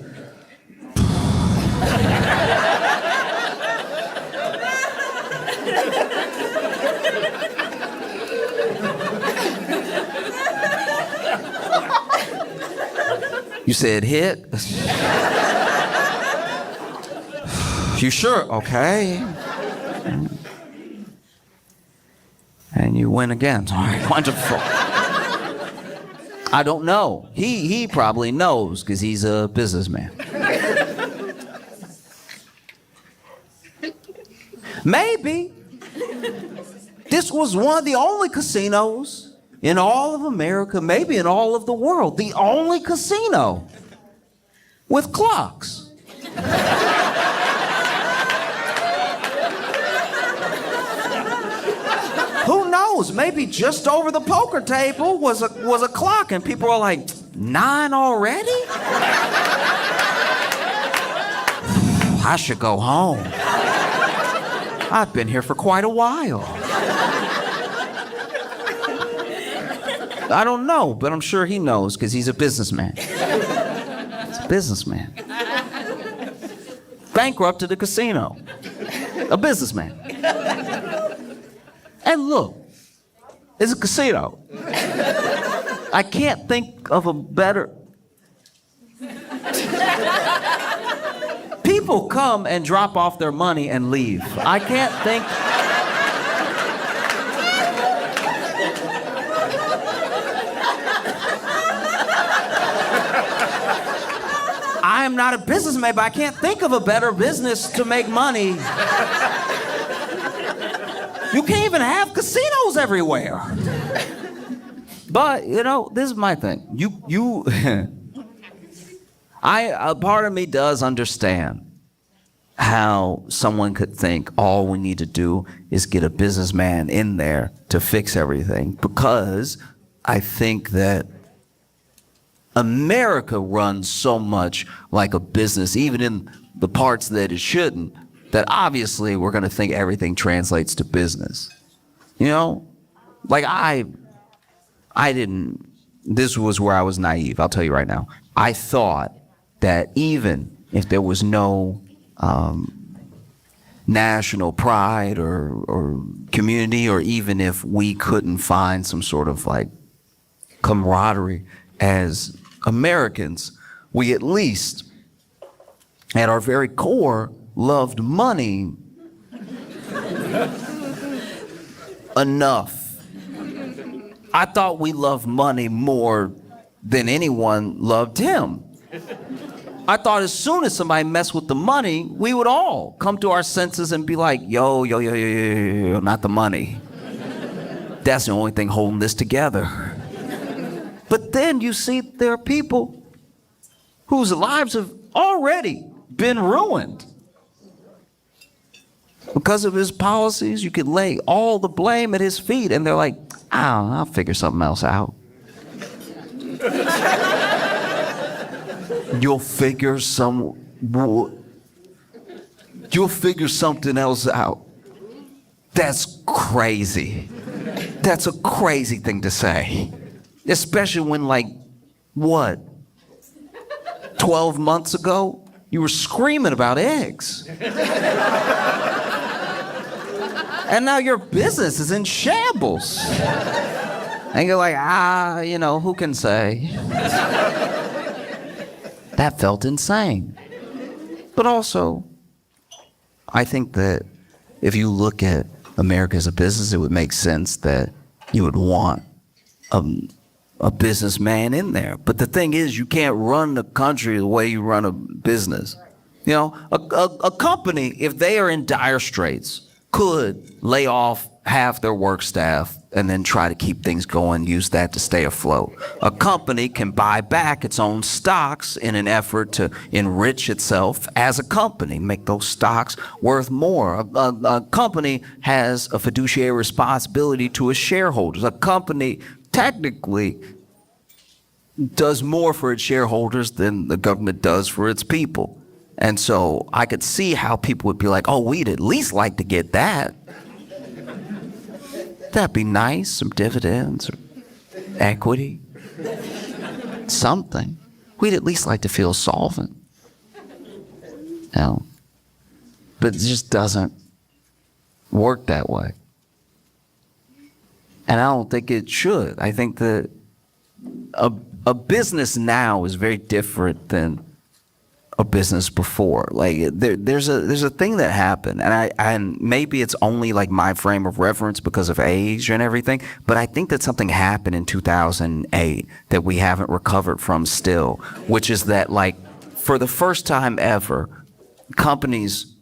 you said hit? You sure? Okay. And you win again. All right, wonderful. I don't know. He probably knows because he's a businessman. Maybe this was one of the only casinos in all of America, maybe in all of the world, the only casino with clocks. Who knows? Maybe just over the poker table was a clock, and people were like, 9 already? I should go home. I've been here for quite a while. I don't know, but I'm sure he knows because he's a businessman. He's a businessman. Bankrupted a casino. A businessman. And look, it's a casino. I can't think of a better... People come and drop off their money and leave. I can't think... I am not a businessman, but I can't think of a better business to make money. You can't even have casinos everywhere. But, you know, this is my thing. A part of me does understand how someone could think all we need to do is get a businessman in there to fix everything, because I think that America runs so much like a business, even in the parts that it shouldn't, that obviously we're going to think everything translates to business. You know? Like I didn't, this was where I was naive, I'll tell you right now. I thought that even if there was no national pride or community, or even if we couldn't find some sort of like camaraderie as Americans, we at least, at our very core, loved money enough. I thought we loved money more than anyone loved him. I thought as soon as somebody messed with the money, we would all come to our senses and be like, yo, not the money. That's the only thing holding this together. But then you see there are people whose lives have already been ruined. Because of his policies, you could lay all the blame at his feet, and they're like, I'll figure something else out. You'll figure something else out. That's crazy. That's a crazy thing to say. Especially when, like, what? 12 months ago, you were screaming about eggs. And now your business is in shambles. And you're like, who can say? That felt insane. But also, I think that if you look at America as a business, it would make sense that you would want a businessman in there. But the thing is, you can't run the country the way you run a business. You know, a company, if they are in dire straits, could lay off half their work staff and then try to keep things going, use that to stay afloat. A company can buy back its own stocks in an effort to enrich itself as a company, make those stocks worth more. A company has a fiduciary responsibility to its shareholders. A company technically does more for its shareholders than the government does for its people. And so I could see how people would be like, oh, we'd at least like to get that. That'd be nice, some dividends or equity, something. We'd at least like to feel solvent. No. But it just doesn't work that way. And I don't think it should. I think that a business now is very different than a business before. Like there's a thing that happened, and maybe it's only like my frame of reference because of age and everything, but I think that something happened in 2008 that we haven't recovered from still, which is that, like, for the first time ever, companies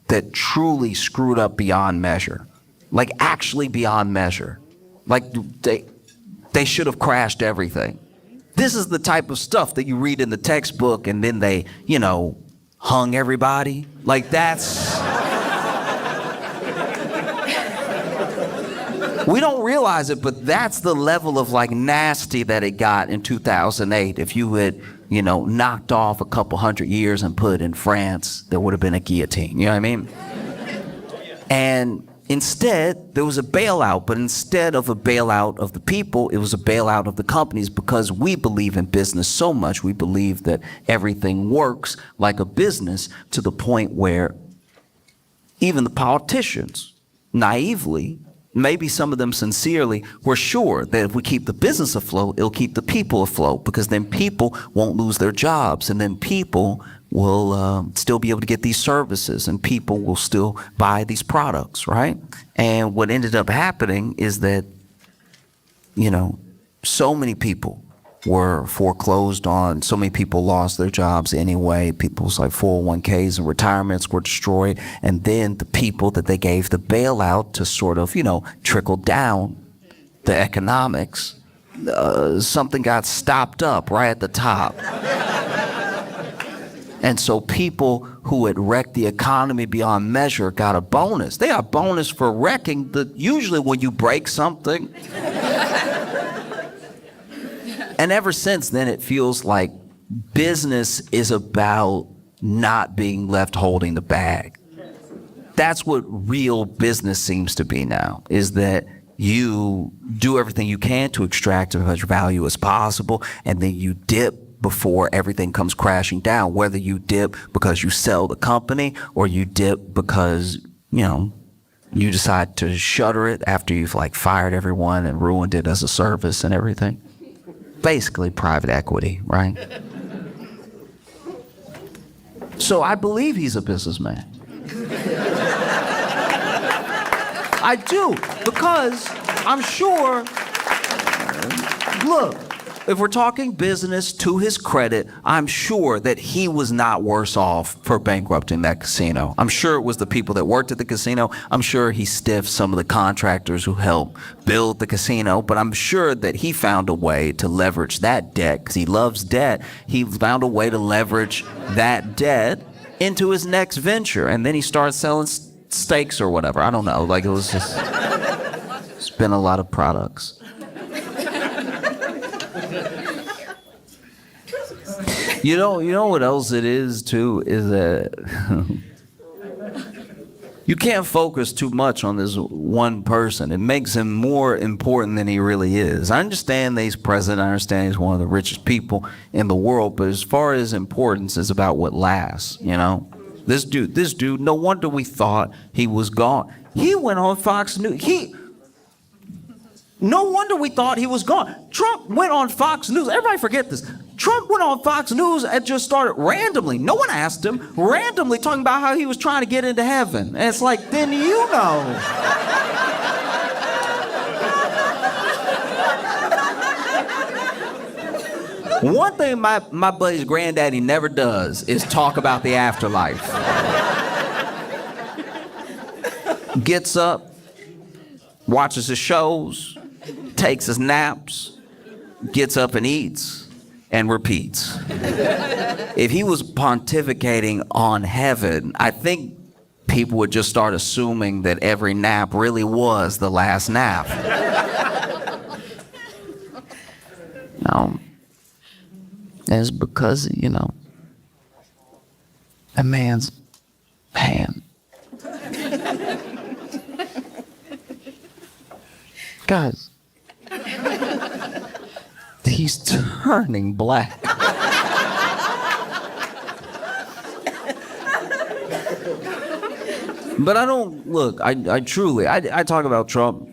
that truly screwed up beyond measure, like actually beyond measure, like they should have crashed everything. This is the type of stuff that you read in the textbook and then they, you know, hung everybody. Like that's... We don't realize it, but that's the level of like nasty that it got in 2008. If you had, you know, knocked off a couple 100 years and put it in France, there would have been a guillotine. You know what I mean? And instead, there was a bailout, but instead of a bailout of the people, it was a bailout of the companies, because we believe in business so much. We believe that everything works like a business, to the point where even the politicians, naively, maybe some of them sincerely, were sure that if we keep the business afloat, it'll keep the people afloat, because then people won't lose their jobs, and then people will still be able to get these services, and people will still buy these products, right? And what ended up happening is that, you know, so many people were foreclosed on, so many people lost their jobs anyway, people's like 401ks and retirements were destroyed, and then the people that they gave the bailout to sort of, you know, trickle down the economics, something got stopped up right at the top. And so people who had wrecked the economy beyond measure got a bonus. They got a bonus for wrecking usually when you break something. And ever since then, it feels like business is about not being left holding the bag. That's what real business seems to be now, is that you do everything you can to extract as much value as possible, and then you dip before everything comes crashing down, whether you dip because you sell the company or you dip because, you know, you decide to shutter it after you've like fired everyone and ruined it as a service and everything. Basically private equity, right? So I believe he's a businessman. I do, because I'm sure, look, if we're talking business, to his credit, I'm sure that he was not worse off for bankrupting that casino. I'm sure it was the people that worked at the casino. I'm sure he stiffed some of the contractors who helped build the casino, but I'm sure that he found a way to leverage that debt, because he loves debt. He found a way to leverage that debt into his next venture, and then he started selling steaks or whatever. I don't know. Like, it was just, it's been a lot of products. You know what else it is too, is that you can't focus too much on this one person. It makes him more important than he really is. I understand that he's president. I understand he's one of the richest people in the world. But as far as importance, is about what lasts, you know? This dude, no wonder we thought he was gone. He went on Fox News. No wonder we thought he was gone. Trump went on Fox News. Everybody forget this. Trump Trump went on Fox News and just started randomly, no one asked him, randomly talking about how he was trying to get into heaven. And it's like, then you know. One thing my buddy's granddaddy never does is talk about the afterlife. Gets up, watches his shows, takes his naps, gets up and eats, and repeats. If he was pontificating on heaven, I think people would just start assuming that every nap really was the last nap. No. It's because, you know, a man's hand. Guys, he's turning black. But I don't, look, I truly, I talk about Trump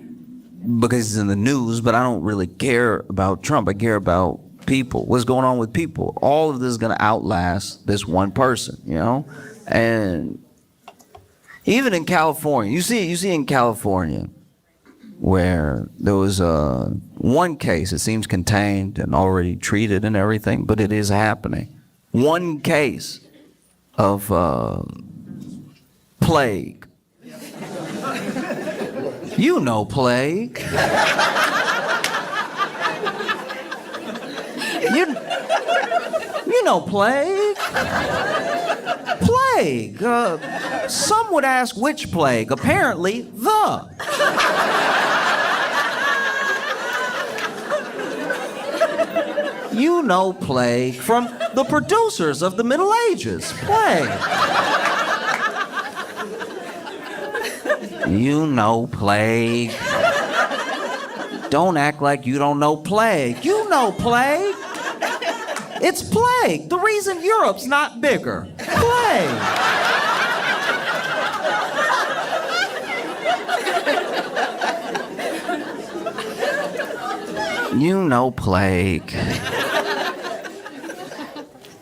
because he's in the news, but I don't really care about Trump. I care about people. What's going on with people? All of this is going to outlast this one person, you know? And even in California, you see in California where there was one case, it seems contained and already treated and everything, but it is happening. One case of plague. You know plague. You know plague. Plague. Some would ask which plague. Apparently, the. You know plague from the producers of the Middle Ages. Plague. You know plague. Don't act like you don't know plague. You know plague. It's plague. The reason Europe's not bigger. Plague. You know plague.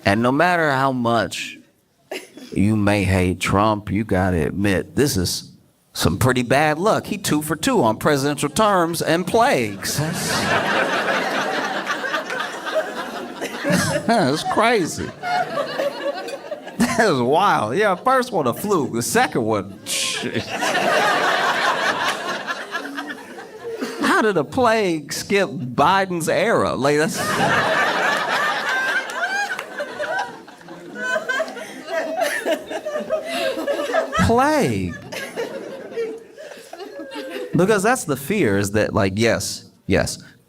And no matter how much you may hate Trump, you gotta admit, this is some pretty bad luck. He 2 for 2 on presidential terms and plagues. That's crazy. That was wild. Yeah, first one a fluke. The second one, how did a plague skip Biden's era? Like that's. Plague. Because that's the fear, is that, like, yes,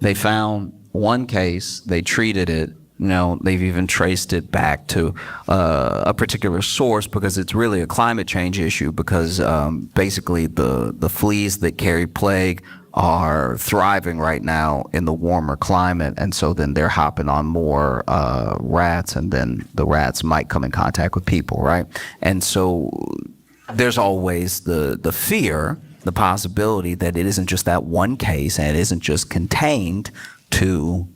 they found one case, they treated it, you know, they've even traced it back to a particular source, because it's really a climate change issue, because basically the fleas that carry plague are thriving right now in the warmer climate, and so then they're hopping on more rats, and then the rats might come in contact with people, right? And so there's always the fear, the possibility that it isn't just that one case, and it isn't just contained to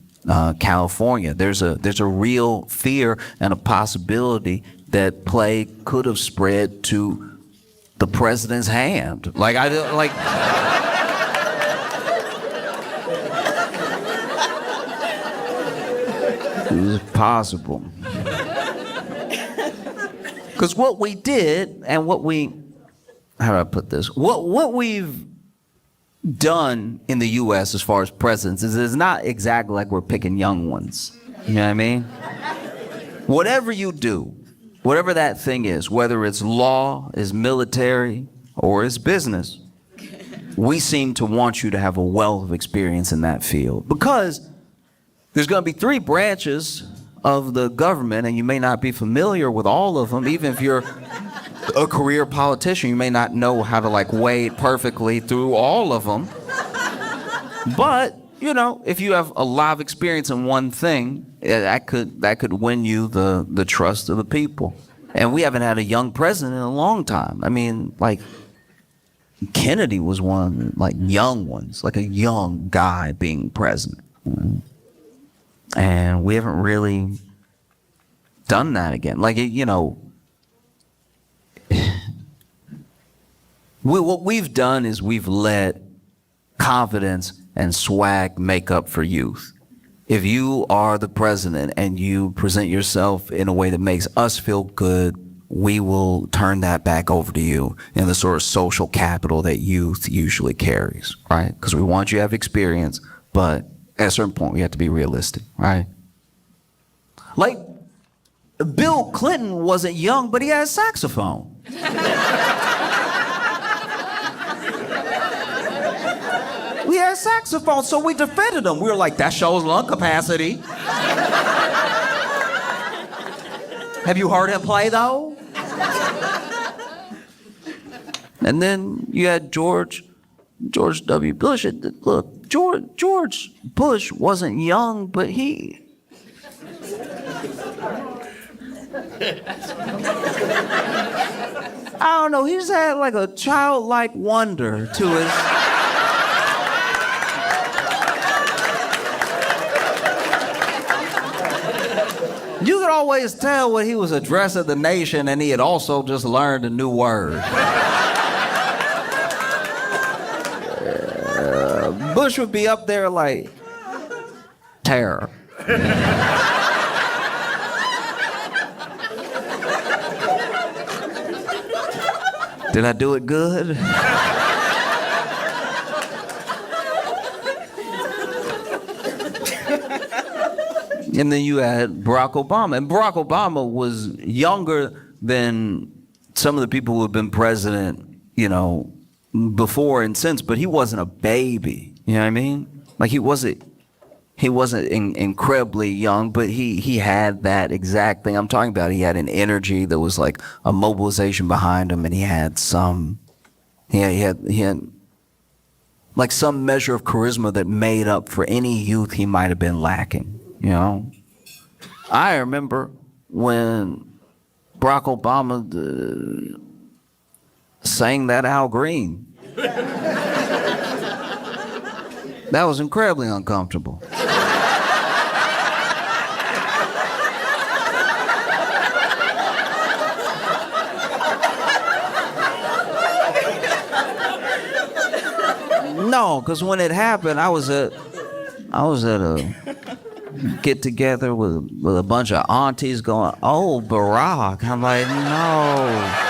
California. There's a real fear and a possibility that plague could have spread to the president's hand. Like it was possible. Because what we did, and how do I put this? What we've done in the U.S. as far as presidents is not exactly like we're picking young ones. You know what I mean? Whatever you do, whatever that thing is, whether it's law, is military, or it's business, we seem to want you to have a wealth of experience in that field. Because there's going to be 3 branches of the government, and you may not be familiar with all of them. Even if you're a career politician, you may not know how to like wade perfectly through all of them. But, you know, if you have a lot of experience in one thing, that could win you the trust of the people. And we haven't had a young president in a long time. I mean, like, Kennedy was one, like, young ones, like a young guy being president. And we haven't really done that again. Like, you know, what we've done is we've let confidence and swag make up for youth. If you are the president and you present yourself in a way that makes us feel good, we will turn that back over to you in the sort of social capital that youth usually carries, right? Because we want you to have experience, but at a certain point, we have to be realistic, right? Like, Bill Clinton wasn't young, but he had a saxophone. We had a saxophone, so we defended him. We were like, that shows lung capacity. Have you heard him play, though? And then you had George W. Bush. Look, George Bush wasn't young, but he... I don't know, he just had like a childlike wonder to his... You could always tell when he was addressing the nation and he had also just learned a new word. Bush would be up there like, terror. Did I do it good? And then you had Barack Obama. And Barack Obama was younger than some of the people who have been president, you know, before and since, but he wasn't a baby. You know what I mean? Like he wasn't incredibly young, but he had that exact thing I'm talking about. He had an energy that was like a mobilization behind him, and he had like some measure of charisma that made up for any youth he might have been lacking. You know, I remember when Barack Obama sang that Al Green. That was incredibly uncomfortable. No, because when it happened, I was at a get together with a bunch of aunties going, "Oh, Barack." I'm like, no.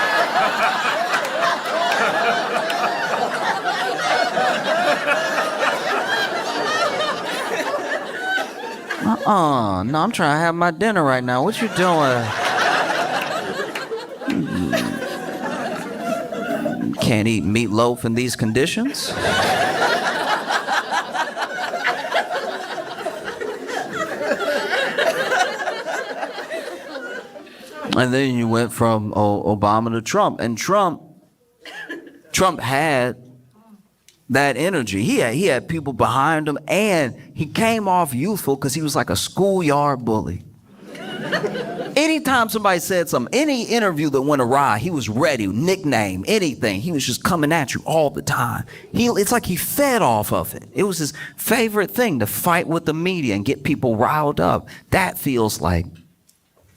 No, I'm trying to have my dinner right now. What you doing? Can't eat meatloaf in these conditions. And then you went from Obama to Trump, and Trump had that energy. He had people behind him, and he came off youthful because he was like a schoolyard bully. Anytime somebody said something, any interview that went awry, he was ready, nickname, anything. He was just coming at you all the time. It's like he fed off of it. It was his favorite thing to fight with the media and get people riled up. That feels like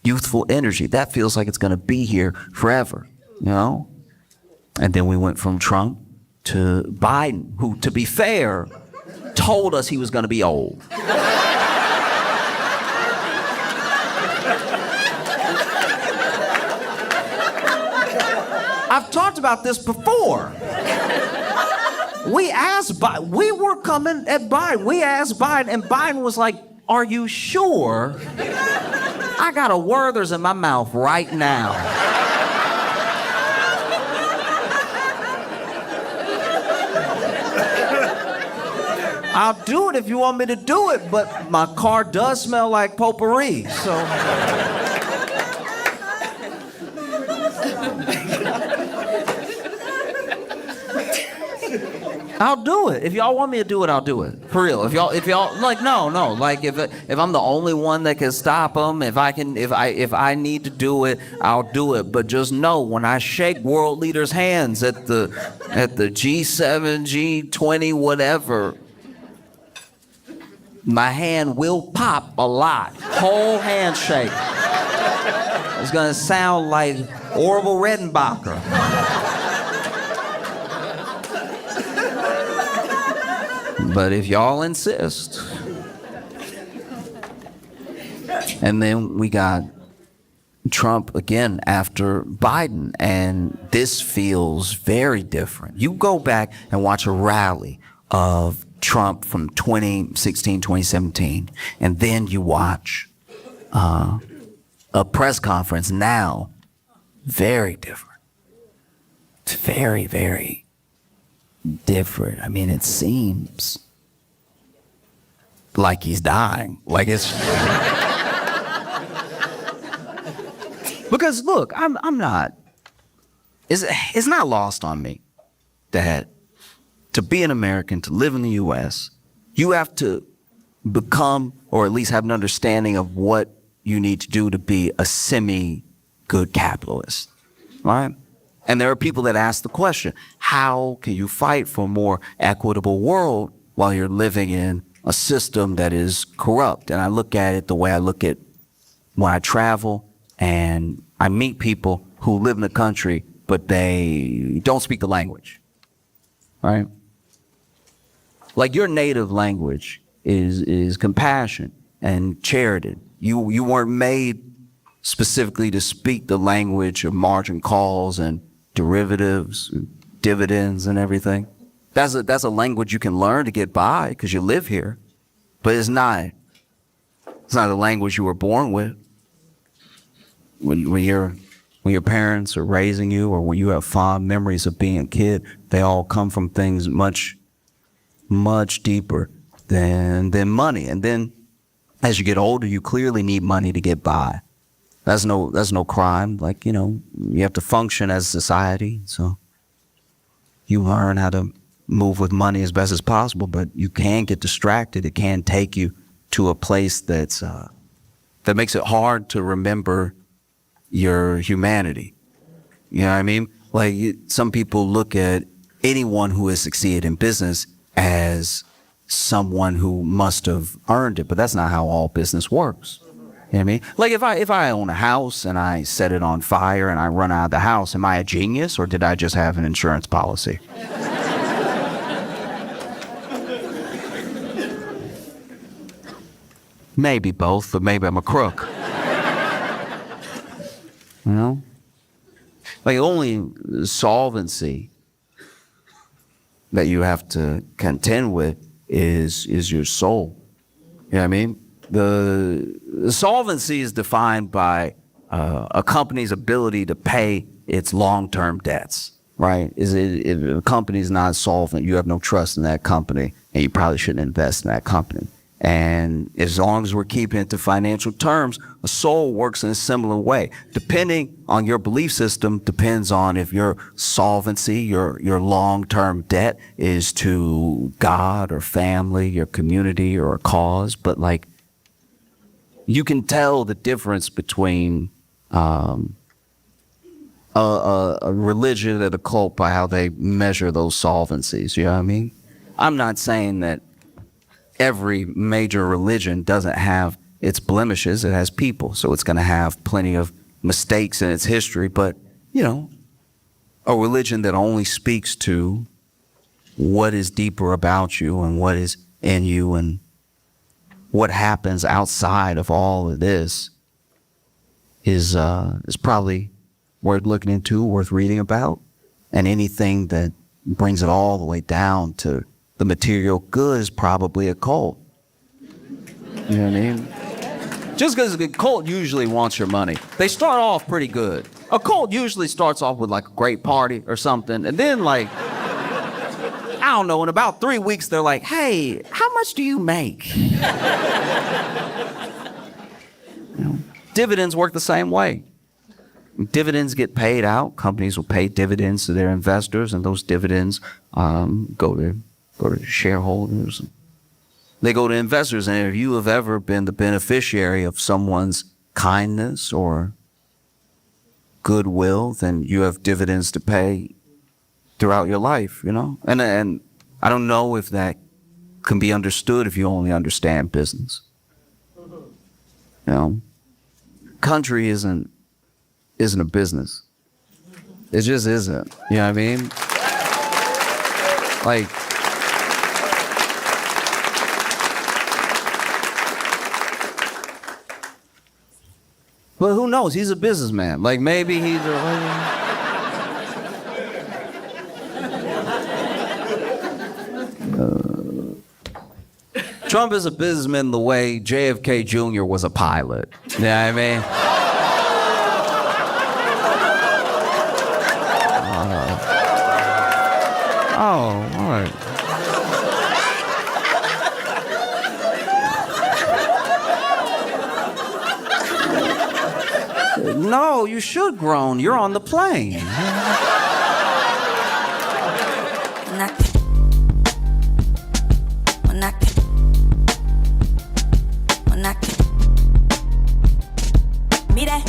youthful energy. That feels like it's going to be here forever, you know? And then we went from Trump to Biden, who, to be fair, told us he was going to be old. I've talked about this before. We were coming at Biden. We asked Biden, and Biden was like, "Are you sure? I got a Werther's in my mouth right now." I'll do it if you want me to do it, but my car does smell like potpourri, so. I'll do it. If y'all want me to do it, I'll do it. For real. If y'all like, no. Like if I'm the only one that can stop them, if I need to do it, I'll do it. But just know, when I shake world leaders' hands at the G7, G20, whatever, My hand will pop a lot. Whole handshake. It's gonna sound like Orville Redenbacher. But if y'all insist. And then we got Trump again after Biden, and this feels very different. You go back and watch a rally of Trump from 2016, 2017, and then you watch a press conference now, very different. It's very, very different. I mean, it seems like he's dying. Like it's... Because look, I'm not, it's not lost on me that to be an American, to live in the US, you have to become, or at least have an understanding of what you need to do to be a semi-good capitalist, right? And there are people that ask the question, how can you fight for a more equitable world while you're living in a system that is corrupt? And I look at it the way I look at when I travel and I meet people who live in the country, but they don't speak the language, right? Like your native language is compassion and charity. You weren't made specifically to speak the language of margin calls and derivatives, dividends and everything. That's a language you can learn to get by because you live here, but it's not the language you were born with. When your parents are raising you, or when you have fond memories of being a kid, they all come from things much, much deeper than money. And then as you get older, you clearly need money to get by. That's no crime. Like, you know, you have to function as a society. So you learn how to move with money as best as possible, but you can get distracted. It can take you to a place that makes it hard to remember your humanity. You know what I mean? Like some people look at anyone who has succeeded in business as someone who must have earned it, but that's not how all business works. You know what I mean? Like if I own a house and I set it on fire and I run out of the house, am I a genius or did I just have an insurance policy? Maybe both, but maybe I'm a crook. You know? Like only solvency that you have to contend with is your soul. You know what I mean? The solvency is defined by a company's ability to pay its long-term debts, right? If a company's not solvent, you have no trust in that company, and you probably shouldn't invest in that company. And as long as we're keeping it to financial terms, a soul works in a similar way. Depending on your belief system, depends on if your solvency, your long-term debt is to God or family, your community or a cause. But like, you can tell the difference between a religion and a cult by how they measure those solvencies. You know what I mean? I'm not saying that every major religion doesn't have its blemishes. It has people, so it's going to have plenty of mistakes in its history. But, you know, a religion that only speaks to what is deeper about you and what is in you and what happens outside of all of this is probably worth looking into, worth reading about. And anything that brings it all the way down to the material good is probably a cult. You know what I mean? Just because a cult usually wants your money. They start off pretty good. A cult usually starts off with like a great party or something. And then like, I don't know, in about 3 weeks, they're like, hey, how much do you make? You know, dividends work the same way. Dividends get paid out. Companies will pay dividends to their investors, and those dividends go to shareholders. They go to investors, and if you have ever been the beneficiary of someone's kindness or goodwill, then you have dividends to pay throughout your life, you know? And I don't know if that can be understood if you only understand business. You know, country isn't a business. It just isn't. You know what I mean? Like, but who knows? He's a businessman. Like, maybe he's Trump is a businessman the way JFK Jr. was a pilot. You know what I mean? Oh, all right. No, you should groan. You're on the plane. Mira.